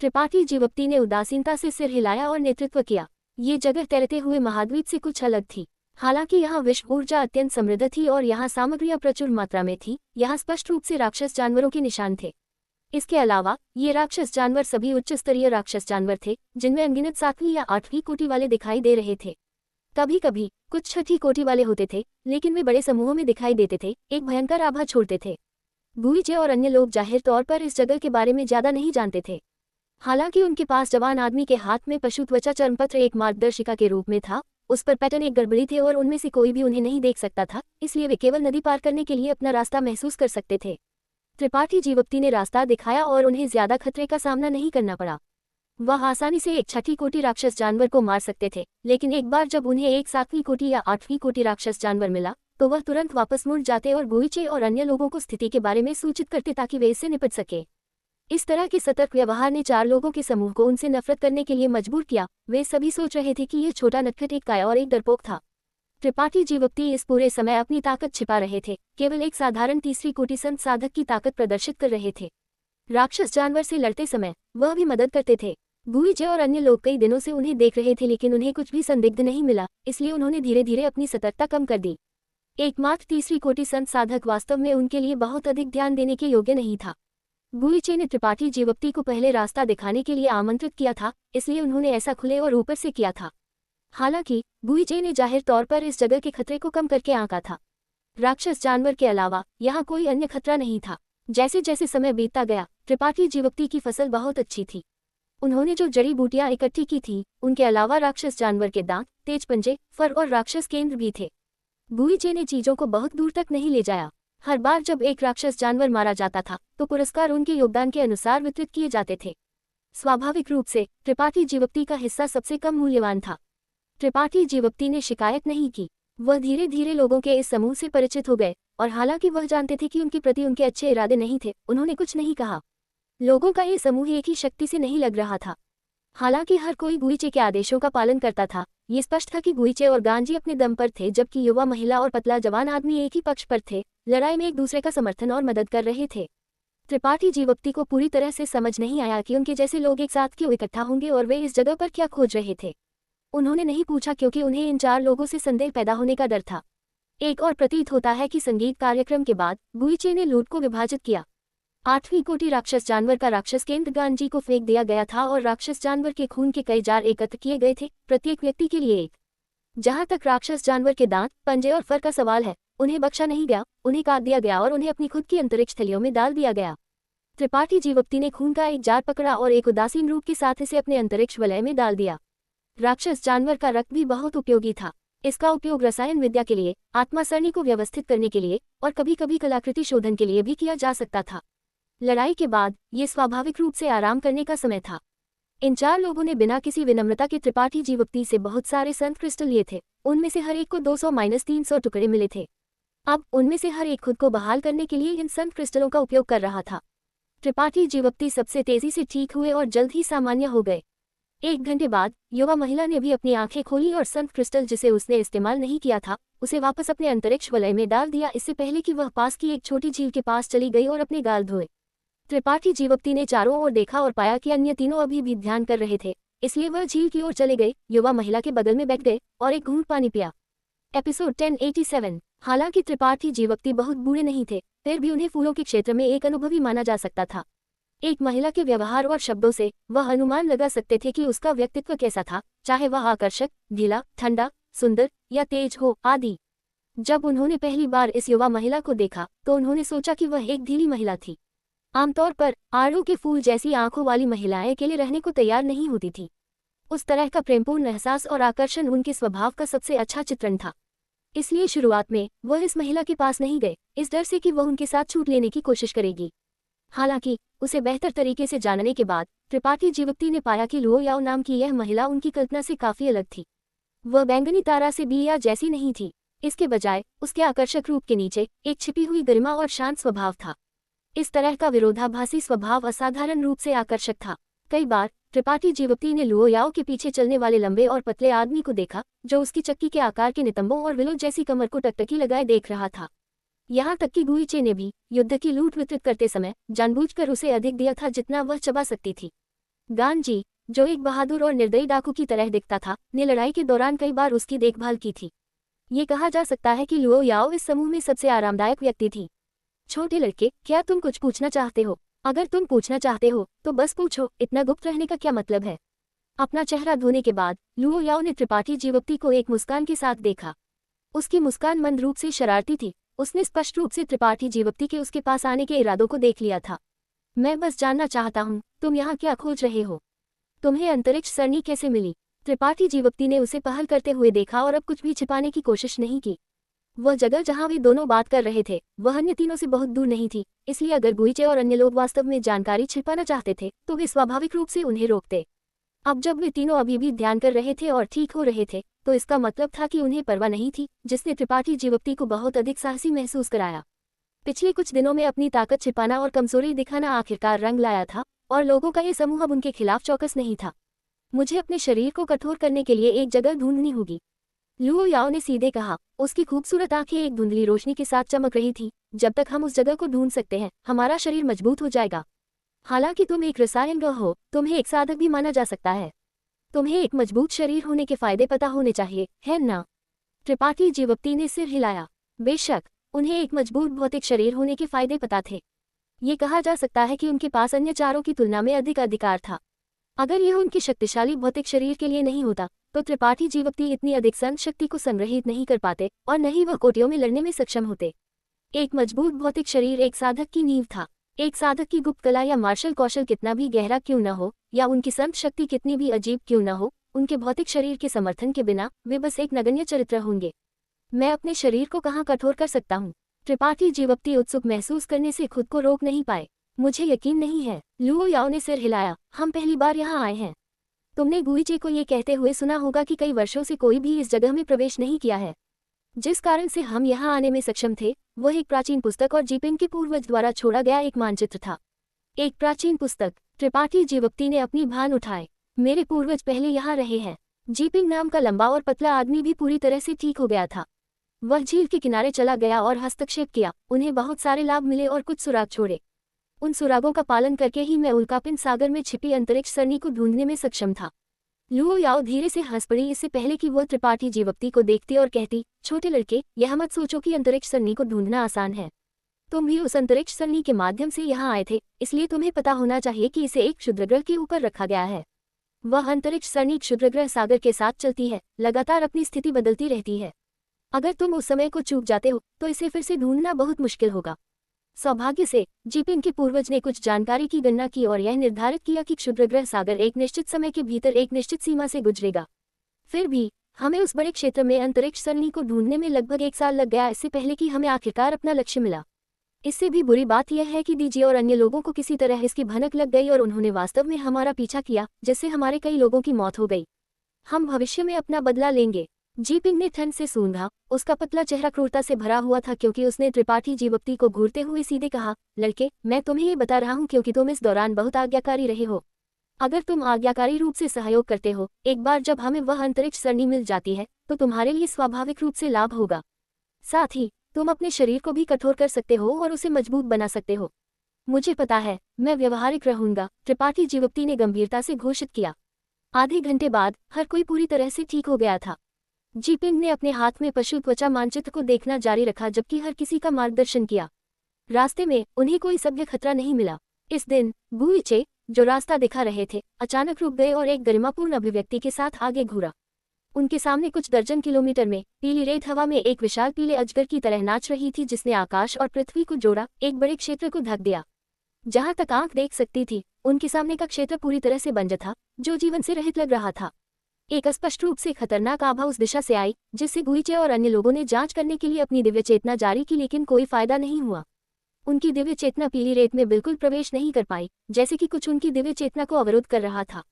त्रिपाठी जीवप्ती ने उदासीनता से सिर हिलाया और नेतृत्व किया। ये जगह तैरते हुए महाद्वीप से कुछ अलग थी। हालांकि यहाँ विश्व ऊर्जा अत्यंत समृद्ध थी और यहाँ सामग्रियां प्रचुर मात्रा में थी, यहाँ स्पष्ट रूप से राक्षस जानवरों के निशान थे। इसके अलावा ये राक्षस जानवर सभी उच्च स्तरीय राक्षस जानवर थे, जिनमें अनगिनत 7वीं या 8वीं कोटि वाले दिखाई दे रहे थे। कभी कभी कुछ 6ठी कोटि वाले होते थे, लेकिन वे बड़े समूहों में दिखाई देते थे, एक भयंकर आभा छोड़ते थे। गुईचे और अन्य लोग जाहिर तौर पर इस जगह के बारे में ज्यादा नहीं जानते थे। हालांकि उनके पास जवान आदमी के हाथ में पशु त्वचा चर्मपत्र एक मार्गदर्शिका के रूप में था। उस पर पैटर्न एक गड़बड़ी थे और उनमें से कोई भी उन्हें नहीं देख सकता था, इसलिए वे केवल नदी पार करने के लिए अपना रास्ता महसूस कर सकते थे। त्रिपाठी जीवप्ती ने रास्ता दिखाया और उन्हें ज्यादा खतरे का सामना नहीं करना पड़ा। वह आसानी से एक 6ठी कोटि राक्षस जानवर को मार सकते थे, लेकिन एक बार जब उन्हें एक 7वीं कोटि या 8वीं कोटि राक्षस जानवर मिला तो वह तुरंत वापस मुड़ जाते और गुईचे और अन्य लोगों को स्थिति के बारे में सूचित करते ताकि वे इससे निपट सके। इस तरह के सतर्क व्यवहार ने 4 लोगों के समूह को उनसे नफरत करने के लिए मजबूर किया। वे सभी सोच रहे थे कि यह छोटा नटखट एक काया और एक डरपोक था। त्रिपाठी जीवप्ती इस पूरे समय अपनी ताकत छिपा रहे थे, केवल एक साधारण तीसरी कोटि संत साधक की ताकत प्रदर्शित कर रहे थे। राक्षस जानवर से लड़ते समय वह भी मदद करते थे। गुईचे और अन्य लोग कई दिनों से उन्हें देख रहे थे, लेकिन उन्हें कुछ भी संदिग्ध नहीं मिला, इसलिए उन्होंने धीरे धीरे अपनी सतर्कता कम कर दी। एकमात्र तीसरी कोटि संत साधक वास्तव में उनके लिए बहुत अधिक ध्यान देने के योग्य नहीं था। गुईचे ने त्रिपाठी जीवप्ती को पहले रास्ता दिखाने के लिए आमंत्रित किया था, इसलिए उन्होंने ऐसा खुले और ऊपर से किया था। हालांकि गुईचे ने जाहिर तौर पर इस जगह के खतरे को कम करके आंका था। राक्षस जानवर के अलावा यहाँ कोई अन्य खतरा नहीं था। जैसे जैसे समय बीतता गया, त्रिपाठी जीवप्ती की फसल बहुत अच्छी थी। उन्होंने जो जड़ी बूटियां इकट्ठी की थी, उनके अलावा राक्षस जानवर के दांत, तेज पंजे, फर और राक्षस केंद्र भी थे। गुईचे ने चीजों को बहुत दूर तक नहीं ले जाया। हर बार जब एक राक्षस जानवर मारा जाता था तो पुरस्कार उनके योगदान के अनुसार वितरित किए जाते थे। स्वाभाविक रूप से त्रिपाठी जीवप्ती का हिस्सा सबसे कम मूल्यवान था। त्रिपाठी जीवप्ती ने शिकायत नहीं की। वह धीरे धीरे लोगों के इस समूह से परिचित हो गए, और हालांकि वह जानते थे कि उनके प्रति उनके अच्छे इरादे नहीं थे, उन्होंने कुछ नहीं कहा। लोगों का ये समूह एक ही शक्ति से नहीं लग रहा था। हालांकि हर कोई गुईचे के आदेशों का पालन करता था। ये स्पष्ट था कि गुईचे और गांजी अपने दम पर थे, जबकि युवा महिला और पतला जवान आदमी एक ही पक्ष पर थे, लड़ाई में एक दूसरे का समर्थन और मदद कर रहे थे। त्रिपाठी जीवप्ती को पूरी तरह से समझ नहीं आया कि उनके जैसे लोग एक साथ क्यों इकट्ठा होंगे और वे इस जगह पर क्या खोज रहे थे। उन्होंने नहीं पूछा, क्योंकि उन्हें इन 4 लोगों से संदेह पैदा होने का डर था। एक और प्रतीत होता है कि संगीत कार्यक्रम के बाद गुईचे ने लूट को विभाजित किया। 8वीं कोटि राक्षस जानवर का राक्षस केंद्र गांजी को फेंक दिया गया था और राक्षस जानवर के खून के कई जार एकत्र किए गए थे, प्रत्येक व्यक्ति के लिए एक। जहां तक राक्षस जानवर के दांत, पंजे और फर का सवाल है, उन्हें बख्शा नहीं गया, उन्हें काट दिया गया और उन्हें अपनी खुद की अंतरिक्ष थैलियों में डाल दिया गया। त्रिपाठी जीवप्ती ने खून का एक जार पकड़ा और एक उदासीन रूप के साथ इसे अपने अंतरिक्ष वलय में डाल दिया। राक्षस जानवर का रक्त भी बहुत उपयोगी था। इसका उपयोग रसायन विद्या के लिए, आत्मा सरणी को व्यवस्थित करने के लिए और कभी कभी कलाकृति शोधन के लिए भी किया जा सकता था। लड़ाई के बाद ये स्वाभाविक रूप से आराम करने का समय था। इन 4 लोगों ने बिना किसी विनम्रता के त्रिपाठी जीवप्ती से बहुत सारे संत क्रिस्टल लिए थे। उनमें से हर एक को 200-300 टुकड़े मिले थे। अब उनमें से हर एक खुद को बहाल करने के लिए इन संत क्रिस्टलों का उपयोग कर रहा था। त्रिपाठी जीवप्ती सबसे तेजी से ठीक हुए और जल्द ही सामान्य हो गए। 1 घंटे बाद युवा महिला ने भी अपनी आंखें खोली और संत क्रिस्टल, जिसे उसने इस्तेमाल नहीं किया था, उसे वापस अपने अंतरिक्ष वलय में डाल दिया, इससे पहले कि वह पास की एक छोटी झील के पास चली गई और अपने गाल धोए। त्रिपाठी जीवप्ती ने चारों ओर देखा और पाया कि अन्य तीनों अभी भी ध्यान कर रहे थे, इसलिए वह झील की ओर चले गए, युवा महिला के बगल में बैठ गए और एक घूंट पानी पिया। एपिसोड 1087। हालांकि त्रिपाठी जीवप्ती बहुत बूढ़े नहीं थे, फिर भी उन्हें फूलों के क्षेत्र में एक अनुभवी माना जा सकता था। एक महिला के व्यवहार और शब्दों से वह अनुमान लगा सकते थे कि उसका व्यक्तित्व कैसा था, चाहे वह आकर्षक, ढीला, ठंडा, सुंदर या तेज हो आदि। जब उन्होंने पहली बार इस युवा महिला को देखा तो उन्होंने सोचा कि वह एक ढीली महिला थी। आमतौर पर आड़ू के फूल जैसी आंखों वाली महिलाएं अकेले रहने को तैयार नहीं होती थी। उस तरह का प्रेमपूर्ण एहसास और आकर्षण उनके स्वभाव का सबसे अच्छा चित्रण था। इसलिए शुरुआत में वह इस महिला के पास नहीं गए, इस डर से कि वह उनके साथ छूट लेने की कोशिश करेगी। हालांकि उसे बेहतर तरीके से जानने के बाद त्रिपाठी जीवप्ती ने पाया कि लुओ याओ नाम की यह महिला उनकी कल्पना से काफी अलग थी। वह बैंगनी तारा से भी या जैसी नहीं थी। इसके बजाय उसके आकर्षक रूप के नीचे एक छिपी हुई गरिमा और शांत स्वभाव था। इस तरह का विरोधाभासी स्वभाव असाधारण रूप से आकर्षक था। कई बार त्रिपाठी जीवप्ती ने लुओ याओ के पीछे चलने वाले लंबे और पतले आदमी को देखा, जो उसकी चक्की के आकार के नितंबों और विलो जैसी कमर को टकटकी लगाए देख रहा था। यहाँ तक कि गुईचे ने भी युद्ध की लूट वितरित करते समय जानबूझकर उसे अधिक दिया था जितना वह चबा सकती थी। गांजी, जो एक बहादुर और निर्दयी डाकू की तरह दिखता था, ने लड़ाई के दौरान कई बार उसकी देखभाल की थी। ये कहा जा सकता है कि लुओ याओ इस समूह में सबसे आरामदायक व्यक्ति थी। छोटे लड़के, क्या तुम कुछ पूछना चाहते हो? अगर तुम पूछना चाहते हो तो बस पूछो, इतना गुप्त रहने का क्या मतलब है? अपना चेहरा धोने के बाद लुओ याओ ने त्रिपाठी जीवप्ती को एक मुस्कान के साथ देखा। उसकी मुस्कान मंद रूप से शरारती थी। उसने स्पष्ट रूप से त्रिपाठी जीवप्ती के उसके पास आने के इरादों को देख लिया था। मैं बस जानना चाहता हूँ, तुम यहाँ क्या खोज रहे हो? तुम्हें अंतरिक्ष सरणी कैसे मिली? त्रिपाठी जीवप्ती ने उसे पहल करते हुए देखा और अब कुछ भी छिपाने की कोशिश नहीं की। वह जगह जहां वे दोनों बात कर रहे थे वह अन्य तीनों से बहुत दूर नहीं थी, इसलिए अगर गुईचे और अन्य लोग वास्तव में जानकारी छिपाना चाहते थे तो वे स्वाभाविक रूप से उन्हें रोकते। अब जब वे तीनों अभी भी ध्यान कर रहे थे और ठीक हो रहे थे तो इसका मतलब था कि उन्हें परवाह नहीं थी, जिसने त्रिपाठी जीवप्ती को बहुत अधिक साहसी महसूस कराया। पिछले कुछ दिनों में अपनी ताकत छिपाना और कमजोरी दिखाना आखिरकार रंग लाया था और लोगों का ये समूह अब उनके खिलाफ चौकस नहीं था। मुझे अपने शरीर को कठोर करने के लिए एक जगह ढूंढनी होगी, लुओ याओ ने सीधे कहा। उसकी खूबसूरत आंखें एक धुंधली रोशनी के साथ चमक रही थी। जब तक हम उस जगह को ढूंढ सकते हैं, हमारा शरीर मजबूत हो जाएगा। हालांकि तुम एक रसायन हो, तुम्हें एक साधक भी माना जा सकता है। तुम्हें एक मजबूत शरीर होने के फायदे पता होने चाहिए, है ना? त्रिपाठी जीवप्ती ने सिर हिलाया। बेशक, उन्हें एक मजबूत भौतिक शरीर होने के फायदे पता थे। ये कहा जा सकता है कि उनके पास अन्य चारों की तुलना में अधिक अधिकार था। अगर यह उनके शक्तिशाली भौतिक शरीर के लिए नहीं होता तो त्रिपाठी जीवप्ती इतनी अधिक संत शक्ति को संग्रहित नहीं कर पाते और न ही वह कोटियों में लड़ने में सक्षम होते। एक मजबूत भौतिक शरीर एक साधक की नींव था। एक साधक की गुप्त कला या मार्शल कौशल कितना भी गहरा क्यों न हो, या उनकी संत शक्ति कितनी भी अजीब क्यों न हो, उनके भौतिक शरीर के समर्थन के बिना वे बस एक नगण्य चरित्र होंगे। मैं अपने शरीर को कहाँ कठोर कर सकता हूँ? त्रिपाठी जीवप्ती उत्सुक महसूस करने से खुद को रोक नहीं पाए। मुझे यकीन नहीं है। लुओ याओ ने सिर हिलाया। हम पहली बार यहाँ आए हैं। तुमने गुईचे को ये कहते हुए सुना होगा कि कई वर्षों से कोई भी इस जगह में प्रवेश नहीं किया है। जिस कारण से हम यहाँ आने में सक्षम थे वह एक प्राचीन पुस्तक और जीपिंग के पूर्वज द्वारा छोड़ा गया एक मानचित्र था। एक प्राचीन पुस्तक? त्रिपाठी जीवप्ती ने अपनी भान उठाए। मेरे पूर्वज पहले यहाँ रहे हैं। जीपिंग नाम का लंबा और पतला आदमी भी पूरी तरह से ठीक हो गया था। वह झील के किनारे चला गया और हस्तक्षेप किया। उन्हें बहुत सारे लाभ मिले और कुछ सुराग छोड़े। उन सुरागों का पालन करके ही मैं उल्कापिंड सागर में छिपी अंतरिक्ष सरनी को ढूंढने में सक्षम था। लुओ याओ धीरे से हंस पड़ी, इससे पहले कि वह त्रिपाठी जीवप्ती को देखती और कहती, छोटे लड़के, यह मत सोचो कि अंतरिक्ष सरनी को ढूंढना आसान है। तुम भी उस अंतरिक्ष सरनी के माध्यम से यहाँ आए थे, इसलिए तुम्हें पता होना चाहिए कि इसे एक क्षुद्रग्रह के ऊपर रखा गया है। वह अंतरिक्ष सरनी क्षुद्रग्रह सागर के साथ चलती है, लगातार अपनी स्थिति बदलती रहती है। अगर तुम उस समय को चूक जाते हो तो इसे फिर से ढूंढना बहुत मुश्किल होगा। सौभाग्य से जीपिंग के पूर्वज ने कुछ जानकारी की गणना की और यह निर्धारित किया कि क्षुद्रग्रह सागर एक निश्चित समय के भीतर एक निश्चित सीमा से गुजरेगा। फिर भी हमें उस बड़े क्षेत्र में अंतरिक्ष सरनी को ढूंढने में लगभग 1 साल लग गया, इससे पहले कि हमें आखिरकार अपना लक्ष्य मिला। इससे भी बुरी बात यह है कि डीजी और अन्य लोगों को किसी तरह इसकी भनक लग गई और उन्होंने वास्तव में हमारा पीछा किया, जिससे हमारे कई लोगों की मौत हो गई। हम भविष्य में अपना बदला लेंगे। जीपिंग ने ठंड से सूंघा। उसका पतला चेहरा क्रूरता से भरा हुआ था क्योंकि उसने त्रिपाठी जीवप्ती को घूरते हुए सीधे कहा, लड़के, मैं तुम्हें ये बता रहा हूँ क्योंकि तुम इस दौरान बहुत आज्ञाकारी रहे हो। अगर तुम आज्ञाकारी रूप से सहयोग करते हो, एक बार जब हमें वह अंतरिक्ष सरनी मिल जाती है तो तुम्हारे लिए स्वाभाविक रूप से लाभ होगा। साथ ही तुम अपने शरीर को भी कठोर कर सकते हो और उसे मजबूत बना सकते हो। मुझे पता है, मैं व्यवहारिक रहूंगा, त्रिपाठी जीवप्ती ने गंभीरता से घोषित किया। आधे घंटे बाद हर कोई पूरी तरह से ठीक हो गया था। जीपिंग ने अपने हाथ में पशु त्वचा मानचित्र को देखना जारी रखा जबकि हर किसी का मार्गदर्शन किया। रास्ते में उन्हें कोई सभ्य खतरा नहीं मिला। इस दिन गुईचे, जो रास्ता दिखा रहे थे, अचानक रुक गए और एक गरिमापूर्ण अभिव्यक्ति के साथ आगे घूरा। उनके सामने कुछ दर्जन किलोमीटर में पीली रेत हवा में एक विशाल पीले अजगर की तरह नाच रही थी जिसने आकाश और पृथ्वी को जोड़ा, एक बड़े क्षेत्र को ढक दिया। जहां तक आंख देख सकती थी उनके सामने का क्षेत्र पूरी तरह से बंजर था, जो जीवन से रहित लग रहा था। एक स्पष्ट रूप से खतरनाक आभा उस दिशा से आई जिससे गुईचे और अन्य लोगों ने जांच करने के लिए अपनी दिव्य चेतना जारी की, लेकिन कोई फायदा नहीं हुआ। उनकी दिव्य चेतना पीली रेत में बिल्कुल प्रवेश नहीं कर पाई, जैसे कि कुछ उनकी दिव्य चेतना को अवरुद्ध कर रहा था।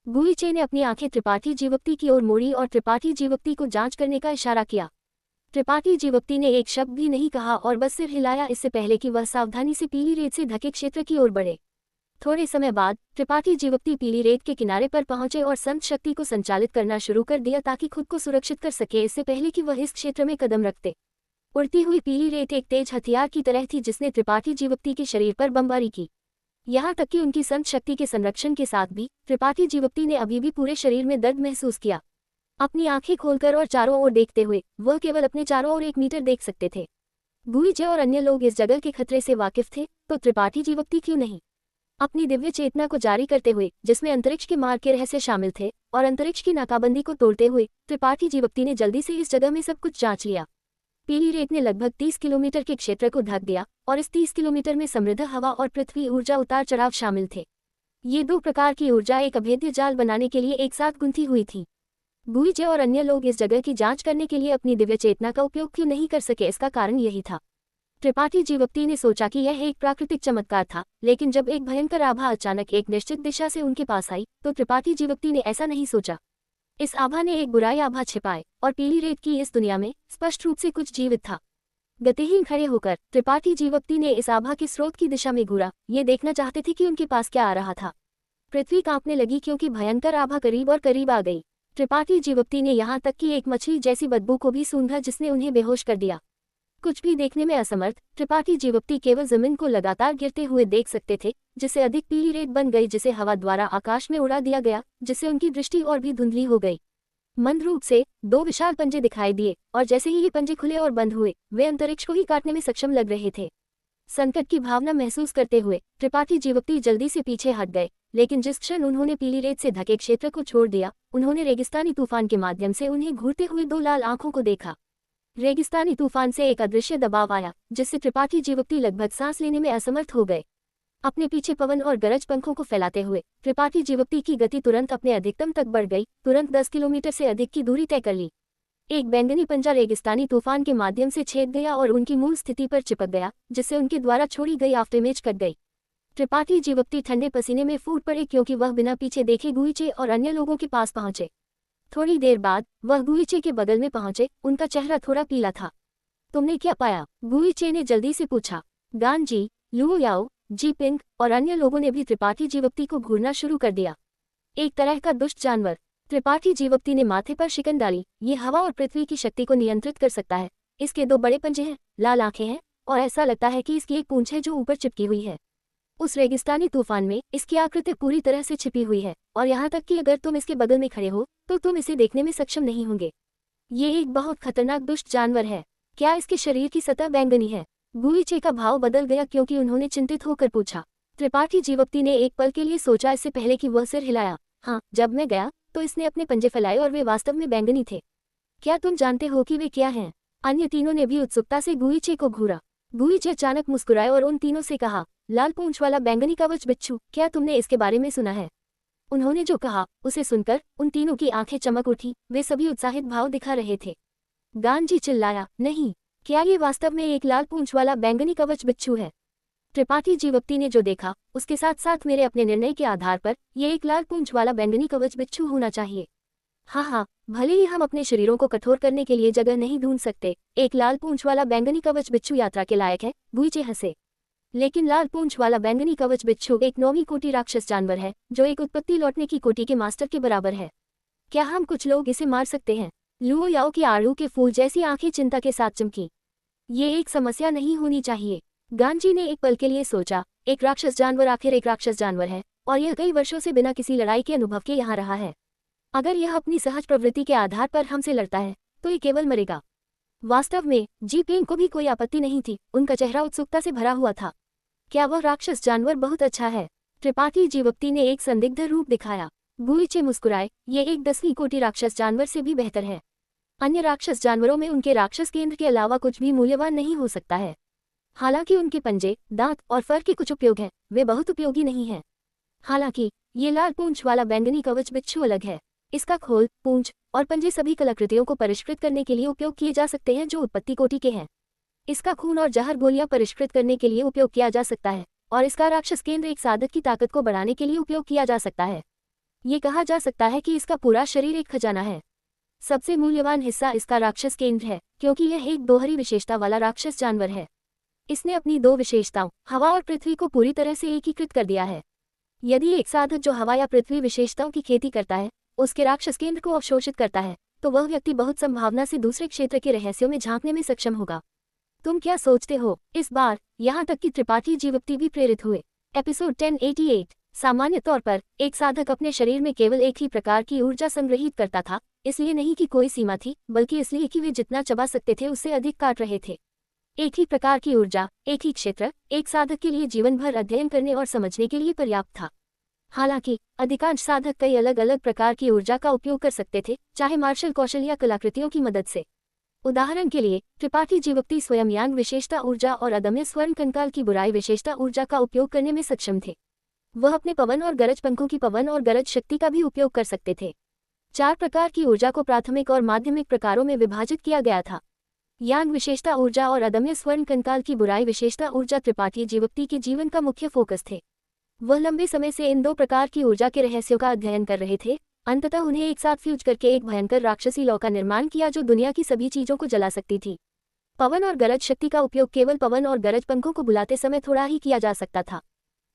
गुईचे ने अपनी आंखें त्रिपाठी जीवप्ती की ओर मोड़ी और त्रिपाठी जीवप्ती को जांच करने का इशारा किया। त्रिपाठी जीवप्ती ने एक शब्द भी नहीं कहा और बस सिर हिलाया, इससे पहले कि वह सावधानी से पीली रेत से ढके क्षेत्र की ओर बढ़े। थोड़े समय बाद त्रिपाठी जीवप्ती पीली रेत के किनारे पर पहुंचे और संत शक्ति को संचालित करना शुरू कर दिया ताकि खुद को सुरक्षित कर सके, इससे पहले कि वह इस क्षेत्र में कदम रखते। उड़ती हुई पीली रेत एक तेज हथियार की तरह थी जिसने त्रिपाठी जीवप्ती के शरीर पर बमबारी की। यहाँ तक कि उनकी संत शक्ति के संरक्षण के साथ भी त्रिपाठी जीवप्ती ने अभी भी पूरे शरीर में दर्द महसूस किया। अपनी आंखें खोलकर और चारों ओर देखते हुए वह केवल अपने चारों ओर 1 मीटर देख सकते थे। गुईचे और अन्य लोग इस जगह के खतरे से वाकिफ थे, तो त्रिपाठी जीवप्ती क्यों नहीं? अपनी दिव्य चेतना को जारी करते हुए, जिसमें अंतरिक्ष के मार्ग के रहस्य शामिल थे, और अंतरिक्ष की नाकाबंदी को तोड़ते हुए त्रिपाठी जीवप्ती ने जल्दी से इस जगह में सब कुछ जांच लिया। पीली रेत ने लगभग 30 किलोमीटर के क्षेत्र को ढक दिया और इस 30 किलोमीटर में समृद्ध हवा और पृथ्वी ऊर्जा उतार चढ़ाव शामिल थे। ये 2 प्रकार की ऊर्जा एक अभेद्य जाल बनाने के लिए एक साथ गुंथी हुई थी। गुईचे और अन्य लोग इस जगह की जांच करने के लिए अपनी दिव्य चेतना का उपयोग क्यों नहीं कर सके, इसका कारण यही था। त्रिपाठी जीवप्ती ने सोचा कि यह एक प्राकृतिक चमत्कार था, लेकिन जब एक भयंकर आभा अचानक एक निश्चित दिशा से उनके पास आई तो त्रिपाठी जीवप्ती ने ऐसा नहीं सोचा। इस आभा ने एक बुराई आभा छिपाए और पीली रेत की इस दुनिया में स्पष्ट रूप से कुछ जीवित था। गतिहीन खड़े होकर त्रिपाठी जीवप्ती ने इस आभा के स्रोत की दिशा में घूरा, ये देखना चाहते थे कि उनके पास क्या आ रहा था। पृथ्वी कांपने लगी क्योंकि भयंकर आभा करीब और करीब आ गई। त्रिपाठी जीवप्ती ने यहाँ तक कि एक मछली जैसी बदबू को भी सूंघा जिसने उन्हें बेहोश कर दिया। कुछ भी देखने में असमर्थ त्रिपाठी जीवप्ती केवल जमीन को लगातार गिरते हुए देख सकते थे, जिससे अधिक पीली रेत बन गई, जिसे हवा द्वारा आकाश में उड़ा दिया गया, जिससे उनकी दृष्टि और भी धुंधली हो गई। मंद रूप से 2 विशाल पंजे दिखाई दिए, और जैसे ही ये पंजे खुले और बंद हुए, वे अंतरिक्ष को ही काटने में सक्षम लग रहे थे। संकट की भावना महसूस करते हुए त्रिपाठी जीवप्ती जल्दी से पीछे हट गए, लेकिन जिस क्षण उन्होंने पीली रेत से ढके क्षेत्र को छोड़ दिया, उन्होंने रेगिस्तानी तूफान के माध्यम से उन्हें घूरते हुए 2 लाल आंखों को देखा। रेगिस्तानी तूफान से एक अदृश्य दबाव आया, जिससे त्रिपाठी जीवप्ती लगभग सांस लेने में असमर्थ हो गए। अपने पीछे पवन और गरज पंखों को फैलाते हुए त्रिपाठी जीवप्ती की गति तुरंत अपने अधिकतम तक बढ़ गई, तुरंत 10 किलोमीटर से अधिक की दूरी तय कर ली। एक बैंगनी पंजा रेगिस्तानी तूफान के माध्यम से छेद गया और उनकी मूल स्थिति पर चिपक गया, जिससे उनके द्वारा छोड़ी गई आफ्टरइमेज कट गई। त्रिपाठी जीवप्ती ठंडे पसीने में फूट पड़े, क्योंकि वह बिना पीछे देखे गुईचे और अन्य लोगों के पास पहुंचे। थोड़ी देर बाद वह गुईचे के बगल में पहुंचे, उनका चेहरा थोड़ा पीला था। तुमने क्या पाया? गुईचे ने जल्दी से पूछा। गांजी, लुओ याओ, जी पिंग और अन्य लोगों ने भी त्रिपाठी जीवप्ती को घूरना शुरू कर दिया। एक तरह का दुष्ट जानवर। त्रिपाठी जीवप्ती ने माथे पर शिकन डाली। ये हवा और पृथ्वी की शक्ति को नियंत्रित कर सकता है। इसके 2 बड़े पंजे हैं, लाल आंखें हैं, और ऐसा लगता है कि इसकी एक पूंछ है जो ऊपर चिपकी हुई है। उस रेगिस्तानी तूफान में इसकी आकृति पूरी तरह से छिपी हुई है, और यहाँ तक कि अगर तुम इसके बगल में खड़े हो तो तुम इसे देखने में सक्षम नहीं होंगे। ये एक बहुत खतरनाक दुष्ट जानवर है। क्या इसके शरीर की सतह बैंगनी है? गुईचे का भाव बदल गया, क्योंकि उन्होंने चिंतित होकर पूछा। त्रिपाठी जीवप्ती ने एक पल के लिए सोचा, इससे पहले कि वह सिर हिलाया। हाँ, जब मैं गया तो इसने अपने पंजे फैलाए और वे वास्तव में बैंगनी थे। क्या तुम जानते हो कि वे क्या हैं? अन्य तीनों ने भी उत्सुकता से गुईचे को घूरा। गुईचे अचानक मुस्कुराए और उन तीनों से कहा, लाल पूंछ वाला बैंगनी कवच बिच्छू, क्या तुमने इसके बारे में सुना है? उन्होंने जो कहा उसे सुनकर उन तीनों की आंखें चमक उठी। वे सभी उत्साहित भाव दिखा रहे थे। गांजी चिल्लाया, नहीं, क्या ये वास्तव में एक लाल पूंछ वाला बैंगनी कवच बिच्छू है? त्रिपाठी जीवप्ती ने जो देखा उसके साथ साथ मेरे अपने निर्णय के आधार पर यह एक लाल पूंछ वाला बैंगनी कवच बिच्छू होना चाहिए। हाँ, भले ही हम अपने शरीरों को कठोर करने के लिए जगह नहीं ढूंढ सकते, एक लाल पूंछ वाला बैंगनी कवच बिच्छू यात्रा के लायक है। गुईचे हंसे। लेकिन लाल पूंछ वाला बैंगनी कवच बिच्छू एक 9वीं कोटि राक्षस जानवर है, जो एक उत्पत्ति लौटने की कोटि के मास्टर के बराबर है। क्या हम कुछ लोग इसे मार सकते हैं? लुओ याओ की आड़ू के फूल जैसी आंखें चिंता के साथ चमकी। ये एक समस्या नहीं होनी चाहिए। गांजी ने एक पल के लिए सोचा, एक राक्षस जानवर आखिर एक राक्षस जानवर है, और यह कई वर्षों से बिना किसी लड़ाई के अनुभव के यहाँ रहा है। अगर यह अपनी सहज प्रवृत्ति के आधार पर हमसे लड़ता है तो ये केवल मरेगा। वास्तव में जी पिंग को भी कोई आपत्ति नहीं थी। उनका चेहरा उत्सुकता से भरा हुआ था। क्या वह राक्षस जानवर बहुत अच्छा है? त्रिपाठी जीवप्ती ने एक संदिग्ध रूप दिखाया। गुईचे मुस्कुराए, ये एक 10वीं कोटि राक्षस जानवर से भी बेहतर है। अन्य राक्षस जानवरों में उनके राक्षस केंद्र के अलावा कुछ भी मूल्यवान नहीं हो सकता है। हालांकि उनके पंजे, दांत और फर के कुछ उपयोग हैं, वे बहुत उपयोगी नहीं हैं। हालांकि ये लाल पूंछ वाला बैंगनी कवच बिच्छू अलग है। इसका खोल, पूंछ और पंजे सभी कलाकृतियों को परिष्कृत करने के लिए उपयोग किए जा सकते हैं जो उत्पत्ति कोटि के हैं। इसका खून और जहर गोलियां परिष्कृत करने के लिए उपयोग किया जा सकता है, और इसका राक्षस केंद्र एक साधक की ताकत को बढ़ाने के लिए उपयोग किया जा सकता है। ये कहा जा सकता है कि इसका पूरा शरीर एक खजाना है। सबसे मूल्यवान हिस्सा इसका राक्षस केंद्र है, क्योंकि यह एक दोहरी विशेषता वाला राक्षस जानवर है। इसने अपनी 2 विशेषताओं, हवा और पृथ्वी को पूरी तरह से एकीकृत कर दिया है। यदि एक साधक जो हवा या पृथ्वी विशेषताओं की खेती करता है उसके राक्षस केंद्र को अवशोषित करता है, तो वह व्यक्ति बहुत संभावना से दूसरे क्षेत्र के रहस्यों में झांकने में सक्षम होगा। तुम क्या सोचते हो? इस बार यहाँ तक कि त्रिपाठी जीवप्ती भी प्रेरित हुए। एपिसोड 1088। सामान्य तौर पर एक साधक अपने शरीर में केवल एक ही प्रकार की ऊर्जा संग्रहित करता था, इसलिए नहीं कि कोई सीमा थी, बल्कि इसलिए कि वे जितना चबा सकते थे उससे अधिक काट रहे थे। एक ही प्रकार की ऊर्जा, एक ही क्षेत्र, एक साधक के लिए जीवन भर अध्ययन करने और समझने के लिए पर्याप्त था। हालांकि अधिकांश साधक कई अलग अलग प्रकार की ऊर्जा का उपयोग कर सकते थे, चाहे मार्शल कौशल या कलाकृतियों की मदद से। उदाहरण के लिए त्रिपाठी जीवप्ती स्वयं यांग विशेषता ऊर्जा और अदम्य स्वर्ण कंकाल की बुराई विशेषता ऊर्जा का उपयोग करने में सक्षम थे। वह अपने पवन और गरज पंखों की पवन और गरज शक्ति का भी उपयोग कर सकते थे। 4 प्रकार की ऊर्जा को प्राथमिक और माध्यमिक प्रकारों में विभाजित किया गया था। यांग विशेषता ऊर्जा और अदम्य स्वर्ण कंकाल की बुराई विशेषता ऊर्जा त्रिपाठी जीवप्ती के जीवन का मुख्य फोकस थे। वह लंबे समय से इन 2 प्रकार की ऊर्जा के रहस्यों का अध्ययन कर रहे थे। अंततः उन्हें एक साथ फ्यूज करके एक भयंकर राक्षसी लौ का निर्माण किया जो दुनिया की सभी चीजों को जला सकती थी। पवन और गरज शक्ति का उपयोग केवल पवन और गरज पंखों को बुलाते समय थोड़ा ही किया जा सकता था।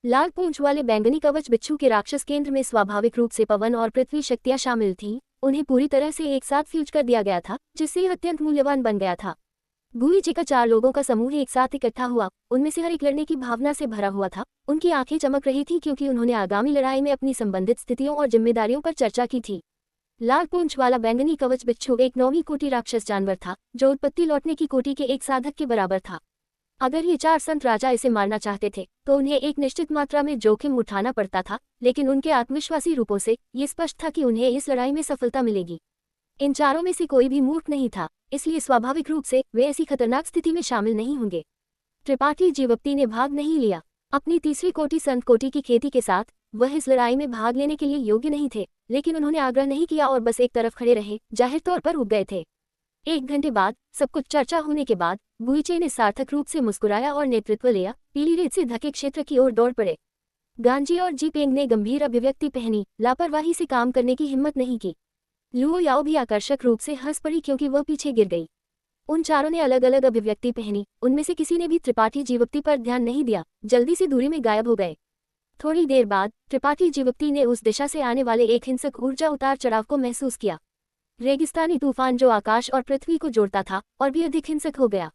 लाल पूंछ वाले बैंगनी कवच बिच्छू के राक्षस केंद्र में स्वाभाविक रूप से पवन और पृथ्वी शक्तियां शामिल थीं। उन्हें पूरी तरह से एक साथ फ्यूज कर दिया गया था, जिससे यह अत्यंत मूल्यवान बन गया था। गुईचे का 4 लोगों का समूह एक साथ इकट्ठा हुआ। उनमें से हर एक लड़ने की भावना से भरा हुआ था। उनकी आंखें चमक रही थी क्योंकि उन्होंने आगामी लड़ाई में अपनी संबंधित स्थितियों और जिम्मेदारियों पर चर्चा की थी। लाल पूंछ वाला बैंगनी कवच बिच्छू एक 9वीं कोटि राक्षस जानवर था, जो उत्पत्ति लौटने की कोटि के एक साधक के बराबर था। अगर ये 4 संत राजा इसे मारना चाहते थे तो उन्हें एक निश्चित मात्रा में जोखिम उठाना पड़ता था, लेकिन उनके आत्मविश्वासी रूपों से ये स्पष्ट था कि उन्हें इस लड़ाई में सफलता मिलेगी। इन चारों में से कोई भी मूर्ख नहीं था, इसलिए स्वाभाविक रूप से वे ऐसी खतरनाक स्थिति में शामिल नहीं होंगे। त्रिपाठी जीवप्ती ने भाग नहीं लिया। अपनी तीसरी कोटि संत कोटि की खेती के साथ वह इस लड़ाई में भाग लेने के लिए योग्य नहीं थे, लेकिन उन्होंने आग्रह नहीं किया और बस एक तरफ खड़े रहे, जाहिर तौर पर उब गए थे। 1 घंटे बाद सब कुछ चर्चा होने के बाद गुईचे ने सार्थक रूप से मुस्कुराया और नेतृत्व लिया। पीली रेत से ढके क्षेत्र की ओर दौड़ पड़े। गांजी और जीपेंग ने गंभीर अभिव्यक्ति पहनी, लापरवाही से काम करने की हिम्मत नहीं की। लुओ याओ भी आकर्षक रूप से हंस पड़ी क्योंकि वह पीछे गिर गई। उन चारों ने अलग अलग अभिव्यक्ति पहनी, उनमें से किसी ने भी त्रिपाठी जीवप्ती पर ध्यान नहीं दिया, जल्दी से दूरी में गायब हो गए। थोड़ी देर बाद त्रिपाठी जीवप्ती ने उस दिशा से आने वाले एक हिंसक ऊर्जा उतार चढ़ाव को महसूस किया। रेगिस्तानी तूफान जो आकाश और पृथ्वी को जोड़ता था और भी अधिक हिंसक हो गया,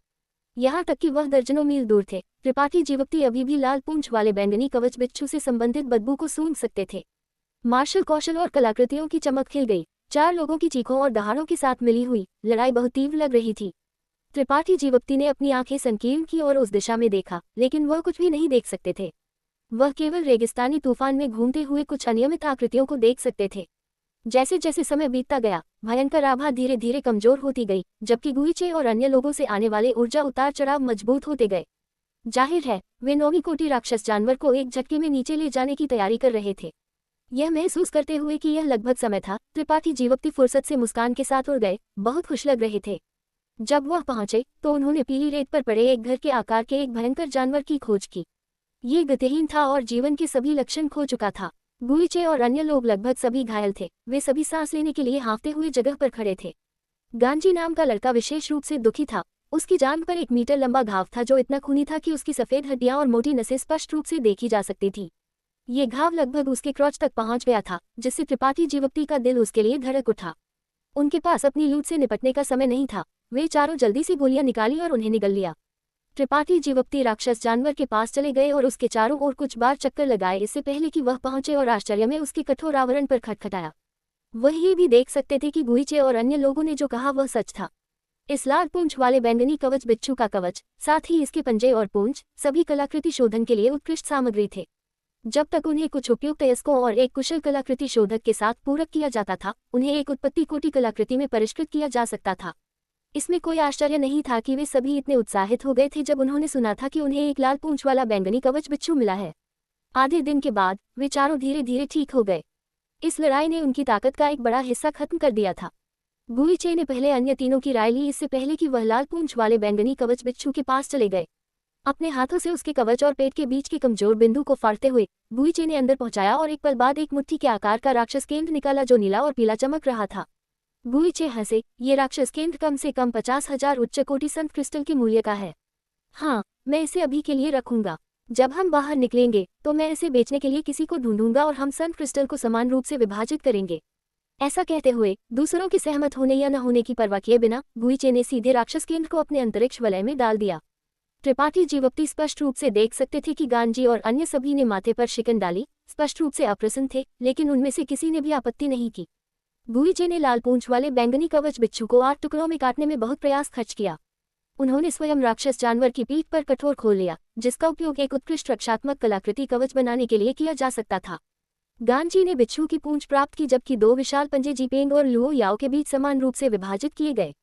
यहाँ तक कि वह दर्जनों मील दूर थे। त्रिपाठी जीवप्ती अभी भी लाल पूंछ वाले बैंगनी कवच बिच्छू से संबंधित बदबू को सूंघ सकते थे। मार्शल कौशल और कलाकृतियों की चमक खिल गई। 4 लोगों की चीखों और दहाड़ों के साथ मिली हुई लड़ाई बहुत तीव्र लग रही थी। त्रिपाठी जीवप्ती ने अपनी आंखें संकीर्ण की और उस दिशा में देखा, लेकिन वह कुछ भी नहीं देख सकते थे। वह केवल रेगिस्तानी तूफान में घूमते हुए कुछ अनियमित आकृतियों को देख सकते थे। जैसे जैसे समय बीतता गया, भयंकर आभा धीरे धीरे कमजोर होती गई, जबकि गुईचे और अन्य लोगों से आने वाले ऊर्जा उतार चढ़ाव मजबूत होते गए। जाहिर है वे 9वीं कोटि राक्षस जानवर को एक झटके में नीचे ले जाने की तैयारी कर रहे थे। यह महसूस करते हुए कि यह लगभग समय था, त्रिपाठी जीवप्ती फुर्सत से मुस्कान के साथ उड़ गए, बहुत खुश लग रहे थे। जब वह पहुंचे तो उन्होंने पीली रेत पर पड़े एक घर के आकार के एक भयंकर जानवर की खोज की। ये गतिहीन था और जीवन के सभी लक्षण खो चुका था। गुईचे और अन्य लोग लगभग सभी घायल थे। वे सभी सांस लेने के लिए हाँफते हुए जगह पर खड़े थे। गांजी नाम का लड़का विशेष रूप से दुखी था। उसकी जांघ पर 1 मीटर लंबा घाव था जो इतना खूनी था कि उसकी सफेद हड्डियां और मोटी नसें स्पष्ट रूप से देखी जा सकती थी। ये घाव लगभग उसके क्रोच तक पहुंच गया था, जिससे त्रिपाठी जीवप्ती का दिल उसके लिए धड़क उठा। उनके पास अपनी लूट से निपटने का समय नहीं था। वे चारों जल्दी से गोलियां निकाली और उन्हें निगल लिया। त्रिपाठी जीवप्ती राक्षस जानवर के पास चले गए और उसके चारों ओर कुछ बार चक्कर लगाए, इससे पहले कि वह पहुंचे और आश्चर्य में उसके कठोर आवरण पर खटखटाया। वह ये भी देख सकते थे कि गुईचे और अन्य लोगों ने जो कहा वह सच था। इस लाल पूंछ वाले बैंगनी कवच बिच्छू का कवच, साथ ही इसके पंजे और पूंछ, सभी कलाकृति शोधन के लिए उत्कृष्ट सामग्री थे। जब तक उन्हें कुछ उपयुक्त अयस्कों और एक कुशल कलाकृति शोधक के साथ पूरक किया जाता था, उन्हें एक उत्पत्ति कोटि कलाकृति में परिष्कृत किया जा सकता था। इसमें कोई आश्चर्य नहीं था कि वे सभी इतने उत्साहित हो गए थे जब उन्होंने सुना था कि उन्हें एक लाल पूंछ वाला बैंगनी कवच बिच्छू मिला है। आधे दिन के बाद वे चारों धीरे धीरे ठीक हो गए। इस लड़ाई ने उनकी ताकत का एक बड़ा हिस्सा खत्म कर दिया था। गुईचे ने पहले अन्य तीनों की राय ली, इससे पहले कि वह लाल पूंछ वाले बैंगनी कवच बिच्छू के पास चले गए। अपने हाथों से उसके कवच और पेट के बीच के कमजोर बिंदु को फाड़ते हुए गुईचे ने अंदर पहुंचाया और एक पल बाद एक मुट्ठी के आकार का राक्षस केंद्र निकाला जो नीला और पीला चमक रहा था। गुईचे हंसे, ये राक्षस केंद्र कम से कम 50,000 उच्च कोटि संत क्रिस्टल के मूल्य का है। हाँ, मैं इसे अभी के लिए रखूंगा। जब हम बाहर निकलेंगे तो मैं इसे बेचने के लिए किसी को ढूंढूंगा और हम संत क्रिस्टल को समान रूप से विभाजित करेंगे। ऐसा कहते हुए दूसरों के सहमत होने या न होने की परवाह किए बिना गुईचे ने सीधे राक्षस केंद्र को अपने अंतरिक्ष वलय में डाल दिया। त्रिपाठी जीवप्ती स्पष्ट रूप से देख सकते थे कि गांजी और अन्य सभी ने माथे पर शिकन डाली, स्पष्ट रूप से अप्रसन्न थे, लेकिन उनमें से किसी ने भी आपत्ति नहीं की। गुईचे ने लाल पूंछ वाले बैंगनी कवच बिच्छू को 8 टुकड़ों में काटने में बहुत प्रयास खर्च किया। उन्होंने स्वयं राक्षस जानवर की पीठ पर कठोर खोल लिया, जिसका उपयोग एक उत्कृष्ट रक्षात्मक कलाकृति कवच बनाने के लिए किया जा सकता था। गांजी ने बिच्छू की पूंछ प्राप्त की, जबकि 2 विशाल पंजे जीपेंग और लुओ याओ के बीच समान रूप से विभाजित किए गए।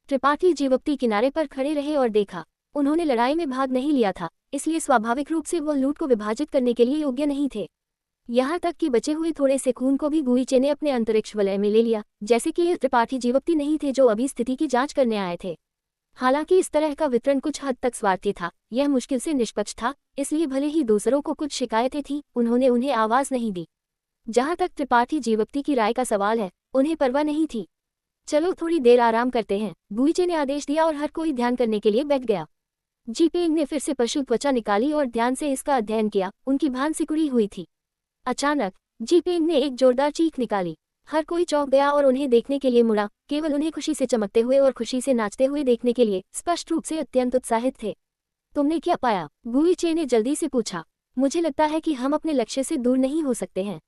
त्रिपाठी जीवप्ती किनारे पर खड़े रहे और देखा। उन्होंने लड़ाई में भाग नहीं लिया था, इसलिए स्वाभाविक रूप से वह लूट को विभाजित करने के लिए योग्य नहीं थे। यहाँ तक कि बचे हुए थोड़े से खून को भी गुईचे ने अपने अंतरिक्ष वलय में ले लिया, जैसे कि ये त्रिपाठी जीवप्ती नहीं थे जो अभी स्थिति की जांच करने आए थे। हालांकि इस तरह का वितरण कुछ हद तक स्वार्थी था, यह मुश्किल से निष्पक्ष था, इसलिए भले ही दूसरों को कुछ शिकायतें थीं, उन्होंने उन्हें आवाज नहीं दी। जहाँ तक त्रिपाठी जीवप्ती की राय का सवाल है, उन्हें परवाह नहीं थी। चलो थोड़ी देर आराम करते हैं, गुईचे ने आदेश दिया और हर कोई ध्यान करने के लिए बैठ गया। जीपेंग ने फिर से पशु त्वचा निकाली और ध्यान से इसका अध्ययन किया। उनकी भान सिकुड़ी हुई थी। अचानक जीपेंग ने एक जोरदार चीख निकाली। हर कोई चौंक गया और उन्हें देखने के लिए मुड़ा, केवल उन्हें खुशी से चमकते हुए और खुशी से नाचते हुए देखने के लिए, स्पष्ट रूप से अत्यंत उत्साहित थे। तुमने क्या पाया? गुइचे ने जल्दी से पूछा। मुझे लगता है कि हम अपने लक्ष्य से दूर नहीं हो सकते हैं।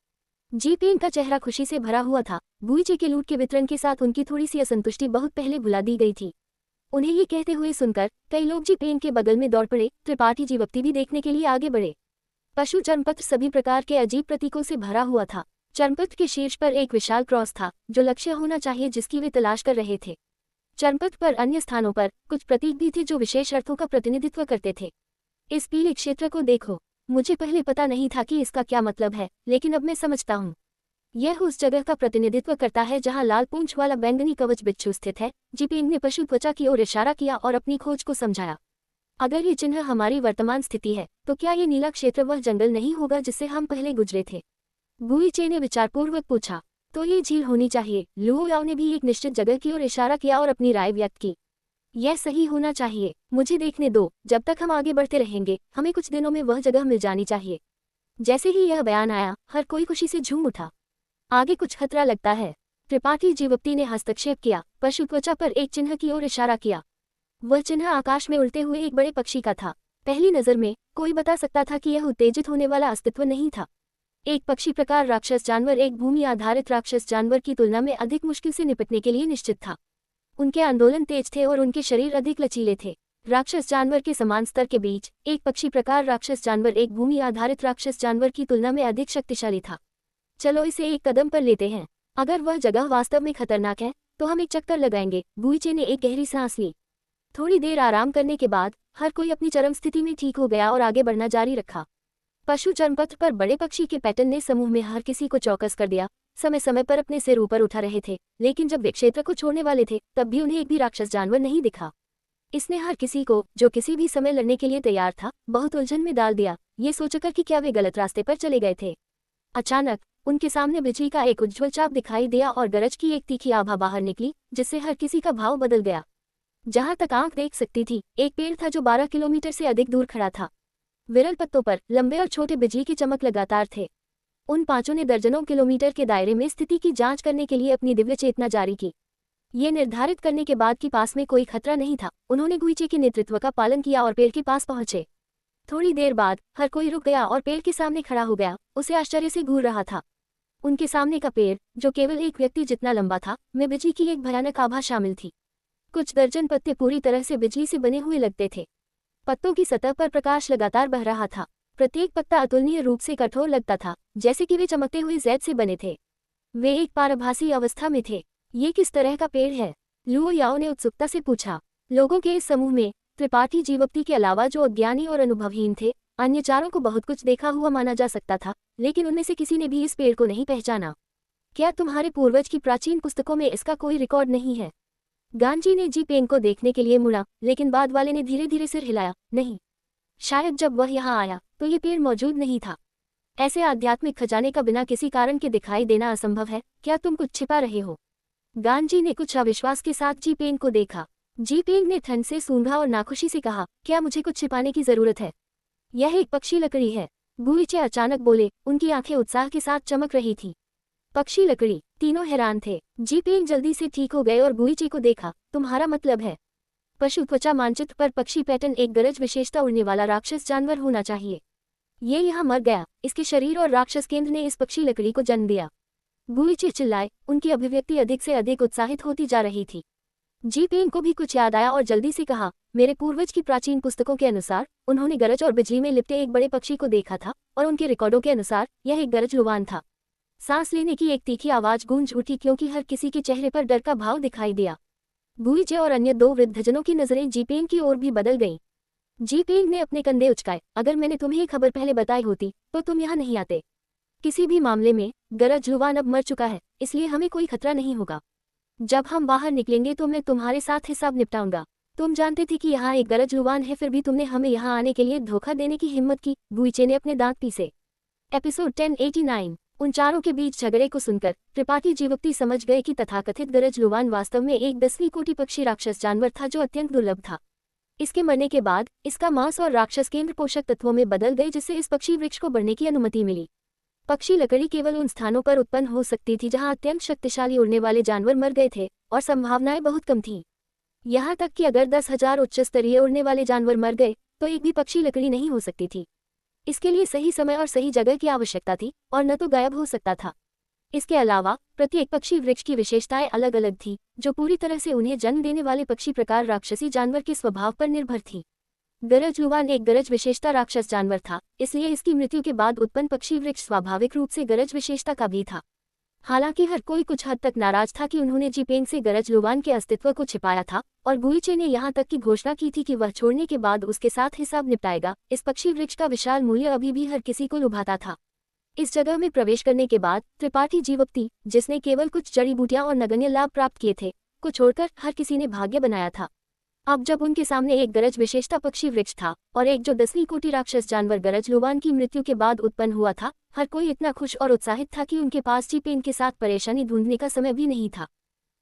जी पेन का चेहरा खुशी से भरा हुआ था। गुइचे के लूट के वितरण के साथ उनकी थोड़ी सी असंतुष्टि बहुत पहले भुला दी गई थी। उन्हें ये कहते हुए सुनकर कई लोग जी पेन के बगल में दौड़ पड़े। त्रिपाठी जीवप्ती भी देखने के लिए आगे बढ़े। पशु चर्मपत्र सभी प्रकार के अजीब प्रतीकों से भरा हुआ था। चर्मपत्र के शीर्ष पर एक विशाल क्रॉस था, जो लक्ष्य होना चाहिए जिसकी वे तलाश कर रहे थे। चर्मपत्र पर अन्य स्थानों पर कुछ प्रतीक भी थे जो विशेष अर्थों का प्रतिनिधित्व करते थे। इस पीले क्षेत्र को देखो। मुझे पहले पता नहीं था कि इसका क्या मतलब है, लेकिन अब मैं समझता हूँ। यह उस जगह का प्रतिनिधित्व करता है जहाँ लाल पूंछ वाला बैंगनी कवच बिच्छू स्थित है। जीपेंग ने पशु त्वचा की ओर इशारा किया और अपनी खोज को समझाया। अगर ये चिन्ह हमारी वर्तमान स्थिति है, तो क्या ये नीला क्षेत्र वह जंगल नहीं होगा जिससे हम पहले गुजरे थे? गुइचे ने विचारपूर्वक पूछा। तो ये झील होनी चाहिए। लुओ याओ ने भी एक निश्चित जगह की ओर इशारा किया और अपनी राय व्यक्त की। यह सही होना चाहिए। मुझे देखने दो। जब तक हम आगे बढ़ते रहेंगे, हमें कुछ दिनों में वह जगह मिल जानी चाहिए। जैसे ही यह बयान आया, हर कोई खुशी से झूम उठा। आगे कुछ खतरा लगता है। त्रिपाठी जीवप्ती ने हस्तक्षेप किया। पशु त्वचा पर एक चिन्ह की ओर इशारा किया। वह चिन्ह आकाश में उड़ते हुए एक बड़े पक्षी का था। पहली नजर में कोई बता सकता था कि यह उत्तेजित होने वाला अस्तित्व नहीं था। एक पक्षी प्रकार राक्षस जानवर एक भूमि आधारित राक्षस जानवर की तुलना में अधिक मुश्किल से निपटने के लिए निश्चित था। उनके आंदोलन तेज थे और उनके शरीर अधिक लचीले थे। राक्षस जानवर के समान स्तर के बीच एक पक्षी प्रकार राक्षस जानवर एक भूमि आधारित राक्षस जानवर की तुलना में अधिक शक्तिशाली था। चलो इसे एक कदम पर लेते हैं। अगर वह जगह वास्तव में खतरनाक है, तो हम एक चक्कर लगाएंगे। गुइचे ने एक गहरी सांस ली। थोड़ी देर आराम करने के बाद हर कोई अपनी चरम स्थिति में ठीक हो गया और आगे बढ़ना जारी रखा। पशु चर्मपत्र पर बड़े पक्षी के पैटर्न ने समूह में हर किसी को चौकस कर दिया। समय समय पर अपने सिर ऊपर उठा रहे थे, लेकिन जब वे क्षेत्र को छोड़ने वाले थे, तब भी उन्हें एक भी राक्षस जानवर नहीं दिखा। इसने हर किसी को, जो किसी भी समय लड़ने के लिए तैयार था, बहुत उलझन में डाल दिया, ये सोचकर कि क्या वे गलत रास्ते पर चले गए थे। अचानक उनके सामने बिजली का एक उज्ज्वल चाप दिखाई दिया और गरज की एक तीखी आभा बाहर निकली, जिससे हर किसी का भाव बदल गया। जहां तक आंख देख सकती थी, एक पेड़ था जो 12 किलोमीटर से अधिक दूर खड़ा था। विरल पत्तों पर लंबे और छोटे बिजली की चमक लगातार थे। उन पांचों ने दर्जनों किलोमीटर के दायरे में स्थिति की जांच करने के लिए अपनी दिव्य चेतना जारी की। ये निर्धारित करने के बाद कि पास में कोई खतरा नहीं था, उन्होंने गुइचे के नेतृत्व का पालन किया और पेड़ के पास पहुंचे। थोड़ी देर बाद हर कोई रुक गया और पेड़ के सामने खड़ा हो गया। उसे आश्चर्य से घूर रहा था। उनके सामने का पेड़, जो केवल एक व्यक्ति जितना लंबा था, में बिजली की एक भयानक आभा शामिल थी। कुछ दर्जन पत्ते पूरी तरह से बिजली से बने हुए लगते थे। पत्तों की सतह पर प्रकाश लगातार बह रहा था। प्रत्येक पत्ता अतुलनीय रूप से कठोर लगता था, जैसे कि वे चमकते हुए जैद से बने थे। वे एक पारभासी अवस्था में थे। ये किस तरह का पेड़ है? लुओ याओ ने उत्सुकता से पूछा। लोगों के इस समूह में त्रिपाठी जीवप्ती के अलावा जो अज्ञानी और अनुभवहीन थे, अन्य चारों को बहुत कुछ देखा हुआ माना जा सकता था, लेकिन उनमें से किसी ने भी इस पेड़ को नहीं पहचाना। क्या तुम्हारे पूर्वज की प्राचीन पुस्तकों में इसका कोई रिकॉर्ड नहीं है? गांजी ने जी पेंग को देखने के लिए मुड़ा, लेकिन बाद वाले ने धीरे धीरे सिर हिलाया। नहीं, शायद जब वह यहाँ आया तो ये पेड़ मौजूद नहीं था। ऐसे आध्यात्मिक खजाने का बिना किसी कारण के दिखाई देना असंभव है। क्या तुम कुछ छिपा रहे हो? गांजी ने कुछ अविश्वास के साथ जी पेंग को देखा। जी पेंग ने ठंड से सूंघा और नाखुशी से कहा, क्या मुझे कुछ छिपाने की जरूरत है? यह एक पक्षी लकड़ी है। गुइचे अचानक बोले, उनकी आंखें उत्साह के साथ चमक रही थी। पक्षी लकड़ी? तीनों हैरान थे। जी पेंग जल्दी से ठीक हो गए और गुइचे को देखा। तुम्हारा मतलब है? पशु त्वचा मानचित्र पर पक्षी पैटर्न एक गरज विशेषता उड़ने वाला राक्षस जानवर होना चाहिए। ये यहाँ मर गया। इसके शरीर और राक्षस केंद्र ने इस पक्षी लकड़ी को जन्म दिया। गुइचे चिल्लाए। उनकी अभिव्यक्ति अधिक से अधिक उत्साहित होती जा रही थी। जी पेंग को भी कुछ याद आया और जल्दी से कहा, मेरे पूर्वज की प्राचीन पुस्तकों के अनुसार उन्होंने गरज और बिजली में लिपटे एक बड़े पक्षी को देखा था, और उनके रिकॉर्डों के अनुसार यह एक गरज लुवान था। सांस लेने की एक तीखी आवाज गूंज उठी, क्योंकि हर किसी के चेहरे पर डर का भाव दिखाई दिया। गुइचे और अन्य दो वृद्धजनों की नजरें जी पेंग की ओर भी बदल गईं। जी पेंग ने अपने कंधे उचकाए। अगर मैंने तुम्हें ये खबर पहले बताई होती तो तुम यहाँ नहीं आते। किसी भी मामले में गरज लुवान अब मर चुका है, इसलिए हमें कोई खतरा नहीं होगा। जब हम बाहर निकलेंगे तो मैं तुम्हारे साथ हिसाब निपटाऊंगा। तुम जानते थे कि यहाँ एक गरज लुवान है, फिर भी तुमने हमें यहाँ आने के लिए धोखा देने की हिम्मत की। गुइचे ने अपने दांत पीसे। एपिसोड 1089। उन चारों के बीच झगड़े को सुनकर त्रिपाठी जीवप्ती समझ गए कि तथाकथित गरज लुवान वास्तव में एक 10वीं कोटि पक्षी राक्षस जानवर था जो अत्यंत दुर्लभ था। इसके मरने के बाद इसका मांस और राक्षस केंद्र पोषक तत्वों में बदल गए, जिससे इस पक्षी वृक्ष को बढ़ने की अनुमति मिली। पक्षी लकड़ी केवल उन स्थानों पर उत्पन्न हो सकती थी जहां अत्यंत शक्तिशाली उड़ने वाले जानवर मर गए थे और संभावनाएं बहुत कम थीं। यहाँ तक कि अगर 10,000 उच्च स्तरीय उड़ने वाले जानवर मर गए तो एक भी पक्षी लकड़ी नहीं हो सकती थी। इसके लिए सही समय और सही जगह की आवश्यकता थी और न तो गायब हो सकता था। इसके अलावा प्रत्येक पक्षी वृक्ष की विशेषताएं अलग अलग थी, जो पूरी तरह से उन्हें जन्म देने वाले पक्षी प्रकार राक्षसी जानवर के स्वभाव पर निर्भर थी। गरज-लुवान एक गरज विशेषता राक्षस जानवर था, इसलिए इसकी मृत्यु के बाद उत्पन्न पक्षी वृक्ष स्वाभाविक रूप से गरज विशेषता का भी था। हालांकि हर कोई कुछ हद तक नाराज था कि उन्होंने जीपेंग से गरज-लुवान के अस्तित्व को छिपाया था और गुइचे ने यहाँ तक की घोषणा की थी कि वह छोड़ने के बाद उसके साथ हिसाब निपटाएगा। इस पक्षी वृक्ष का विशाल मूल्य अभी भी हर किसी को लुभाता था। इस जगह में प्रवेश करने के बाद त्रिपाठी जीवप्ती, जिसने केवल कुछ जड़ी बूटियां और नगण्य लाभ प्राप्त किए थे, को छोड़कर हर किसी ने भाग्य बनाया था। अब जब उनके सामने एक गरज विशेषता पक्षी वृक्ष था और एक जो 10वीं कोटि राक्षस जानवर गरज-लुवान की मृत्यु के बाद उत्पन्न हुआ था, हर कोई इतना खुश और उत्साहित था कि उनके पास जीपेन के साथ परेशानी ढूंढने का समय भी नहीं था।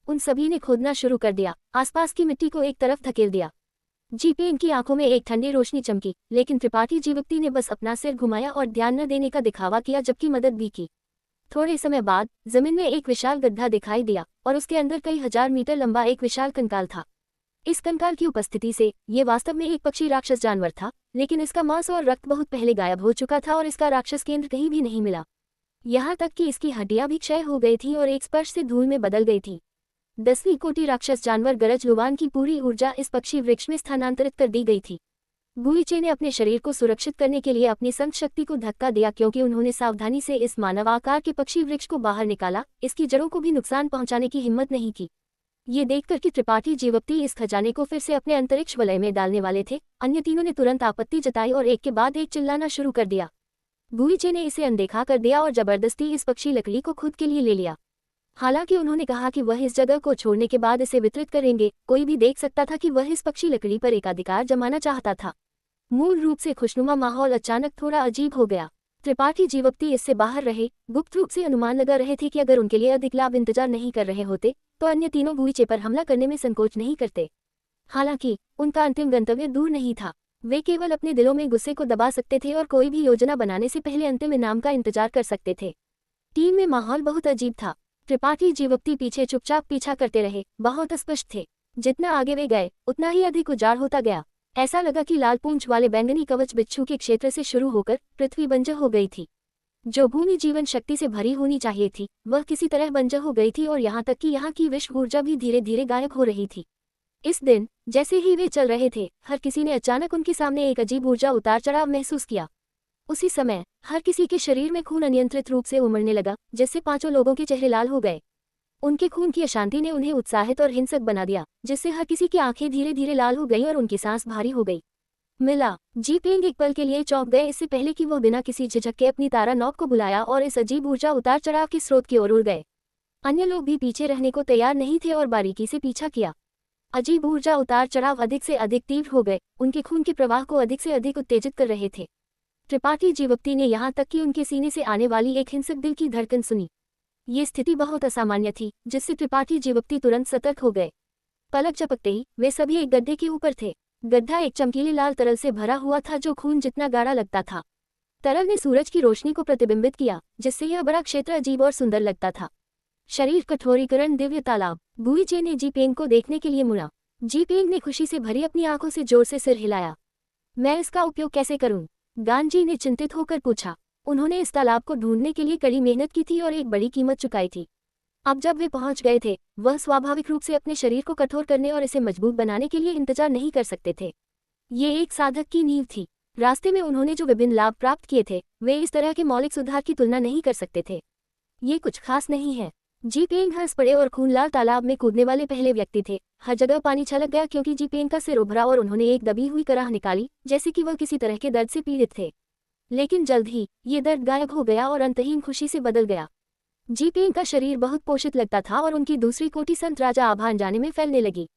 उन सभी ने खोदना शुरू कर दिया, आसपास की मिट्टी को एक तरफ धकेल दिया। जीपेन की आंखों में एक ठंडी रोशनी चमकी, लेकिन त्रिपाठी जीवप्ती ने बस अपना सिर घुमाया और ध्यान न देने का दिखावा किया, जबकि मदद भी की। थोड़े समय बाद जमीन में एक विशाल गड्ढा दिखाई दिया और उसके अंदर कई हजार मीटर लंबा एक विशाल कंकाल था। इस कंकाल की उपस्थिति से ये वास्तव में एक पक्षी राक्षस जानवर था, लेकिन इसका मांस और रक्त बहुत पहले गायब हो चुका था और इसका राक्षस केंद्र कहीं भी नहीं मिला। यहाँ तक कि इसकी हड्डियां भी क्षय हो गई थी और एक स्पर्श से धूल में बदल गई थी। 10वीं कोटि राक्षस जानवर गरज-लुवान की पूरी ऊर्जा इस पक्षी वृक्ष में स्थानांतरित कर दी गई थी। गुइचे ने अपने शरीर को सुरक्षित करने के लिए अपनी संत शक्ति को धक्का दिया, क्योंकि उन्होंने सावधानी से इस मानव आकार के पक्षी वृक्ष को बाहर निकाला, इसकी जड़ों को भी नुकसान पहुंचाने की हिम्मत नहीं की। ये देखकर कि त्रिपाठी जीवप्ती इस खजाने को फिर से अपने अंतरिक्ष वलय में डालने वाले थे, अन्य तीनों ने तुरंत आपत्ति जताई और एक के बाद एक चिल्लाना शुरू कर दिया। गुइचे ने इसे अनदेखा कर दिया और जबरदस्ती इस पक्षी लकड़ी को खुद के लिए ले लिया। हालांकि उन्होंने कहा कि वह इस जगह को छोड़ने के बाद इसे वितरित करेंगे, कोई भी देख सकता था कि वह इस पक्षी लकड़ी पर एकाधिकार जमाना चाहता था। मूल रूप से खुशनुमा माहौल अचानक थोड़ा अजीब हो गया। त्रिपाठी जीवप्ती इससे बाहर रहे, गुप्त रूप से अनुमान लगा रहे थे कि अगर उनके लिए अधिक लाभ इंतजार नहीं कर रहे होते तो अन्य तीनों गुइचे पर हमला करने में संकोच नहीं करते। हालांकि उनका अंतिम गंतव्य दूर नहीं था। वे केवल अपने दिलों में गुस्से को दबा सकते थे और कोई भी योजना बनाने से पहले अंतिम इनाम का इंतजार कर सकते थे। टीम में माहौल बहुत अजीब था। त्रिपाठी जीवप्ती पीछे चुपचाप पीछा करते रहे, बहुत स्पष्ट थे। जितना आगे वे गए उतना ही अधिक उजाड़ होता गया। ऐसा लगा कि लाल पूंछ वाले बैंगनी कवच बिच्छू के क्षेत्र से शुरू होकर पृथ्वी बंजर हो गई थी। जो भूमि जीवन शक्ति से भरी होनी चाहिए थी, वह किसी तरह बंजर हो गई थी और यहाँ तक कि यहाँ की विश्व ऊर्जा भी धीरे धीरे गायब हो रही थी। इस दिन जैसे ही वे चल रहे थे, हर किसी ने अचानक उनके सामने एक अजीब ऊर्जा उतार चढ़ाव महसूस किया। उसी समय हर किसी के शरीर में खून अनियंत्रित रूप से उमड़ने लगा, जिससे पांचों लोगों के चेहरे लाल हो गए। उनके खून की अशांति ने उन्हें उत्साहित और हिंसक बना दिया, जिससे हर किसी की आंखें धीरे धीरे लाल हो गईं और उनकी सांस भारी हो गई। मिला। जीपेंग एक पल के लिए चौंक गए, इससे पहले कि वह बिना किसी झिझक के अपनी तारा नौक को बुलाया और इस अजीब ऊर्जा उतार चढ़ाव के स्रोत की ओर उड़ गए। अन्य लोग भी पीछे रहने को तैयार नहीं थे और बारीकी से पीछा किया। अजीब ऊर्जा उतार चढ़ाव अधिक से अधिक तीव्र हो गए, उनके खून के प्रवाह को अधिक से अधिक उत्तेजित कर रहे थे। त्रिपाठी जीवप्ती ने यहाँ तक कि उनके सीने से आने वाली एक हिंसक दिल की धड़कन सुनी। ये स्थिति बहुत असामान्य थी, जिससे त्रिपाठी जीवप्ती तुरंत सतर्क हो गए। पलक झपकते ही वे सभी एक गड्ढे के ऊपर थे। गड्ढा एक चमकीले लाल तरल से भरा हुआ था, जो खून जितना गाढ़ा लगता था। तरल ने सूरज की रोशनी को प्रतिबिंबित किया, जिससे यह बड़ा क्षेत्र अजीब और सुंदर लगता था। शरीर कठोरीकरण दिव्य तालाब। गुइचे ने जीपेंग को देखने के लिए मुड़ा। जीपेंग ने खुशी से भरी अपनी आंखों से जोर से सिर हिलाया। मैं इसका उपयोग कैसे करूं? गांजी ने चिंतित होकर पूछा। उन्होंने इस तालाब को ढूंढने के लिए कड़ी मेहनत की थी और एक बड़ी कीमत चुकाई थी। अब जब वे पहुंच गए थे, वह स्वाभाविक रूप से अपने शरीर को कठोर करने और इसे मजबूत बनाने के लिए इंतजार नहीं कर सकते थे। ये एक साधक की नींव थी। रास्ते में उन्होंने जो विभिन्न लाभ प्राप्त किए थे, वे इस तरह के मौलिक सुधार की तुलना नहीं कर सकते थे। ये कुछ खास नहीं है। जीपेंग हंस पड़े और खूनलाल तालाब में कूदने वाले पहले व्यक्ति थे। हर जगह पानी छलक गया, क्योंकि जीपेंग का सिर उभरा और उन्होंने एक दबी हुई कराह निकाली, जैसे कि वह किसी तरह के दर्द से पीड़ित थे। लेकिन जल्द ही ये दर्द गायब हो गया और अंतहीन खुशी से बदल गया। जीपेंग का शरीर बहुत पोषित लगता था और उनकी दूसरी कोटि संत राजा आभान जाने में फैलने लगी।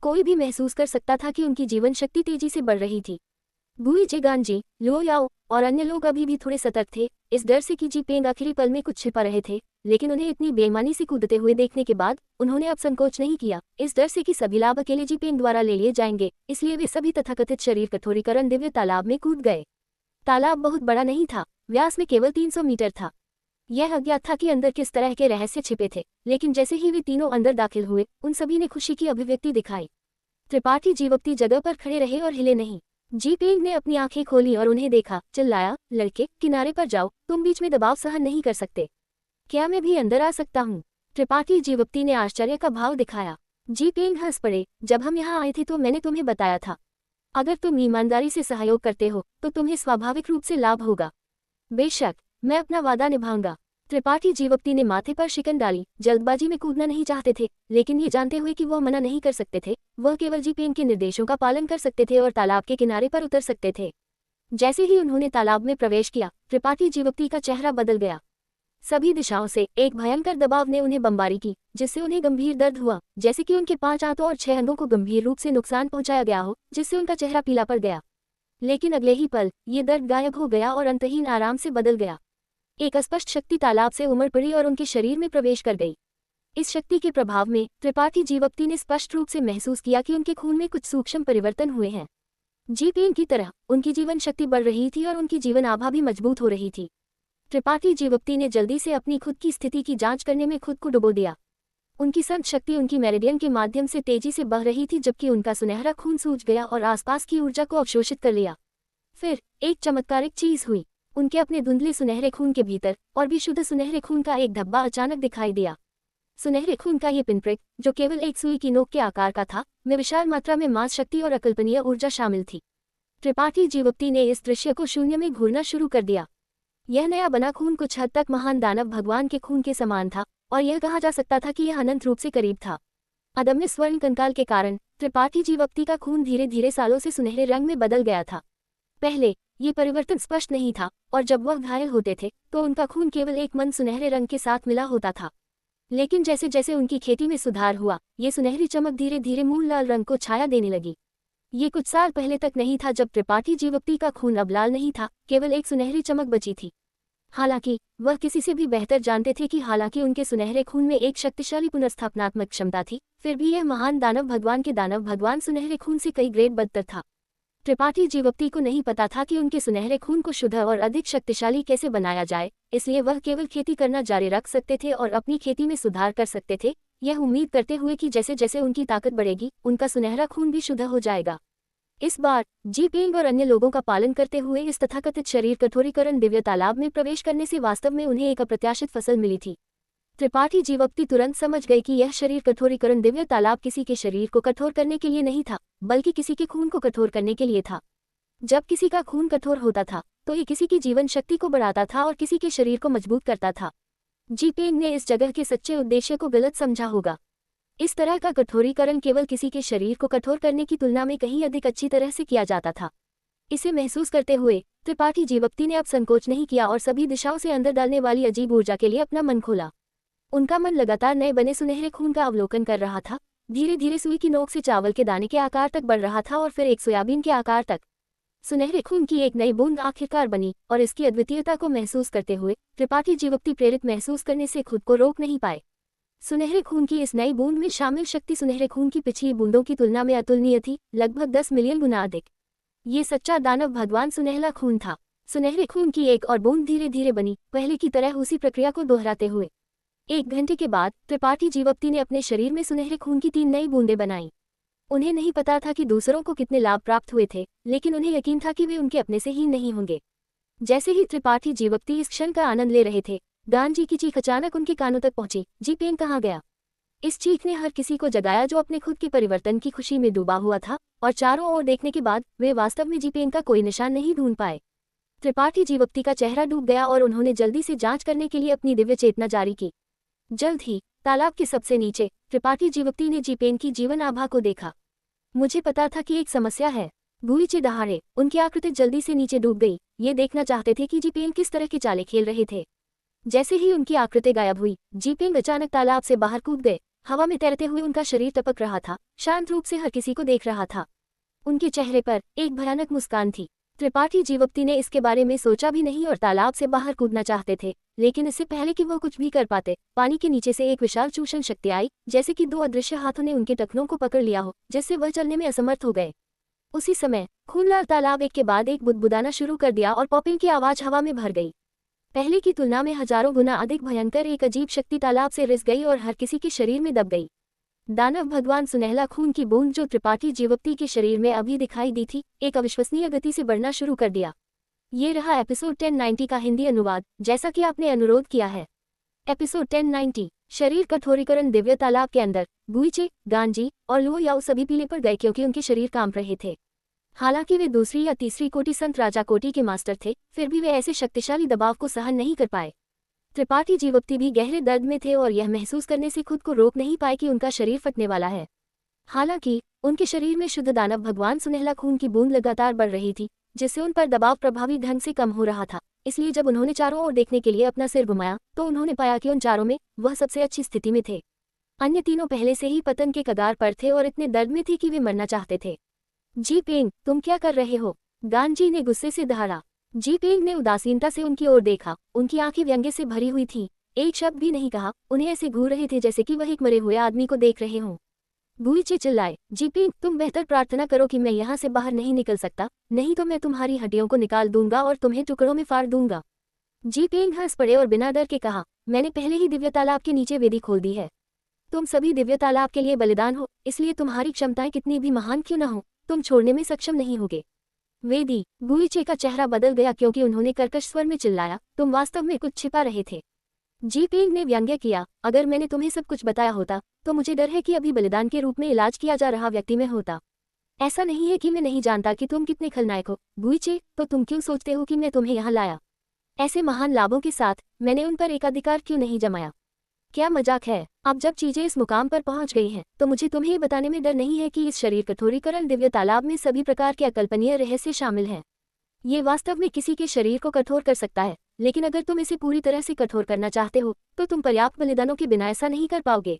कोई भी महसूस कर सकता था कि उनकी जीवन शक्ति तेजी से बढ़ रही थी। गुइचे, गांजी, लो याओ और अन्य लोग अभी भी थोड़े सतर्क थे, इस डर से कि जीपेंग आखिरी पल में कुछ छिपा रहे थे। लेकिन उन्हें इतनी बेईमानी से कूदते हुए देखने के बाद उन्होंने अब संकोच नहीं किया, इस डर से कि सभी लाभ अकेले जीपेंग द्वारा ले लिए जाएंगे। इसलिए वे सभी तथाकथित शरीर कठोरीकरण दिव्य तालाब में कूद गए। तालाब बहुत बड़ा नहीं था, व्यास में केवल 300 मीटर था। यह अज्ञात था कि अंदर किस तरह के रहस्य छिपे थे, लेकिन जैसे ही वे तीनों अंदर दाखिल हुए, उन सभी ने खुशी की अभिव्यक्ति दिखाई। त्रिपाठी जीवप्ती जगह पर खड़े रहे और हिले नहीं। जी पेंग ने अपनी आंखें खोली और उन्हें देखा, चिल्लाया, लड़के, किनारे पर जाओ, तुम बीच में दबाव सहन नहीं कर सकते। क्या मैं भी अंदर आ सकता हूँ? त्रिपाठी जीवप्ती ने आश्चर्य का भाव दिखाया। जी पेंग हंस पड़े, जब हम यहाँ आए थे तो मैंने तुम्हें बताया था, अगर तुम ईमानदारी से सहयोग करते हो तो तुम्हें स्वाभाविक रूप से लाभ होगा। बेशक, मैं अपना वादा निभाऊंगा। त्रिपाठी जीवप्ती ने माथे पर शिकन डाली। जल्दबाजी में कूदना नहीं चाहते थे, लेकिन ये जानते हुए कि वह मना नहीं कर सकते थे, वह केवल जी पेंग के निर्देशों का पालन कर सकते थे और तालाब के किनारे पर उतर सकते थे। जैसे ही उन्होंने तालाब में प्रवेश किया, त्रिपाठी जीवप्ती का चेहरा बदल गया। सभी दिशाओं से एक भयंकर दबाव ने उन्हें बमबारी की, जिससे उन्हें गंभीर दर्द हुआ, जैसे कि उनके 5 हाथों और 6 अंगों को गंभीर रूप से नुकसान पहुंचाया गया हो, जिससे उनका चेहरा पीला पड़ गया। लेकिन अगले ही पल ये दर्द गायब हो गया और अंतहीन आराम से बदल गया। एक अस्पष्ट शक्ति तालाब से उमड़ पड़ी और उनके शरीर में प्रवेश कर गई। इस शक्ति के प्रभाव में त्रिपाठी जीवप्ती ने स्पष्ट रूप से महसूस किया कि उनके खून में कुछ सूक्ष्म परिवर्तन हुए हैं। जी पेंग की तरह उनकी जीवन शक्ति बढ़ रही थी और उनकी जीवन आभा भी मजबूत हो रही थी। त्रिपाठी जीवप्ती ने जल्दी से अपनी खुद की स्थिति की जांच करने में खुद को डुबो दिया। उनकी संत शक्ति उनकी मेरिडियन के माध्यम से तेजी से बह रही थी, जबकि उनका सुनहरा खून सूज गया और आसपास की ऊर्जा को अवशोषित कर लिया। फिर एक चमत्कारिक चीज हुई। उनके अपने धुंधले सुनहरे खून के भीतर और भी शुद्ध सुनहरे खून का एक धब्बा अचानक दिखाई दिया। सुनहरे खून का ये पिनप्रिक, जो केवल एक सुई की नोक के आकार का था, में विशाल मात्रा में मांस शक्ति और अकल्पनीय ऊर्जा शामिल थी। त्रिपाठी जीवप्ती ने इस दृश्य को शून्य में घूरना शुरू कर दिया। यह नया बना खून कुछ हद तक महान दानव भगवान के खून के समान था, और यह कहा जा सकता था कि यह अनंत रूप से करीब था। अदम्य स्वर्ण कंकाल के कारण त्रिपाठी जीवप्ती का खून धीरे धीरे सालों से सुनहरे रंग में बदल गया था। पहले ये परिवर्तन स्पष्ट नहीं था, और जब वह घायल होते थे तो उनका खून केवल एक मंद सुनहरे रंग के साथ मिला होता था। लेकिन जैसे जैसे उनकी खेती में सुधार हुआ, ये सुनहरी चमक धीरे धीरे मूल लाल रंग को छाया देने लगी। ये कुछ साल पहले तक नहीं था, जब त्रिपाठी जीवप्ती का खून अब लाल नहीं था, केवल एक सुनहरी चमक बची थी। हालांकि वह किसी से भी बेहतर जानते थे कि हालांकि उनके सुनहरे खून में एक शक्तिशाली पुनर्स्थापनात्मक क्षमता थी, फिर भी यह महान दानव भगवान सुनहरे खून से कई ग्रेड बदतर था। त्रिपाठी जीवप्ती को नहीं पता था कि उनके सुनहरे खून को शुद्ध और अधिक शक्तिशाली कैसे बनाया जाए, इसलिए वह केवल खेती करना जारी रख सकते थे और अपनी खेती में सुधार कर सकते थे, यह उम्मीद करते हुए कि जैसे जैसे उनकी ताकत बढ़ेगी, उनका सुनहरा खून भी शुद्ध हो जाएगा। इस बार जी पेंग और अन्य लोगों का पालन करते हुए इस तथाकथित शरीर कठोरीकरण दिव्य तालाब में प्रवेश करने से वास्तव में उन्हें एक अप्रत्याशित फसल मिली थी। त्रिपाठी जीवप्ती तुरंत समझ गए कि यह शरीर कठोरीकरण दिव्य तालाब किसी के शरीर को कठोर करने के लिए नहीं था, बल्कि किसी के खून को कठोर करने के लिए था। जब किसी का खून कठोर होता था तो ये किसी की जीवन शक्ति को बढ़ाता था और किसी के शरीर को मजबूत करता था। जी पेंग ने इस जगह के सच्चे उद्देश्य को गलत समझा होगा। इस तरह का कठोरीकरण केवल किसी के शरीर को कठोर करने की तुलना में कहीं अधिक अच्छी तरह से किया जाता था। इसे महसूस करते हुए त्रिपाठी जीवप्ती ने अब संकोच नहीं किया और सभी दिशाओं से अंदर डालने वाली अजीब ऊर्जा के लिए अपना मन खोला। उनका मन लगातार नए बने सुनहरे खून का अवलोकन कर रहा था। धीरे धीरे सुई की नोक से चावल के दाने के आकार तक बढ़ रहा था और फिर एक सोयाबीन के आकार तक। सुनहरे खून की एक नई बूंद आखिरकार बनी, और इसकी अद्वितीयता को महसूस करते हुए त्रिपाठी जीवप्ती प्रेरित महसूस करने से खुद को रोक नहीं पाए। सुनहरे खून की इस नई बूंद में शामिल शक्ति सुनहरे खून की पिछली बूंदों की तुलना में अतुलनीय थी, लगभग 10 मिलियन गुना अधिक। ये सच्चा दानव भगवान सुनहला खून था। सुनहरे खून की एक और बूंद धीरे धीरे बनी, पहले की तरह उसी प्रक्रिया को दोहराते हुए। 1 घंटे के बाद त्रिपाठी जीवप्ती ने अपने शरीर में सुनहरे खून की 3 नई बूंदें बनाई। उन्हें नहीं पता था कि दूसरों को कितने लाभ प्राप्त हुए थे, लेकिन उन्हें यकीन था कि वे उनके अपने से ही नहीं होंगे। जैसे ही त्रिपाठी जीवप्ती इस क्षण का आनंद ले रहे थे, गान जी की चीख अचानक उनके कानों तक पहुंची। जी पेंग कहाँ गया? इस चीख ने हर किसी को जगाया जो अपने खुद के परिवर्तन की खुशी में डूबा हुआ था, और चारों ओर देखने के बाद वे वास्तव में जी पेंग का कोई निशान नहीं ढूंढ पाए। त्रिपाठी जीवप्ती का चेहरा डूब गया और उन्होंने जल्दी से जांच करने के लिए अपनी दिव्य चेतना जारी की। जल्द ही तालाब के सबसे नीचे त्रिपाठी जीवप्ती ने जी पेंग की जीवन आभा को देखा। मुझे पता था कि एक समस्या है। भूइचे दहाड़े उनकी आकृति जल्दी से नीचे डूब गई। ये देखना चाहते थे कि जी पेंग किस तरह की चालें खेल रहे थे। जैसे ही उनकी आकृति गायब हुई, जी पेंग अचानक तालाब से बाहर कूद गए। हवा में तैरते हुए उनका शरीर टपक रहा था, शांत रूप से हर किसी को देख रहा था। उनके चेहरे पर एक भयानक मुस्कान थी। त्रिपाठी जीवप्ती ने इसके बारे में सोचा भी नहीं और तालाब से बाहर कूदना चाहते थे, लेकिन इससे पहले कि वो कुछ भी कर पाते, पानी के नीचे से एक विशाल चूषण शक्ति आई, जैसे कि 2 अदृश्य हाथों ने उनके टखनों को पकड़ लिया हो, जिससे वह चलने में असमर्थ हो गए। उसी समय खूनलाल तालाब एक के बाद एक बुदबुदाना शुरू कर दिया और पॉपिंग की आवाज हवा में भर गई। पहले की तुलना में हजारों गुना अधिक भयंकर एक अजीब शक्ति तालाब से रिस गई और हर किसी के शरीर में दब गई। दानव भगवान सुनहला खून की बूंद जो त्रिपाठी जीवप्ती के शरीर में अभी दिखाई दी थी, एक अविश्वसनीय गति से बढ़ना शुरू कर दिया। ये रहा एपिसोड 1090 का हिंदी अनुवाद, जैसा कि आपने अनुरोध किया है। एपिसोड 1090। शरीर कठोरीकरण। दिव्य तालाब के अंदर गुइचे, गांजी और लुओ याओ सभी पीले पड़ गए क्योंकि उनके शरीर कांप रहे थे। हालांकि वे दूसरी या तीसरी कोटि संत राजा कोटि के मास्टर थे, फिर भी वे ऐसे शक्तिशाली दबाव को सहन नहीं कर पाए। त्रिपाठी जीवप्ती भी गहरे दर्द में थे और यह महसूस करने से खुद को रोक नहीं पाए कि उनका शरीर फटने वाला है। हालांकि उनके शरीर में शुद्ध दानव भगवान सुनहला खून की बूंद लगातार बढ़ रही थी, जिससे उन पर दबाव प्रभावी ढंग से कम हो रहा था। इसलिए जब उन्होंने चारों ओर देखने के लिए अपना सिर घुमाया तो उन्होंने पाया कि उन चारों में वह सबसे अच्छी स्थिति में थे। अन्य तीनों पहले से ही पतन के कगार पर थे और इतने दर्द में थे कि वे मरना चाहते थे। जी पेंग, तुम क्या कर रहे हो? गांजी ने गुस्से से दहाड़ा। जी पेंग ने उदासीनता से उनकी ओर देखा। उनकी आंखें व्यंग्य से भरी हुई थीं। एक शब्द भी नहीं कहा। उन्हें ऐसे घूर रहे थे जैसे कि वह एक मरे हुए आदमी को देख रहे हों। गुइचे चिल्लाए, जी पेंग, तुम बेहतर प्रार्थना करो कि मैं यहाँ से बाहर नहीं निकल सकता, नहीं तो मैं तुम्हारी हड्डियों को निकाल दूंगा और तुम्हें टुकड़ों में फाड़ दूंगा। जी पेंग हंस पड़े और बिना डर के कहा, मैंने पहले ही दिव्य तालाब के नीचे वेदी खोल दी है। तुम सभी दिव्य तालाब के लिए बलिदान हो, इसलिए तुम्हारी क्षमताएं कितनी भी महान क्यों न हो, तुम छोड़ने में सक्षम नहीं होगे। वेदी। गुइचे का चेहरा बदल गया क्योंकि उन्होंने कर्कश स्वर में चिल्लाया, तुम वास्तव में कुछ छिपा रहे थे। जी पेंग ने व्यंग्य किया, अगर मैंने तुम्हें सब कुछ बताया होता तो मुझे डर है कि अभी बलिदान के रूप में इलाज किया जा रहा व्यक्ति में होता। ऐसा नहीं है कि मैं नहीं जानता कि तुम कितने खलनायक हो गुइचे, तो तुम क्यों सोचते हो कि मैं तुम्हें यहाँ लाया? ऐसे महान लाभों के साथ मैंने उन पर एकाधिकार क्यों नहीं जमाया? क्या मजाक है? अब जब चीजें इस मुकाम पर पहुंच गई हैं तो मुझे तुम्हें बताने में डर नहीं है कि इस शरीर कठोरीकरण दिव्य तालाब में सभी प्रकार के अकल्पनीय रहस्य शामिल हैं। ये वास्तव में किसी के शरीर को कठोर कर सकता है, लेकिन अगर तुम इसे पूरी तरह से कठोर करना चाहते हो तो तुम पर्याप्त बलिदानों के बिना ऐसा नहीं कर पाओगे।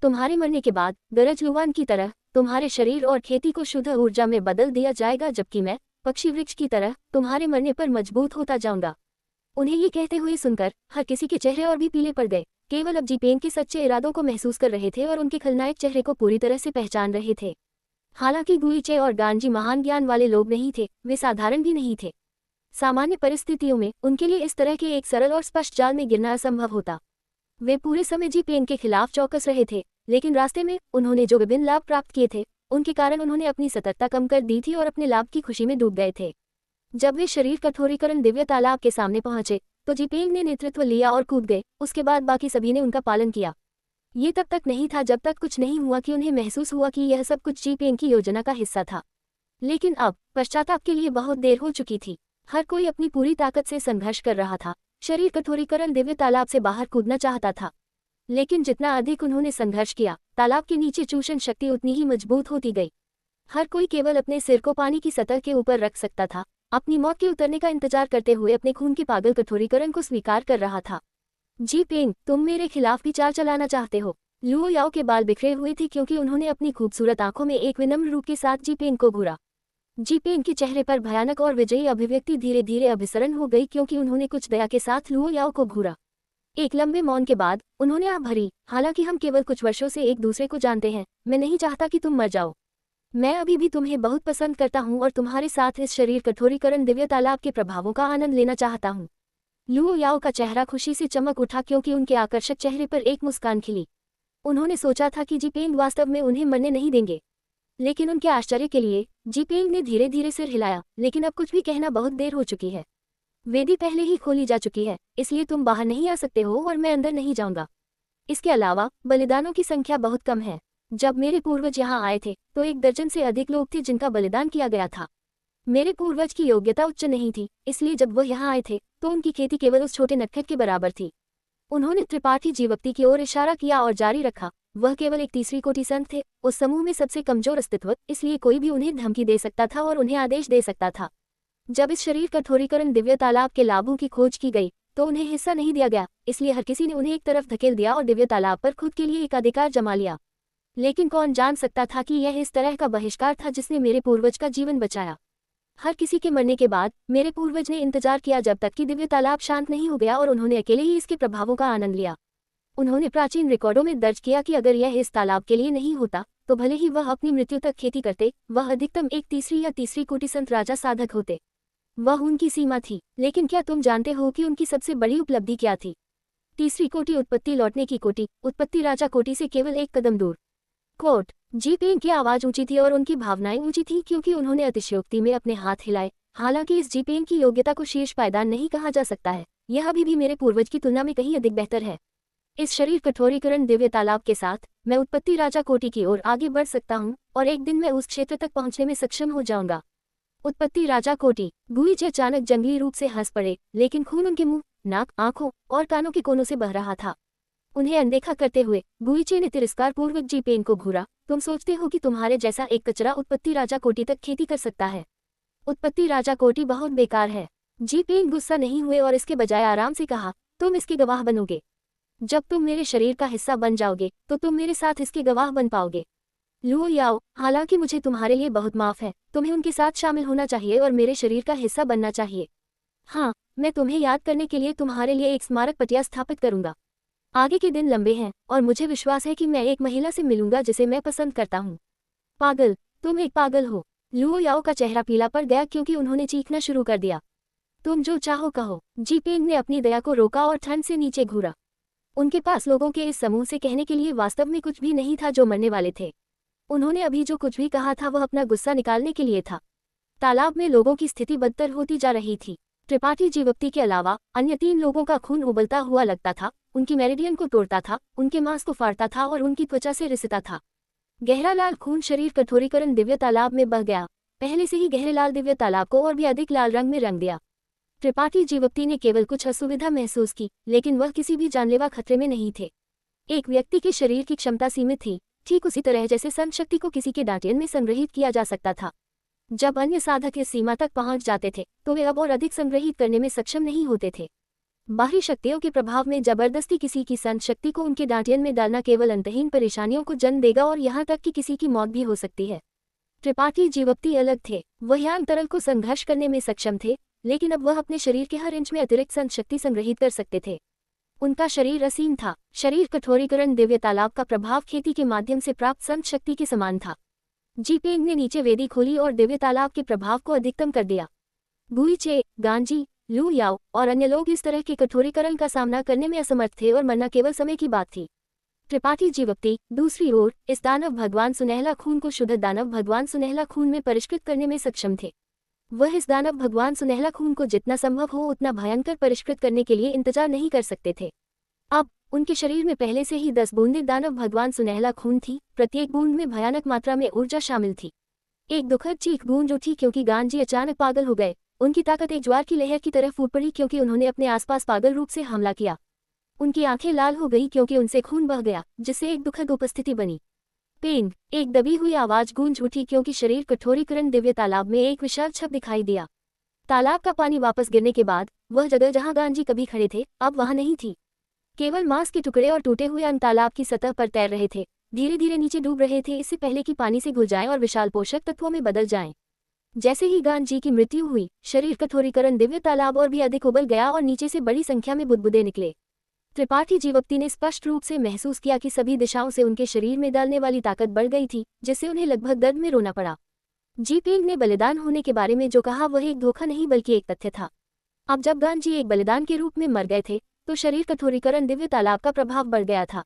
तुम्हारे मरने के बाद गरज लुवान की तरह तुम्हारे शरीर और खेती को शुद्ध ऊर्जा में बदल दिया जाएगा, जबकि मैं पक्षी वृक्ष की तरह तुम्हारे मरने पर मजबूत होता जाऊंगा। उन्हें ये कहते हुए सुनकर हर किसी के चेहरे और भी पीले पड़ गए। केवल अब जी पेंग के सच्चे इरादों को महसूस कर रहे थे और उनके खलनायक चेहरे को पूरी तरह से पहचान रहे थे। हालांकि गुइचे और गांजी महान ज्ञान वाले लोग नहीं थे, वे साधारण भी नहीं थे। सामान्य परिस्थितियों में उनके लिए इस तरह के एक सरल और स्पष्ट जाल में गिरना असंभव होता। वे पूरे समय जी पेंग के खिलाफ चौकस रहे थे, लेकिन रास्ते में उन्होंने जो विभिन्न लाभ प्राप्त किए थे उनके कारण उन्होंने अपनी सतर्कता कम कर दी थी और अपने लाभ की खुशी में डूब गए थे। जब वे शरीर कठोरीकरण दिव्य तालाब के सामने पहुंचे तो जी पेंग ने नेतृत्व लिया और कूद गए। उसके बाद बाकी सभी ने उनका पालन किया। ये तब तक नहीं था जब तक कुछ नहीं हुआ कि उन्हें महसूस हुआ कि यह सब कुछ जी पेंग की योजना का हिस्सा था। लेकिन अब पश्चाताप के लिए बहुत देर हो चुकी थी। हर कोई अपनी पूरी ताकत से संघर्ष कर रहा था। शरीर कठोरीकरण दिव्य तालाब से बाहर कूदना चाहता था, लेकिन जितना अधिक उन्होंने संघर्ष किया, तालाब के नीचे चूषण शक्ति उतनी ही मजबूत होती गई। हर कोई केवल अपने सिर को पानी की सतह के ऊपर रख सकता था, अपनी मौत के उतरने का इंतजार करते हुए अपने खून के पागल कठोरीकरण को स्वीकार कर रहा था। जी पेंग, तुम मेरे खिलाफ भी चाल चलाना चाहते हो? लुओ याओ के बाल बिखरे हुए थे क्योंकि उन्होंने अपनी खूबसूरत आंखों में एक विनम्र रूप के साथ जी पेंग को घूरा। जी पेंग के चेहरे पर भयानक और विजयी अभिव्यक्ति धीरे धीरे अभिसरण हो गई क्योंकि उन्होंने कुछ दया के साथ लुओ याओ को घूरा। एक लंबे मौन के बाद उन्होंने आह भरी, हालांकि हम केवल कुछ वर्षों से एक दूसरे को जानते हैं, मैं नहीं चाहता कि तुम मर जाओ। मैं अभी भी तुम्हें बहुत पसंद करता हूं और तुम्हारे साथ इस शरीर कठोरीकरण दिव्य तालाब के प्रभावों का आनंद लेना चाहता हूं। लुओ याओ का चेहरा खुशी से चमक उठा क्योंकि उनके आकर्षक चेहरे पर एक मुस्कान खिली। उन्होंने सोचा था कि जी पेंग वास्तव में उन्हें मरने नहीं देंगे, लेकिन उनके आश्चर्य के लिए जी पेंग ने धीरे धीरे सिर हिलाया। लेकिन अब कुछ भी कहना बहुत देर हो चुकी है। वेदी पहले ही खोली जा चुकी है, इसलिए तुम बाहर नहीं आ सकते हो और मैं अंदर नहीं जाऊंगा। इसके अलावा बलिदानों की संख्या बहुत कम है। जब मेरे पूर्वज यहाँ आए थे तो 1 दर्जन से अधिक लोग थे जिनका बलिदान किया गया था। मेरे पूर्वज की योग्यता उच्च नहीं थी, इसलिए जब वह यहाँ आए थे तो उनकी खेती केवल उस छोटे नटखट के बराबर थी। उन्होंने त्रिपाठी जीवप्ती की ओर इशारा किया और जारी रखा, वह केवल एक तीसरी कोटि संत थे, उस समूह में सबसे कमजोर अस्तित्व, इसलिए कोई भी उन्हें धमकी दे सकता था और उन्हें आदेश दे सकता था। जब इस शरीर कठोरीकरण दिव्य तालाब के लाभों की खोज की गई तो उन्हें हिस्सा नहीं दिया गया, इसलिए हर किसी ने उन्हें एक तरफ धकेल दिया और दिव्य तालाब पर खुद के लिए एकाधिकार जमा लिया। लेकिन कौन जान सकता था कि यह इस तरह का बहिष्कार था जिसने मेरे पूर्वज का जीवन बचाया। हर किसी के मरने के बाद मेरे पूर्वज ने इंतजार किया जब तक कि दिव्य तालाब शांत नहीं हो गया और उन्होंने अकेले ही इसके प्रभावों का आनंद लिया। उन्होंने प्राचीन रिकॉर्डों में दर्ज किया कि अगर यह इस तालाब के लिए नहीं होता तो भले ही वह अपनी मृत्यु तक खेती करते, वह अधिकतम एक तीसरी या तीसरी कोटि संत राजा साधक होते। वह उनकी सीमा थी, लेकिन क्या तुम जानते हो कि उनकी सबसे बड़ी उपलब्धि क्या थी? तीसरी कोटि, उत्पत्ति लौटने की कोटि, उत्पत्ति राजा कोटि से केवल एक कदम दूर। कोट। जीपेन की आवाज ऊंची थी और उनकी भावनाएं ऊंची थी क्योंकि उन्होंने अतिशयोक्ति में अपने हाथ हिलाए। हालांकि इस जीपेन की योग्यता को शीर्ष पायदान नहीं कहा जा सकता है, यह अभी भी मेरे पूर्वज की तुलना में कहीं अधिक बेहतर है। इस शरीर कठोरीकरण दिव्य तालाब के साथ मैं उत्पत्ति राजा कोटि की ओर आगे बढ़ सकता हूँ और एक दिन मैं उस क्षेत्र तक पहुंचने में सक्षम हो जाऊंगा। उत्पत्ति राजा कोटि। गुईचे अचानक जंगली रूप से हंस पड़े, लेकिन खून उनके मुंह, नाक, आंखों और कानों के कोनों से बह रहा था। उन्हें अनदेखा करते हुए गुईचे ने तिरस्कारपूर्वक जीपेन को घूरा। तुम सोचते हो कि तुम्हारे जैसा एक कचरा उत्पत्ति राजा कोटि तक खेती कर सकता है? उत्पत्ति राजा कोटि बहुत बेकार है। जीपेन गुस्सा नहीं हुए और इसके बजाय आराम से कहा, तुम इसके गवाह बनोगे। जब तुम मेरे शरीर का हिस्सा बन जाओगे तो तुम मेरे साथ इसके गवाह बन पाओगे। लुओ याओ, हालांकि मुझे तुम्हारे लिए बहुत माफ है, तुम्हें उनके साथ शामिल होना चाहिए और मेरे शरीर का हिस्सा बनना चाहिए। हाँ, मैं तुम्हें याद करने के लिए तुम्हारे लिए एक स्मारक पटिया स्थापित करूंगा। आगे के दिन लंबे हैं और मुझे विश्वास है कि मैं एक महिला से मिलूंगा जिसे मैं पसंद करता हूँ। पागल, तुम एक पागल हो। लुओ याओ का चेहरा पीला पड़ गया क्योंकि उन्होंने चीखना शुरू कर दिया। तुम जो चाहो कहो। जीपेंग ने अपनी दया को रोका और ठंड से नीचे घूरा। उनके पास लोगों के इस समूह से कहने के लिए वास्तव में कुछ भी नहीं था जो मरने वाले थे। उन्होंने अभी जो कुछ भी कहा था वह अपना गुस्सा निकालने के लिए था। तालाब में लोगों की स्थिति बदतर होती जा रही थी। त्रिपाठी जीवप्ती के अलावा अन्य 3 लोगों का खून उबलता हुआ लगता था, उनकी मेरिडियन को तोड़ता था, उनके मांस को फाड़ता था और उनकी त्वचा से रिसता था। गहरा लाल खून शरीर कठोरीकरण दिव्य तालाब में बह गया, पहले से ही गहरे लाल दिव्य तालाब को और भी अधिक लाल रंग में रंग दिया। त्रिपाठी जीवप्ती ने केवल कुछ असुविधा महसूस की, लेकिन वह किसी भी जानलेवा खतरे में नहीं थे। एक व्यक्ति के शरीर की क्षमता सीमित थी, ठीक उसी तरह जैसे सन शक्ति को किसी के डांटियन में संग्रहित किया जा सकता था। जब अन्य साधक इस सीमा तक पहुंच जाते थे तो वे अब और अधिक संग्रहित करने में सक्षम नहीं होते थे। बाहरी शक्तियों के प्रभाव में जबरदस्ती किसी की सन शक्ति को उनके डांटियन में डालना केवल अंतहीन परेशानियों को जन्म देगा और यहाँ तक कि किसी की मौत भी हो सकती है। त्रिपाठी जीवप्ती अलग थे, वह यहाँ तरल को संघर्ष करने में सक्षम थे, लेकिन अब वह अपने शरीर के हर इंच में अतिरिक्त सन शक्ति संग्रहित कर सकते थे। उनका शरीर असीम था। शरीर कठोरीकरण दिव्य तालाब का प्रभाव खेती के माध्यम से प्राप्त संत शक्ति के समान था। जीपेंग ने नीचे वेदी खोली और दिव्य तालाब के प्रभाव को अधिकतम कर दिया। गुईचे, गांजी, लू याओ और अन्य लोग इस तरह के कठोरीकरण का सामना करने में असमर्थ थे और मरना केवल समय की बात थी। त्रिपाठी जीवप्ती, दूसरी ओर, इस दानव भगवान सुनहला खून को शुद्ध दानव भगवान सुनहला खून में परिष्कृत करने में सक्षम थे। वह इस दानव भगवान सुनहला खून को जितना संभव हो उतना भयंकर परिष्कृत करने के लिए इंतजार नहीं कर सकते थे। अब उनके शरीर में पहले से ही 10 बूंदें दानव भगवान सुनहला खून थी, प्रत्येक बूंद में भयानक मात्रा में ऊर्जा शामिल थी। एक दुखद चीख गूंज उठी क्योंकि गांजी अचानक पागल हो गए। उनकी ताकत एक ज्वार की लहर की तरह फूट पड़ी क्योंकि उन्होंने अपने आसपास पागल रूप से हमला किया। उनकी आंखें लाल हो गई क्योंकि उनसे खून बह गया, जिससे एक दुखद उपस्थिति बनी। पेंग, एक दबी हुई आवाज गूंज उठी क्योंकि शरीर कठोरीकरण दिव्य तालाब में एक विशाल छप दिखाई दिया। तालाब का पानी वापस गिरने के बाद वह जगह जहां गांजी कभी खड़े थे अब वहां नहीं थी। केवल मांस के टुकड़े और टूटे हुए अंग तालाब की सतह पर तैर रहे थे, धीरे धीरे नीचे डूब रहे थे, इससे पहले कि पानी से घुल जाएं और विशाल पोषक तत्वों में बदल जाएं। जैसे ही गांजी की मृत्यु हुई, शरीर कठोरीकरण दिव्य तालाब और भी अधिक उबल गया और नीचे से बड़ी संख्या में बुदबुदे निकले। त्रिपाठी जीवप्ती ने स्पष्ट रूप से महसूस किया कि सभी दिशाओं से उनके शरीर में डालने वाली ताकत बढ़ गई थी, जिससे उन्हें लगभग दर्द में रोना पड़ा। जीपेंग ने बलिदान होने के बारे में जो कहा वह एक धोखा नहीं बल्कि एक तथ्य था। अब जब गांजी एक बलिदान के रूप में मर गए थे तो शरीर कठोरीकरण दिव्य तालाब का प्रभाव बढ़ गया था।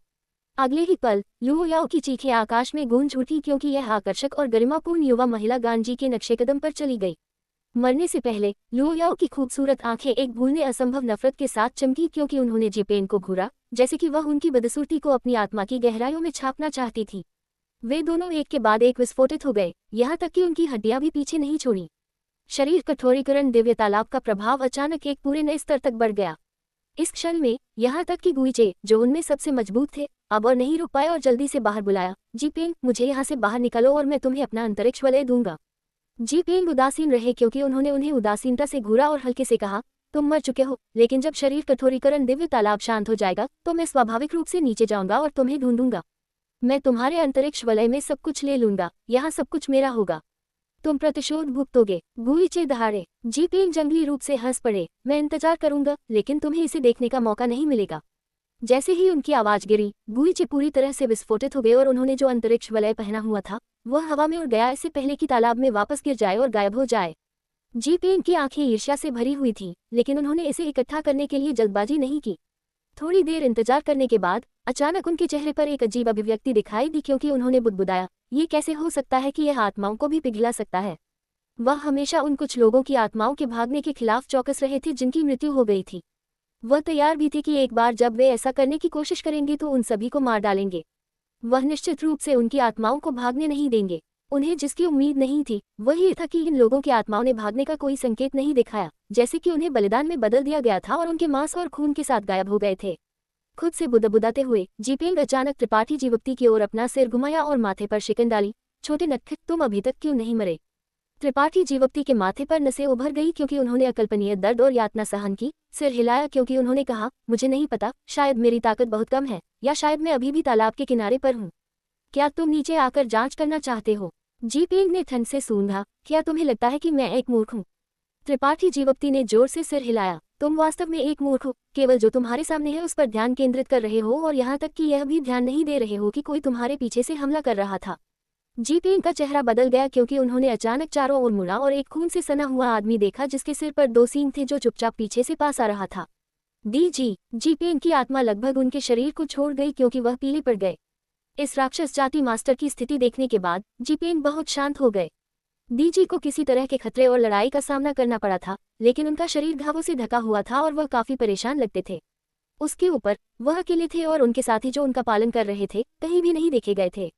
अगले ही पल लुओ याओ की चीखें आकाश में गूंज उठी क्योंकि यह आकर्षक और गरिमापूर्ण युवा महिला गांजी के नक्शेकदम पर चली गई। मरने से पहले लुओ याओ की खूबसूरत आंखें एक भूलने असंभव नफरत के साथ चमकी क्योंकि उन्होंने जीपेंग को घूरा, जैसे कि वह उनकी बदसूरती को अपनी आत्मा की गहराइयों में छापना चाहती थी। वे दोनों एक के बाद एक विस्फोटित हो गए, यहाँ तक कि उनकी हड्डियां भी पीछे नहीं छोड़ी। शरीर कठोरीकरण दिव्य तालाब का प्रभाव अचानक एक पूरे नए स्तर तक बढ़ गया। इस क्षण में यहाँ तक कि गुईचे, जो उनमें सबसे मजबूत थे, अब और नहीं रुक पाए और जल्दी से बाहर बुलाया, जीपेंग, मुझे यहाँ से बाहर निकालो और मैं तुम्हें अपना अंतरिक्ष वलय दूंगा। जीपेंग उदासीन रहे क्योंकि उन्होंने उन्हें उदासीनता से घूरा और हल्के से कहा, तुम मर चुके हो, लेकिन जब शरीर कठोरीकरण दिव्य तालाब शांत हो जाएगा तो मैं स्वाभाविक रूप से नीचे जाऊंगा और तुम्हें ढूंढूंगा। मैं तुम्हारे अंतरिक्ष वलय में सब कुछ ले लूंगा, यहाँ सब कुछ मेरा होगा, तुम प्रतिशोध भुगतोगे। गुईचे दहाड़े। जीपेंग जंगली रूप से हंस पड़े, मैं इंतजार करूंगा, लेकिन तुम्हें इसे देखने का मौका नहीं मिलेगा। जैसे ही उनकी आवाज गिरी, गुईचे पूरी तरह से विस्फोटित हो गए और उन्होंने जो अंतरिक्ष वलय पहना हुआ था वह हवा में उड़ गया, इससे पहले कि तालाब में वापस गिर जाए और गायब हो जाए। जी पेंग की आंखें ईर्ष्या से भरी हुई थीं, लेकिन उन्होंने इसे इकट्ठा करने के लिए जल्दबाजी नहीं की। थोड़ी देर इंतजार करने के बाद अचानक उनके चेहरे पर एक अजीब अभिव्यक्ति दिखाई दी, क्योंकि उन्होंने बुदबुदाया, ये कैसे हो सकता है कि यह आत्माओं को भी पिघला सकता है। वह हमेशा उन कुछ लोगों की आत्माओं के भागने के खिलाफ चौकस रहे थे जिनकी मृत्यु हो गई थी। वह तैयार भी थे कि एक बार जब वे ऐसा करने की कोशिश करेंगे तो उन सभी को मार डालेंगे। वह निश्चित रूप से उनकी आत्माओं को भागने नहीं देंगे। उन्हें जिसकी उम्मीद नहीं थी वह ये था कि इन लोगों की आत्माओं ने भागने का कोई संकेत नहीं दिखाया, जैसे कि उन्हें बलिदान में बदल दिया गया था और उनके मांस और खून के साथ गायब हो गए थे। खुद से बुदबुदाते हुए जीपेंग अचानक त्रिपाठी जीवप्ती की ओर अपना सिर घुमाया और माथे पर शिकन डाली। छोटे नटखट, तुम अभी तक क्यों नहीं मरे? त्रिपाठी जीवप्ती के माथे पर नसें उभर गई क्योंकि उन्होंने अकल्पनीय दर्द और यातना सहन की। सिर हिलाया क्योंकि उन्होंने कहा, मुझे नहीं पता, शायद मेरी ताकत बहुत कम है, या शायद मैं अभी भी तालाब के किनारे पर हूँ। क्या तुम नीचे आकर जांच करना चाहते हो? जीपेंग ने ठंड से सूंघा। क्या तुम्हें लगता है कि मैं एक मूर्ख हूँ? त्रिपाठी जीवप्ती ने जोर से सिर हिलाया। तुम वास्तव में एक मूर्ख हो, केवल जो तुम्हारे सामने है उस पर ध्यान केंद्रित कर रहे हो और यहाँ तक कि यह भी ध्यान नहीं दे रहे हो कि कोई तुम्हारे पीछे से हमला कर रहा था। जीपेंग का चेहरा बदल गया क्योंकि उन्होंने अचानक चारों ओर मुड़ा और एक खून से सना हुआ आदमी देखा जिसके सिर पर 2 सींग थे जो चुपचाप पीछे से पास आ रहा था। जीपेंग की आत्मा लगभग उनके शरीर को छोड़ गई क्योंकि वह पीले पड़ गए। इस राक्षस जाति मास्टर की स्थिति देखने के बाद जीपेंग बहुत शांत हो गए। डीजी को किसी तरह के खतरे और लड़ाई का सामना करना पड़ा था, लेकिन उनका शरीर घावों से ढका हुआ था और वह काफी परेशान लगते थे। उसके ऊपर वह अकेले थे और उनके साथी जो उनका पालन कर रहे थे कहीं भी नहीं देखे गए थे।